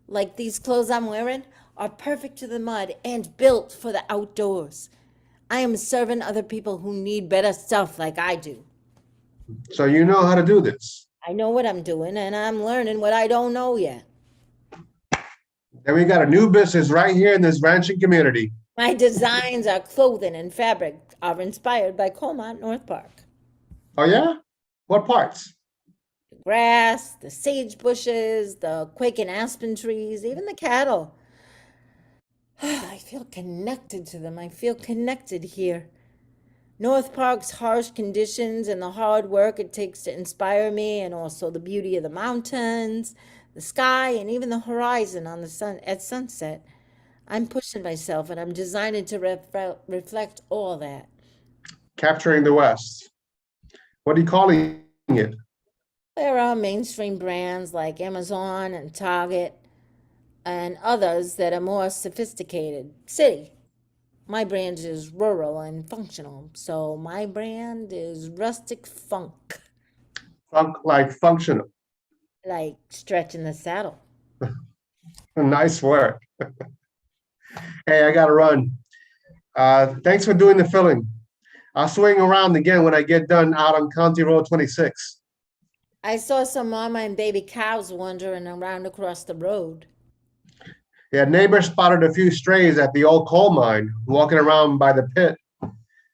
like these clothes I'm wearing, are perfect to the mud and built for the outdoors. I am serving other people who need better stuff like I do. So you know how to do this. I know what I'm doing, and I'm learning what I don't know yet. Then we got a new business right here in this ranching community. My designs are clothing and fabric are inspired by Colmont North Park. Oh yeah? What parts? The grass, the sage bushes, the quaking aspen trees, even the cattle. I feel connected to them. I feel connected here. North Park's harsh conditions and the hard work it takes to inspire me, and also the beauty of the mountains, the sky, and even the horizon on the sun at sunset. I'm pushing myself, and I'm designing to reflect all that. Capturing the West. What are you calling it? There are mainstream brands like Amazon and Target and others that are more sophisticated. City. My brand is rural and functional, so my brand is rustic funk. Funk like functional. Like stretching the saddle. Nice work. Hey, I gotta run. Thanks for doing the filling. I'll swing around again when I get done out on County Road 26. I saw some mama and baby cows wandering around across the road. Yeah, neighbors spotted a few strays at the old coal mine walking around by the pit,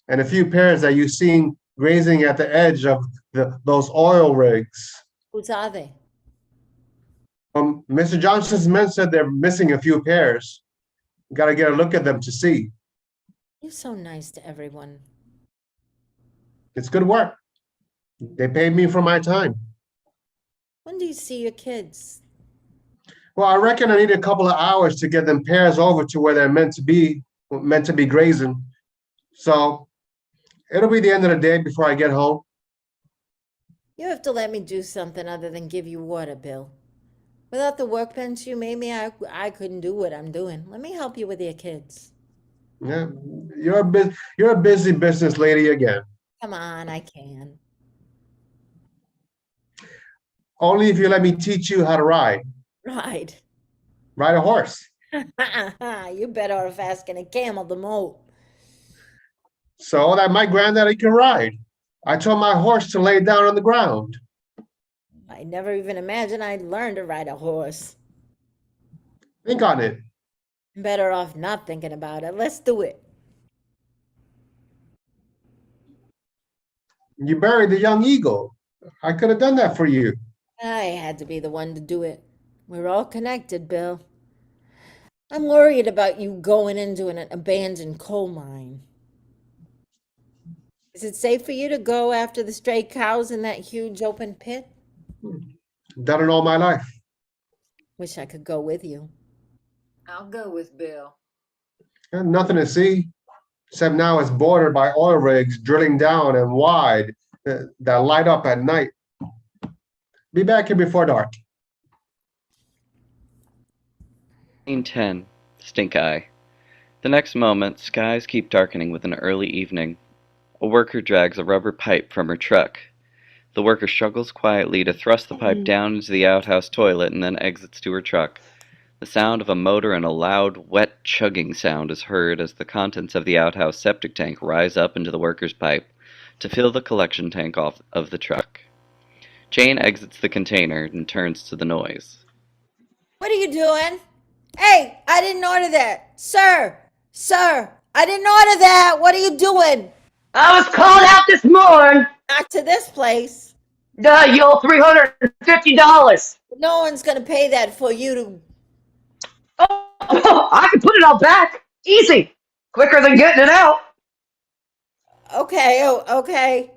and a few pairs that you've seen grazing at the edge of those oil rigs. Whose are they? Mr. Johnson's men said they're missing a few pairs. Got to get a look at them to see. You're so nice to everyone. It's good work. They paid me for my time. When do you see your kids? Well, I reckon I need a couple of hours to get them pairs over to where they're meant to be grazing. So it'll be the end of the day before I get home. You have to let me do something other than give you water, Bill. Without the workbench you made me, I couldn't do what I'm doing. Let me help you with your kids. Yeah, you're a busy business lady again. Come on, I can. Only if you let me teach you how to ride. Ride. Ride a horse. You better off asking a camel to mow. So that my granddaddy can ride. I told my horse to lay down on the ground. I never even imagined I'd learn to ride a horse. Think on it. I'm better off not thinking about it. Let's do it. You buried the young eagle. I could have done that for you. I had to be the one to do it. We're all connected, Bill. I'm worried about you going into an abandoned coal mine. Is it safe for you to go after the stray cows in that huge open pit? Done it all my life. Wish I could go with you. I'll go with Bill. Nothing to see, except now it's bordered by oil rigs drilling down and wide that light up at night. Be back here before dark. Scene 10. Stink Eye. The next moment, skies keep darkening with an early evening. A worker drags a rubber pipe from her truck. The worker struggles quietly to thrust the pipe down into the outhouse toilet and then exits to her truck. The sound of a motor and a loud, wet chugging sound is heard as the contents of the outhouse septic tank rise up into the worker's pipe to fill the collection tank off of the truck. Jane exits the container and turns to the noise. What are you doing? Hey, I didn't order that. Sir, I didn't order that. What are you doing? I was called out this morning. Not to this place. You owe $350. No one's gonna pay that for you to. Oh, I can put it all back. Easy. Quicker than getting it out. Okay, oh, okay.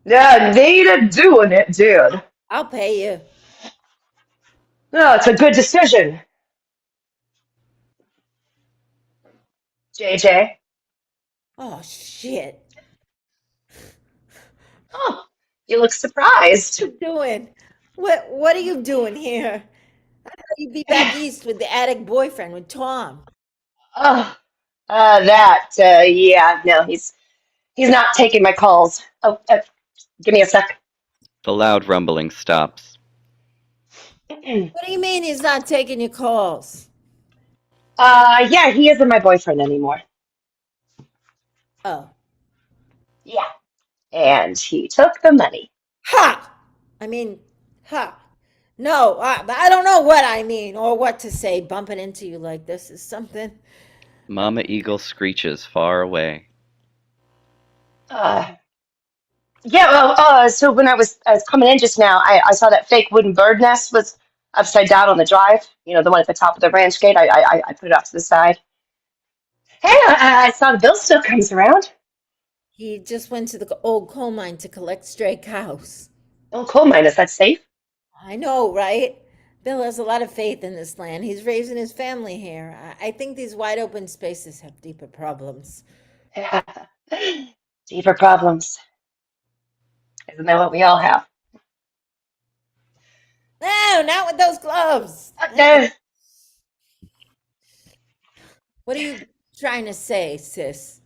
Yeah, needed doing it, dude. I'll pay you. No, it's a good decision. JJ. Oh shit. Oh, you look surprised. What are you doing? What are you doing here? I thought you'd be back east with the attic boyfriend with Tom. Oh, yeah, no, he's not taking my calls. Oh, give me a sec. The loud rumbling stops. What do you mean he's not taking your calls? Yeah, he isn't my boyfriend anymore. Oh. Yeah, and he took the money. Ha! I mean, ha. No, I don't know what I mean or what to say. Bumping into you like this is something. Mama Eagle screeches far away. Yeah, well, so when I was coming in just now, I saw that fake wooden bird nest was upside down on the drive. You know, the one at the top of the ranch gate. I put it off to the side. Hey, I saw the bill still comes around. He just went to the old coal mine to collect stray cows. Oh, coal mine, is that safe? I know, right? Bill has a lot of faith in this land. He's raising his family here. I think these wide open spaces have deeper problems. Yeah. Deeper problems. Isn't that what we all have? No, not with those gloves. Uh, What are you trying to say, sis?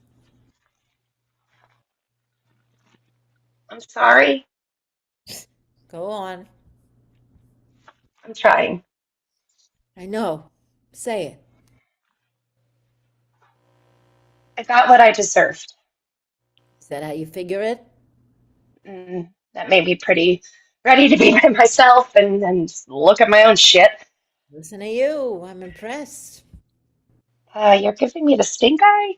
I'm sorry. Go on. I'm trying. I know. Say it. I got what I deserved. Is that how you figure it? That made me pretty ready to be by myself and just look at my own shit. Listen to you. I'm impressed. You're giving me the stink eye?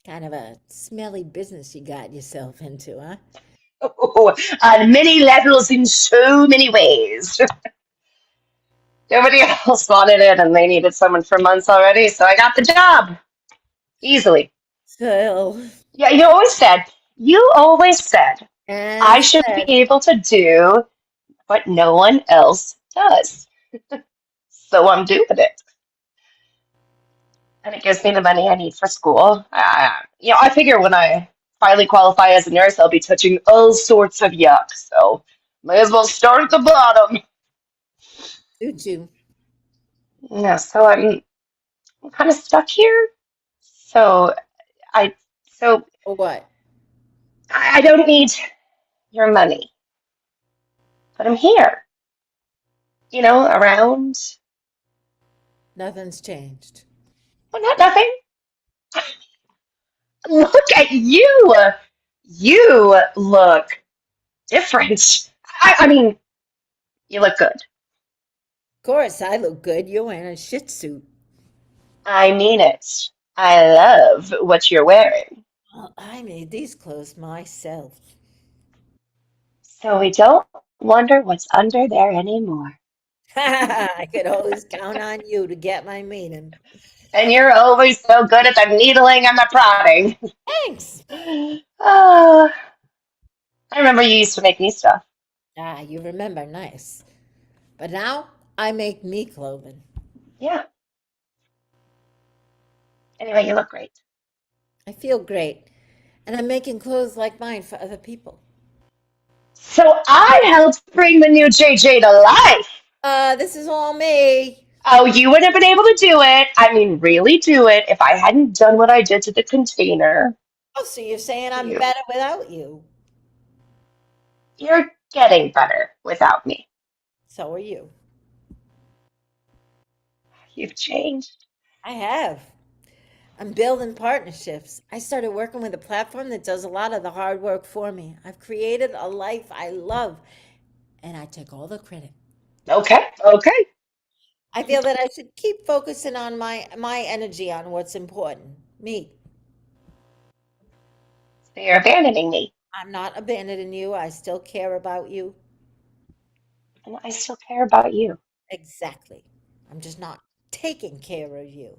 Kind of a smelly business you got yourself into, huh? Oh, on many levels in so many ways. Nobody else wanted it, and they needed someone for months already, so I got the job. Easily. So, Yeah, you always said I as should be said, able to do what no one else does. So I'm doing it. And it gives me the money I need for school. I figure when I finally qualify as a nurse, I'll be touching all sorts of yuck. So may as well start at the bottom. suit you. Yeah, so I'm kind of stuck here. So I so Or what? I don't need your money, but I'm here. You know, around. Nothing's changed. Well, not nothing. Look at you. You look different. I mean, you look good. Of course, I look good. You're wearing a shit suit. I mean it. I love what you're wearing. Well, I made these clothes myself. So we don't wonder what's under there anymore. I could always count on you to get my meaning. And you're always so good at the needling and the prodding. Thanks. I remember you used to make me stuff. Ah, you remember nice. But now I make me clothing. Yeah. Anyway, you look great. I feel great. And I'm making clothes like mine for other people. So I helped bring the new JJ to life. This is all me. Oh, you wouldn't have been able to do it. I mean, really do it if I hadn't done what I did to the container. Oh, so you're saying I'm You. better without you. You're getting better without me. So are you. You've changed. I have. I'm building partnerships. I started working with a platform that does a lot of the hard work for me. I've created a life I love, and I take all the credit. Okay. I feel that I should keep focusing on my energy on what's important. Me. So you're abandoning me. I'm not abandoning you. I still care about you. And I still care about you. Exactly. I'm just not taking care of you.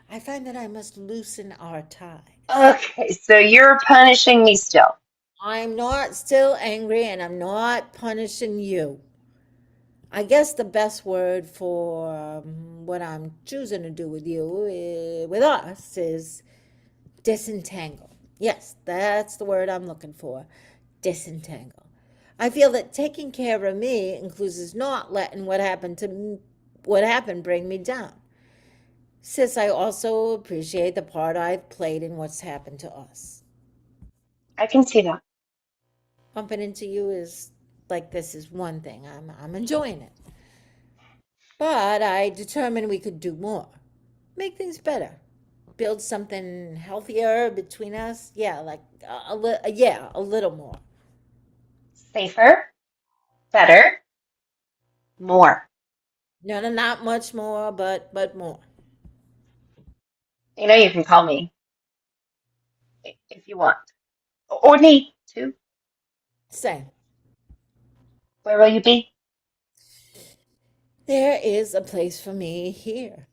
I find that I must loosen our ties. Okay, so you're punishing me still. I'm not still angry and I'm not punishing you. I guess the best word for what I'm choosing to do with you, with us, is disentangle. Yes, that's the word I'm looking for. Disentangle. I feel that taking care of me includes not letting what happened bring me down. Sis, I also appreciate the part I've played in what's happened to us. I can see that. Bumping into you is like this is one thing. I'm enjoying it. But I determined we could do more. Make things better. Build something healthier between us. Yeah, like a little more. Safer, better, more. No, no, not much more, but more. You know you can call me if you want. Or me, too. Same. Where will you be? There is a place for me here.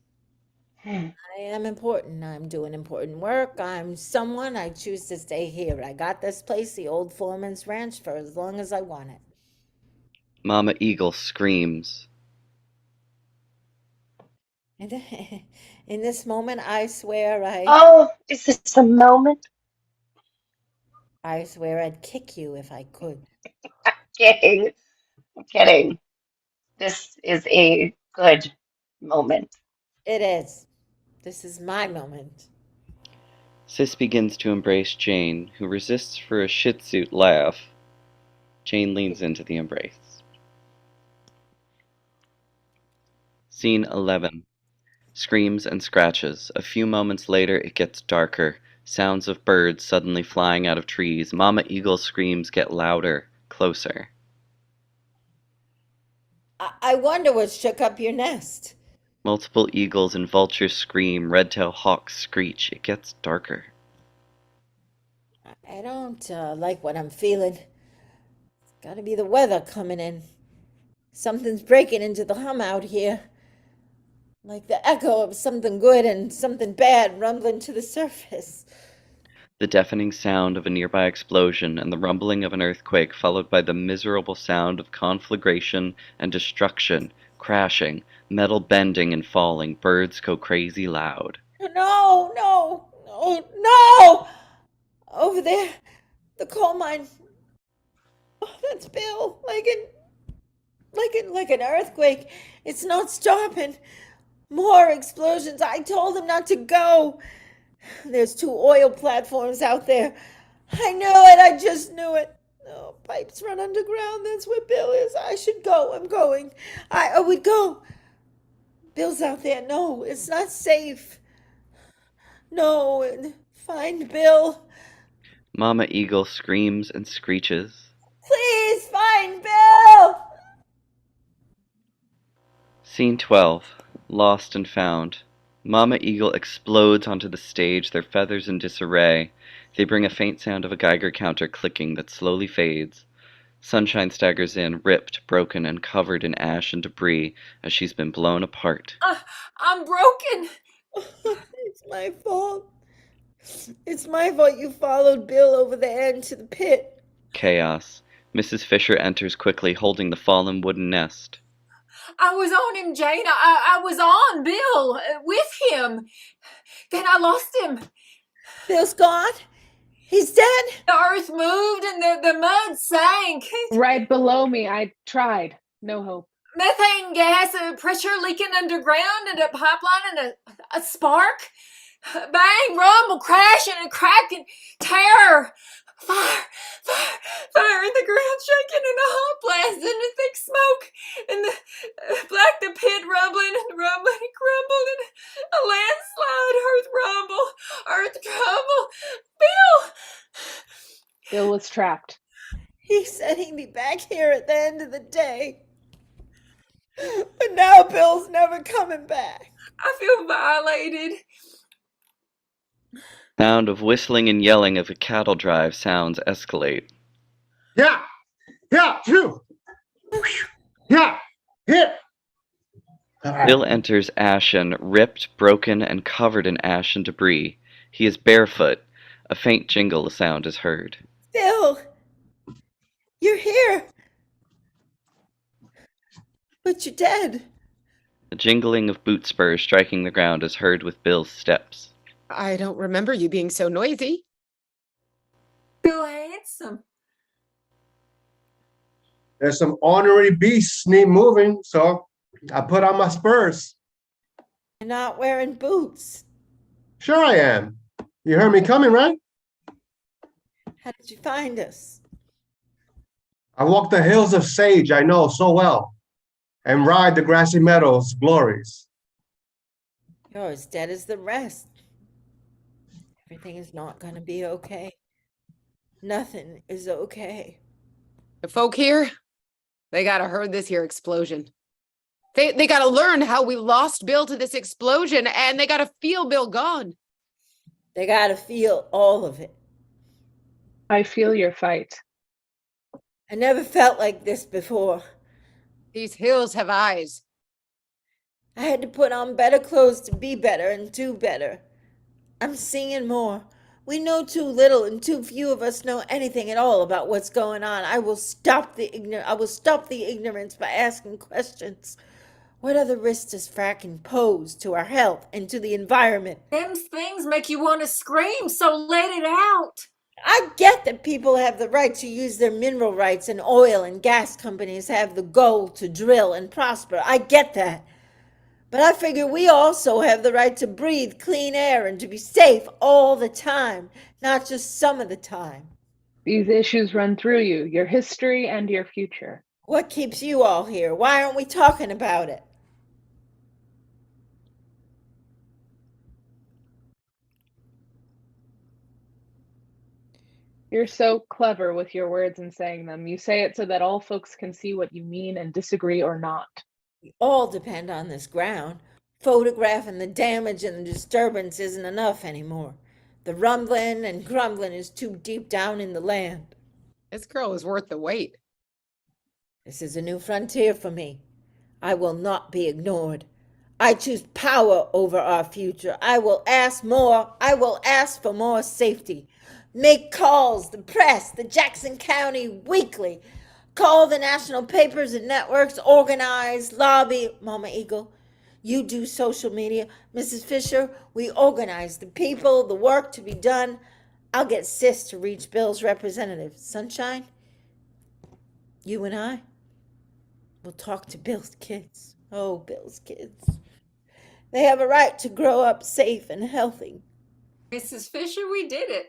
Hmm. I am important. I'm doing important work. I'm someone. I choose to stay here. I got this place, the old foreman's ranch, for as long as I want it. Mama Eagle screams. And in this moment, I swear Oh, is this a moment? I swear I'd kick you if I could. Kidding. I'm kidding. This is a good moment. It is. This is my moment. Sis begins to embrace Jane, who resists for a shih tzu laugh. Jane leans into the embrace. Scene 11. Screams and scratches. A few moments later, it gets darker. Sounds of birds suddenly flying out of trees. Mama Eagle's screams get louder, closer. I wonder what shook up your nest. Multiple eagles and vultures scream. Red-tailed hawks screech. It gets darker. I don't like what I'm feeling. It's gotta be the weather coming in. Something's breaking into the hum out here. Like the echo of something good and something bad rumbling to the surface. The deafening sound of a nearby explosion and the rumbling of an earthquake, followed by the miserable sound of conflagration and destruction, crashing, metal bending and falling. Birds go crazy loud. No, no, no, no! Over there, the coal mine. Oh, that's Bill. Like an earthquake. It's not stopping. More explosions. I told him not to go. There's 2 oil platforms out there. I knew it. I just knew it. Oh, pipes run underground. That's where Bill is. I should go. I'm going. I would go. Bill's out there. No, it's not safe. No, find Bill. Mama Eagle screams and screeches. Please find Bill. Scene 12. Lost and found. Mama Eagle explodes onto the stage, their feathers in disarray. They bring a faint sound of a Geiger counter clicking that slowly fades. Sunshine staggers in, ripped, broken, and covered in ash and debris as she's been blown apart. I'm broken. It's my fault. It's my fault you followed Bill over the edge to the pit. Chaos. Mrs. Fisher enters quickly, holding the fallen wooden nest. I was on him, Jane. I was on Bill with him. Then I lost him. Bill's gone? He's dead? The earth moved and the mud sank. Right below me. I tried. No hope. Methane gas, pressure leaking underground, and a pipeline, and a spark. Bang, rumble, crashing and cracking, terror. Fire, fire, fire in the ground, shaking in a hot blast, and a thick smoke, and the pit rumbling and rumbling and crumbled, and a landslide, earth rumble, Bill! Bill was trapped. He said he'd be back here at the end of the day. But now Bill's never coming back. I feel violated. Sound of whistling and yelling of a cattle drive sounds escalate. Yeah, yeah, phew. Yeah, here. Bill enters ashen, ripped, broken, and covered in ash and debris. He is barefoot. A faint jingle sound is heard. Bill, you're here. But you're dead. The jingling of boot spurs striking the ground is heard with Bill's steps. I don't remember you being so noisy. Bill handsome. There's some ornery beasts need moving, so I put on my spurs. You're not wearing boots. Sure I am. You heard me coming, right? How did you find us? I walk the hills of sage I know so well, and ride the grassy meadows' glories. You're as dead as the rest. Everything is not going to be okay. Nothing is okay. The folk here, they gotta heard this here explosion. They gotta learn how we lost Bill to this explosion, and they gotta feel Bill gone. They got to feel all of it. I feel your fight. I never felt like this before. These hills have eyes. I had to put on better clothes to be better and do better. I'm seeing more. We know too little, and too few of us know anything at all about what's going on. I will stop the ignorance by asking questions. What other risks does fracking pose to our health and to the environment? Them things make you want to scream, so let it out. I get that people have the right to use their mineral rights, and oil and gas companies have the goal to drill and prosper. I get that. But I figure we also have the right to breathe clean air and to be safe all the time, not just some of the time. These issues run through you, your history and your future. What keeps you all here? Why aren't we talking about it? You're so clever with your words and saying them. You say it so that all folks can see what you mean and disagree or not. We all depend on this ground. Photographing the damage and the disturbance isn't enough anymore. The rumbling and grumbling is too deep down in the land. This girl is worth the wait. This is a new frontier for me. I will not be ignored. I choose power over our future. I will ask more. I will ask for more safety. Make calls, the press, the Jackson County Weekly. Call the national papers and networks, organize, lobby. Mama Eagle, you do social media. Mrs. Fisher, we organize the people, the work to be done. I'll get Sis to reach Bill's representative. Sunshine, you and I will talk to Bill's kids. Oh, Bill's kids. They have a right to grow up safe and healthy. Mrs. Fisher, we did it.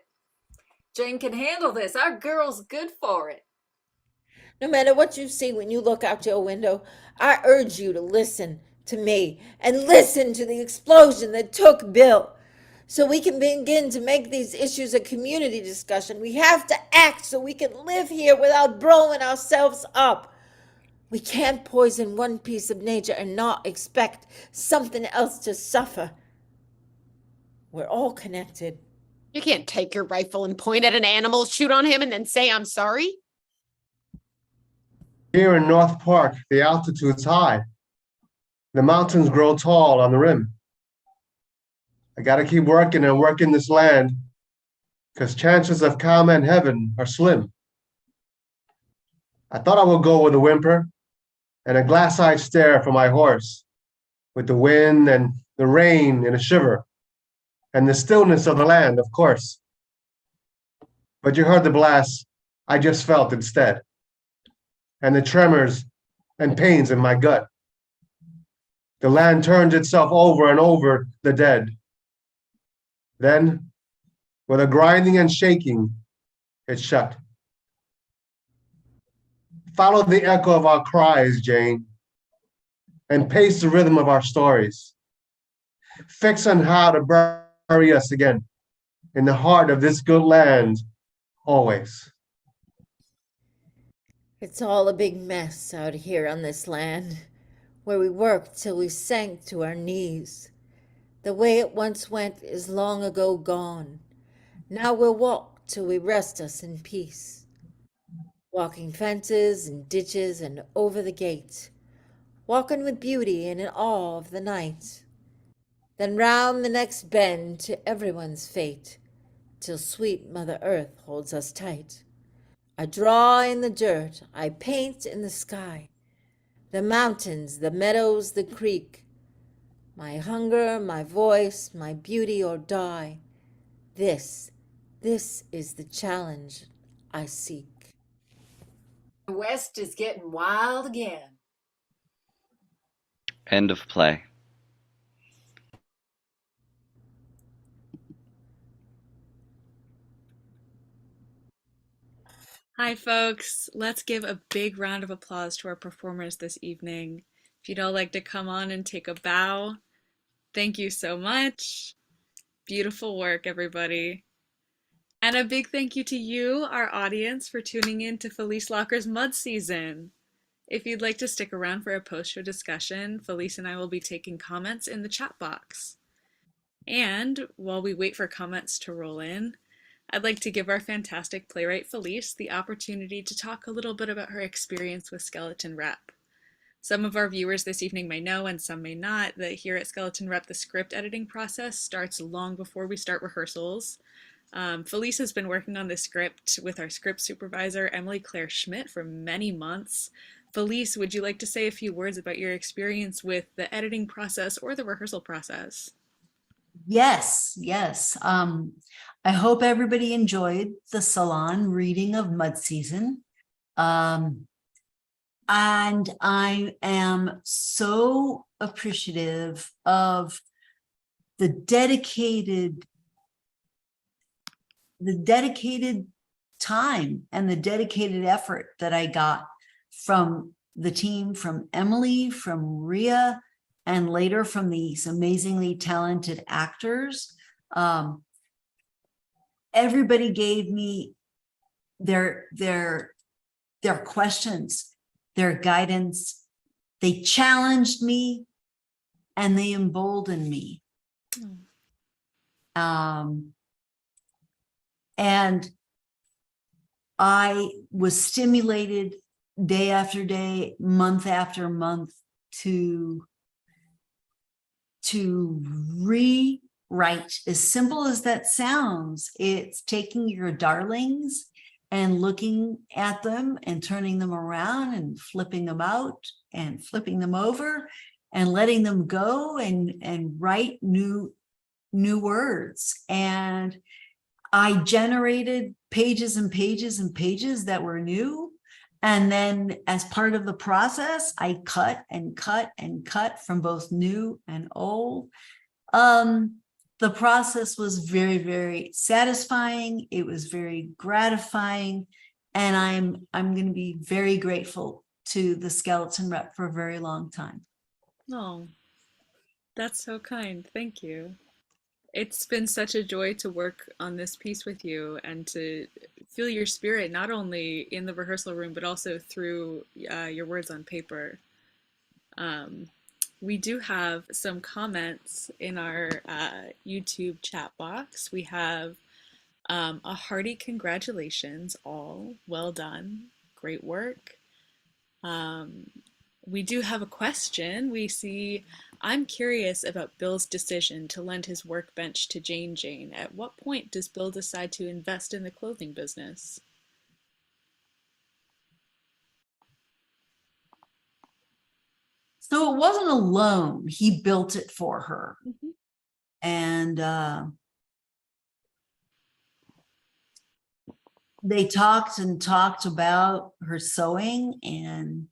Jane can handle this. Our girl's good for it. No matter what you see when you look out your window, I urge you to listen to me and listen to the explosion that took Bill. So we can begin to make these issues a community discussion. We have to act so we can live here without blowing ourselves up. We can't poison one piece of nature and not expect something else to suffer. We're all connected. You can't take your rifle and point at an animal, shoot on him, and then say, I'm sorry. Here in North Park, the altitude's high. The mountains grow tall on the rim. I gotta keep working and working this land, because chances of comment heaven are slim. I thought I would go with a whimper and a glass-eyed stare for my horse, with the wind and the rain in a shiver, and the stillness of the land, of course. But you heard the blast I just felt instead, and the tremors and pains in my gut. The land turns itself over and over the dead. Then, with a grinding and shaking, it shut. Follow the echo of our cries, Jane, and pace the rhythm of our stories. Fix on how to bury us again in the heart of this good land, always. It's all a big mess out here on this land, where we worked till we sank to our knees. The way it once went is long ago gone. Now we'll walk till we rest us in peace. walking fences and ditches and over the gates, walking with beauty and in awe of the night. Then round the next bend to everyone's fate, till sweet Mother Earth holds us tight. I draw in the dirt, I paint in the sky, the mountains, the meadows, the creek. My hunger, my voice, my beauty or die. This is the challenge I seek. The West is getting wild again. End of play. Hi, folks. Let's give a big round of applause to our performers this evening. If you'd all like to come on and take a bow, thank you so much. Beautiful work, everybody. And a big thank you to you, our audience, for tuning in to Felice Locker's Mud Season. If you'd like to stick around for a post-show discussion, Felice and I will be taking comments in the chat box. And while we wait for comments to roll in, I'd like to give our fantastic playwright Felice the opportunity to talk a little bit about her experience with Skeleton Rep. Some of our viewers this evening may know, and some may not, that here at Skeleton Rep, the script editing process starts long before we start rehearsals. Felice has been working on this script with our script supervisor, Emily Claire Schmidt, for many months. Felice, would you like to say a few words about your experience with the editing process or the rehearsal process? Yes. I hope everybody enjoyed the Salon reading of Mud Season. And I am so appreciative of the dedicated time and the dedicated effort that I got from the team, from Emily, from Ria, and later from these amazingly talented actors. Everybody gave me their questions, their guidance. They challenged me and they emboldened me. And I was stimulated day after day, month after month to rewrite. As simple as that sounds, it's taking your darlings and looking at them and turning them around and flipping them out and flipping them over and letting them go and write new words. And I generated pages and pages and pages that were new. And then as part of the process, I cut and cut and cut from both new and old. The process was very, very satisfying. It was very gratifying. And I'm going to be very grateful to the Skeleton Rep for a very long time. Oh, that's so kind. Thank you. It's been such a joy to work on this piece with you and to feel your spirit, not only in the rehearsal room, but also through your words on paper. We do have some comments in our YouTube chat box. We have a hearty congratulations, all. Well done. Great work. We do have a question. We see, I'm curious about Bill's decision to lend his workbench to Jane. At what point does Bill decide to invest in the clothing business? So it wasn't a loan. He built it for her. Mm-hmm. And they talked and talked about her sewing, and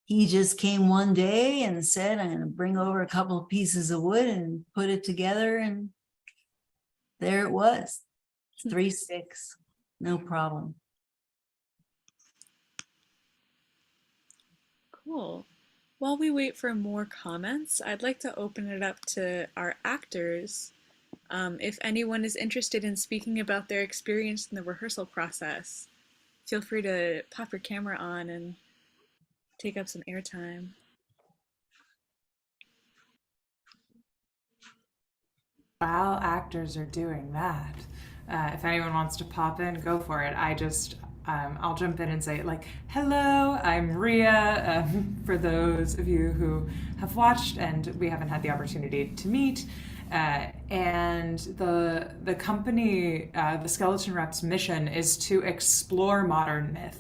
he just came one day and said, I'm going to bring over a couple of pieces of wood and put it together. And there it was. 3-6, no problem. Cool. While we wait for more comments, I'd like to open it up to our actors. If anyone is interested in speaking about their experience in the rehearsal process, feel free to pop your camera on and take up some airtime. While actors are doing that, if anyone wants to pop in, go for it. I'll jump in and say, like, hello, I'm Ria. For those of you who have watched and we haven't had the opportunity to meet, and the company, the Skeleton Rep's mission is to explore modern myth.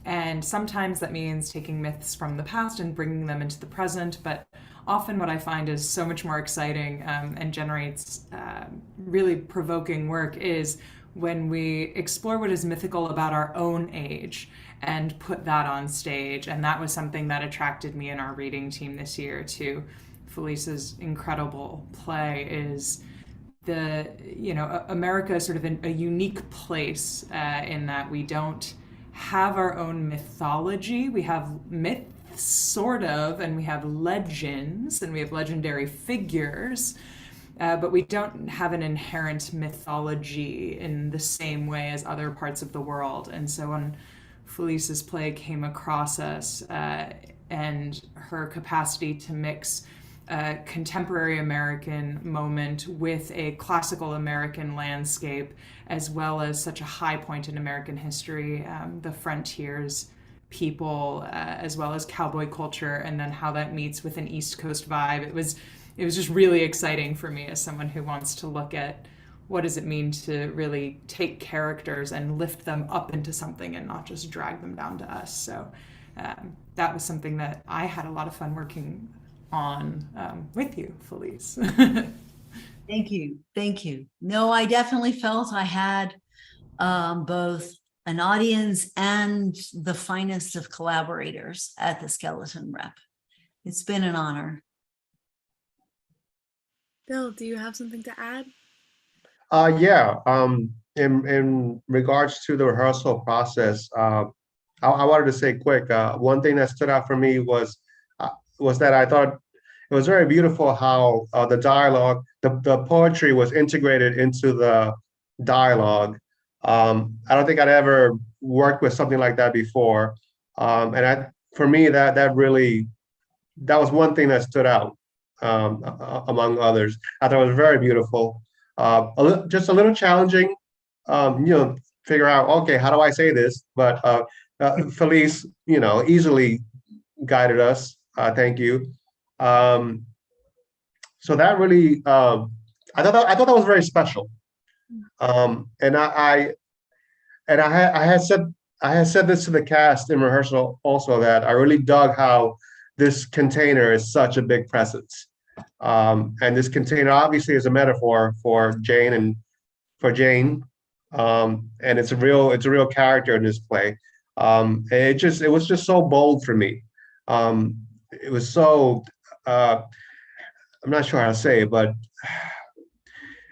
And sometimes that means taking myths from the past and bringing them into the present, but often what I find is so much more exciting and generates really provoking work is when we explore what is mythical about our own age and put that on stage. And that was something that attracted me in our reading team this year to Felice's incredible play is America is sort of a unique place in that we don't have our own mythology. We have myths, sort of, and we have legends, and we have legendary figures, but we don't have an inherent mythology in the same way as other parts of the world. And so when Felice's play came across us and her capacity to mix a contemporary American moment with a classical American landscape, as well as such a high point in American history, the frontiers people, as well as cowboy culture, and then how that meets with an East Coast vibe. It was just really exciting for me as someone who wants to look at what does it mean to really take characters and lift them up into something and not just drag them down to us. So that was something that I had a lot of fun working on with you, Felice. Thank you. Thank you. No, I definitely felt I had both an audience and the finest of collaborators at the Skeleton Rep. It's been an honor. Bill, do you have something to add? Yeah. In regards to the rehearsal process, I wanted to say quick. One thing that stood out for me was that I thought it was very beautiful how the dialogue, the poetry was integrated into the dialogue. I don't think I'd ever worked with something like that before. For me, that was one thing that stood out among others. I thought it was very beautiful. Just a little challenging, figure out, okay, how do I say this? But Felice, easily guided us. Thank you. So that really, I thought that was very special. And I had said this to the cast in rehearsal also, that I really dug how this container is such a big presence. And this container obviously is a metaphor for Jane and for Jane. And it's a real character in this play. And it was just so bold for me. It was so, I'm not sure how to say it, but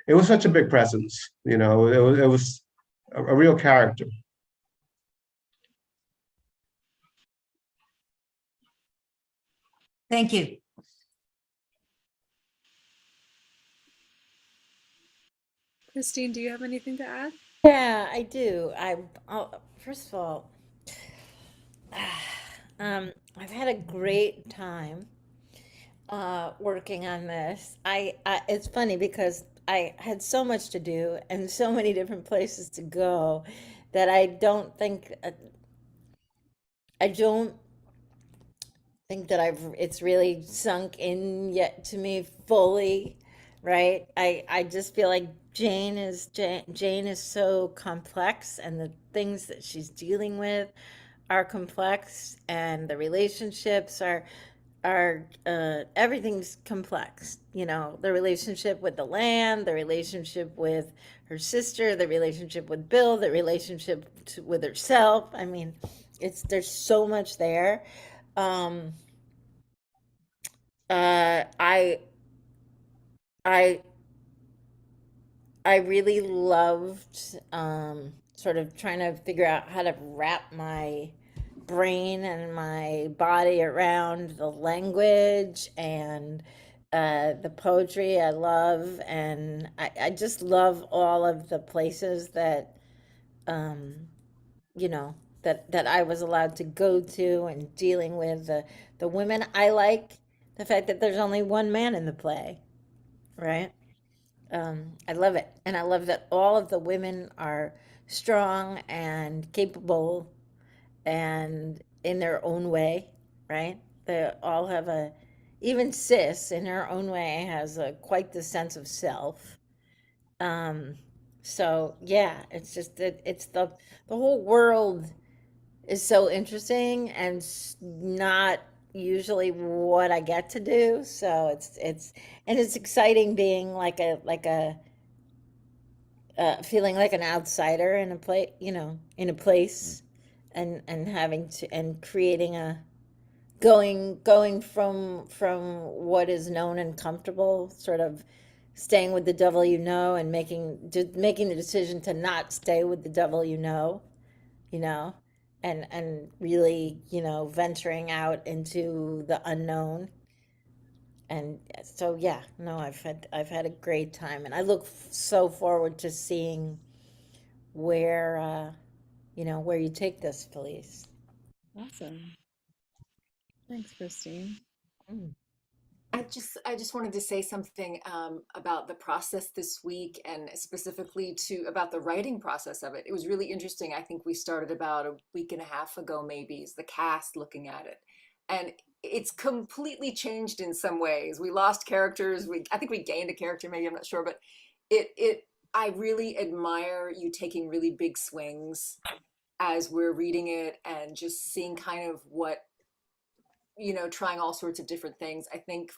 it was such a big presence. It was a real character. Thank you. Christine, do you have anything to add? Yeah, I do. First of all, I've had a great time working on this. It's funny because I had so much to do and so many different places to go that I don't think that it's really sunk in yet to me fully, right? I just feel like Jane is so complex, and the things that she's dealing with are complex, and the relationships are everything's complex. The relationship with the land, the relationship with her sister, the relationship with Bill, the relationship with herself. I mean, there's so much there. I really loved sort of trying to figure out how to wrap my brain and my body around the language and the poetry I love. And I just love all of the places that, that I was allowed to go to, and dealing with the women. I like the fact that there's only one man in the play, right? I love it. And I love that all of the women are strong and capable and in their own way, right? They all have even Sis in her own way has quite the sense of self. Um, so yeah, it's just that it's the whole world is so interesting and not usually what I get to do. So it's exciting being feeling like an outsider in a place, in a place, and having to and creating a going from what is known and comfortable, sort of staying with the devil and making the decision to not stay with the devil, you know, and really, venturing out into the unknown. And so yeah, no, I've had a great time, and I look so forward to seeing where where you take this, Felice. Awesome. Thanks, Christine. I just wanted to say something about the process this week, and specifically about the writing process of it. It was really interesting. I think we started about a week and a half ago, maybe, is the cast looking at it, and it's completely changed in some ways. We lost characters. I think we gained a character, maybe, I'm not sure, but I really admire you taking really big swings as we're reading it and just seeing kind of what, trying all sorts of different things. I think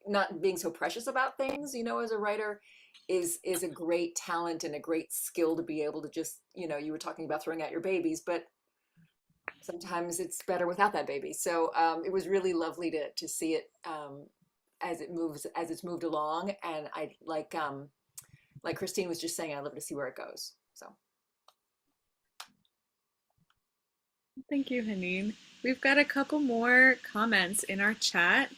not being so precious about things, as a writer is a great talent and a great skill to be able to just, you were talking about throwing out your babies, but sometimes it's better without that baby. So it was really lovely to see it as it's moved along. And I like Christine was just saying, I love to see where it goes. So Thank you, Haneen. We've got a couple more comments in our chat.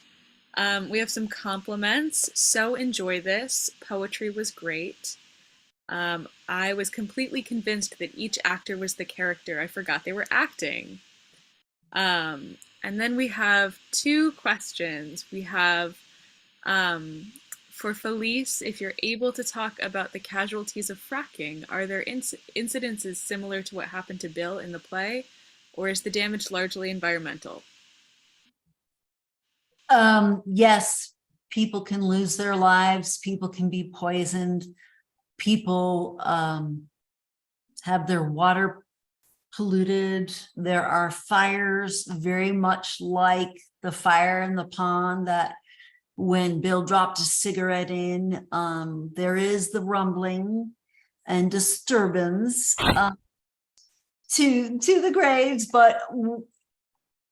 We have some compliments. So enjoy this. Poetry was great. I was completely convinced that each actor was the character. I forgot they were acting. And then we have two questions. We have for Felice, if you're able to talk about the casualties of fracking, are there incidences similar to what happened to Bill in the play, or is the damage largely environmental? Yes, people can lose their lives. People can be poisoned. People have their water polluted. There are fires very much like the fire in the pond that when Bill dropped a cigarette in, there is the rumbling and disturbance to the graves, but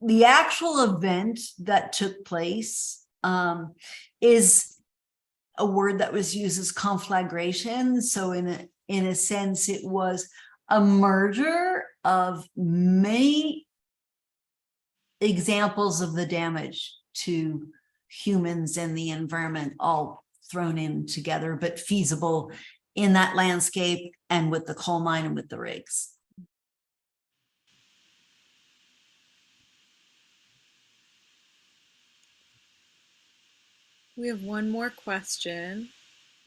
the actual event that took place is a word that was used as conflagration. So in a sense, it was a merger of many examples of the damage to humans and the environment all thrown in together, but feasible in that landscape and with the coal mine and with the rigs. We have one more question.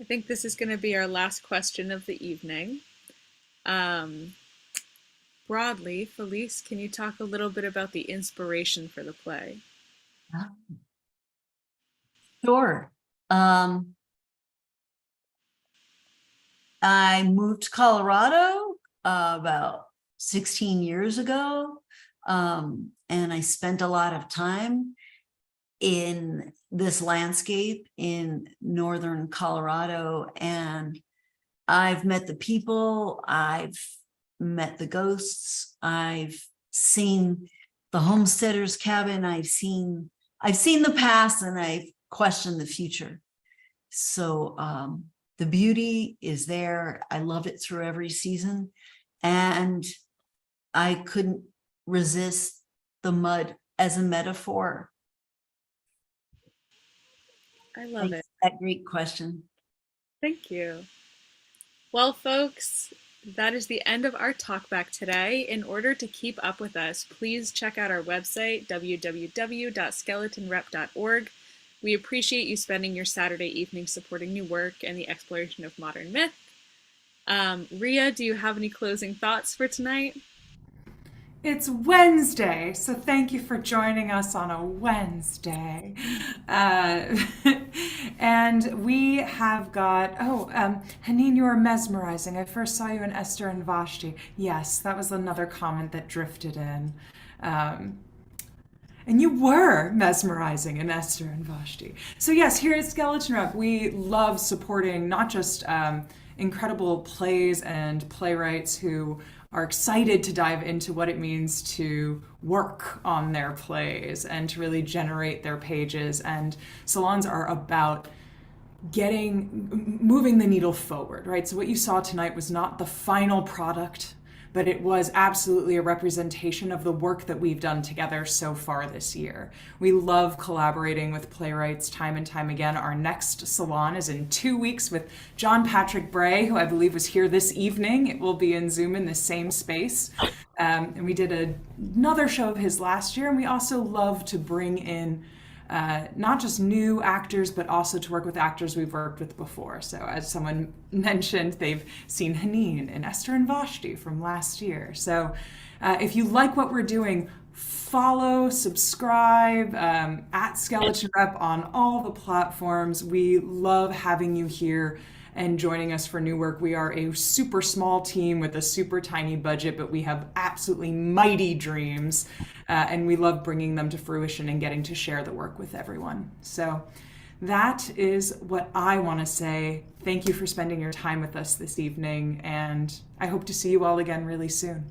I think this is going to be our last question of the evening. Broadly, Felice, can you talk a little bit about the inspiration for the play? Sure. I moved to Colorado about 16 years ago, and I spent a lot of time in this landscape in northern Colorado, and I've met the people, I've met the ghosts, I've seen the homesteader's cabin, I've seen the past, and I've questioned the future. So the beauty is there. I love it through every season, and I couldn't resist the mud as a metaphor. I love it. That great question. Thank you. Well, folks, that is the end of our talkback today. In order to keep up with us, please check out our website, www.skeletonrep.org. We appreciate you spending your Saturday evening supporting new work and the exploration of modern myth. Ria, do you have any closing thoughts for tonight? It's Wednesday, so thank you for joining us on a Wednesday. And we have got, Haneen, you are mesmerizing. I first saw you in Esther and Vashti. Yes, that was another comment that drifted in. And you were mesmerizing in Esther and Vashti. So yes, here at Skeleton Rep, we love supporting not just incredible plays and playwrights who are excited to dive into what it means to work on their plays and to really generate their pages. And salons are about moving the needle forward, right? So what you saw tonight was not the final product, but it was absolutely a representation of the work that we've done together so far this year. We love collaborating with playwrights time and time again. Our next salon is in 2 weeks with John Patrick Bray, who I believe was here this evening. It will be in Zoom in the same space. And we did another show of his last year, and we also love to bring in not just new actors, but also to work with actors we've worked with before. So as someone mentioned, they've seen Haneen and Esther and Vashti from last year. So if you like what we're doing, follow, subscribe at Skeleton Rep on all the platforms. We love having you here and joining us for new work. We are a super small team with a super tiny budget, but we have absolutely mighty dreams, and we love bringing them to fruition and getting to share the work with everyone. So that is what I want to say. Thank you for spending your time with us this evening, and I hope to see you all again really soon.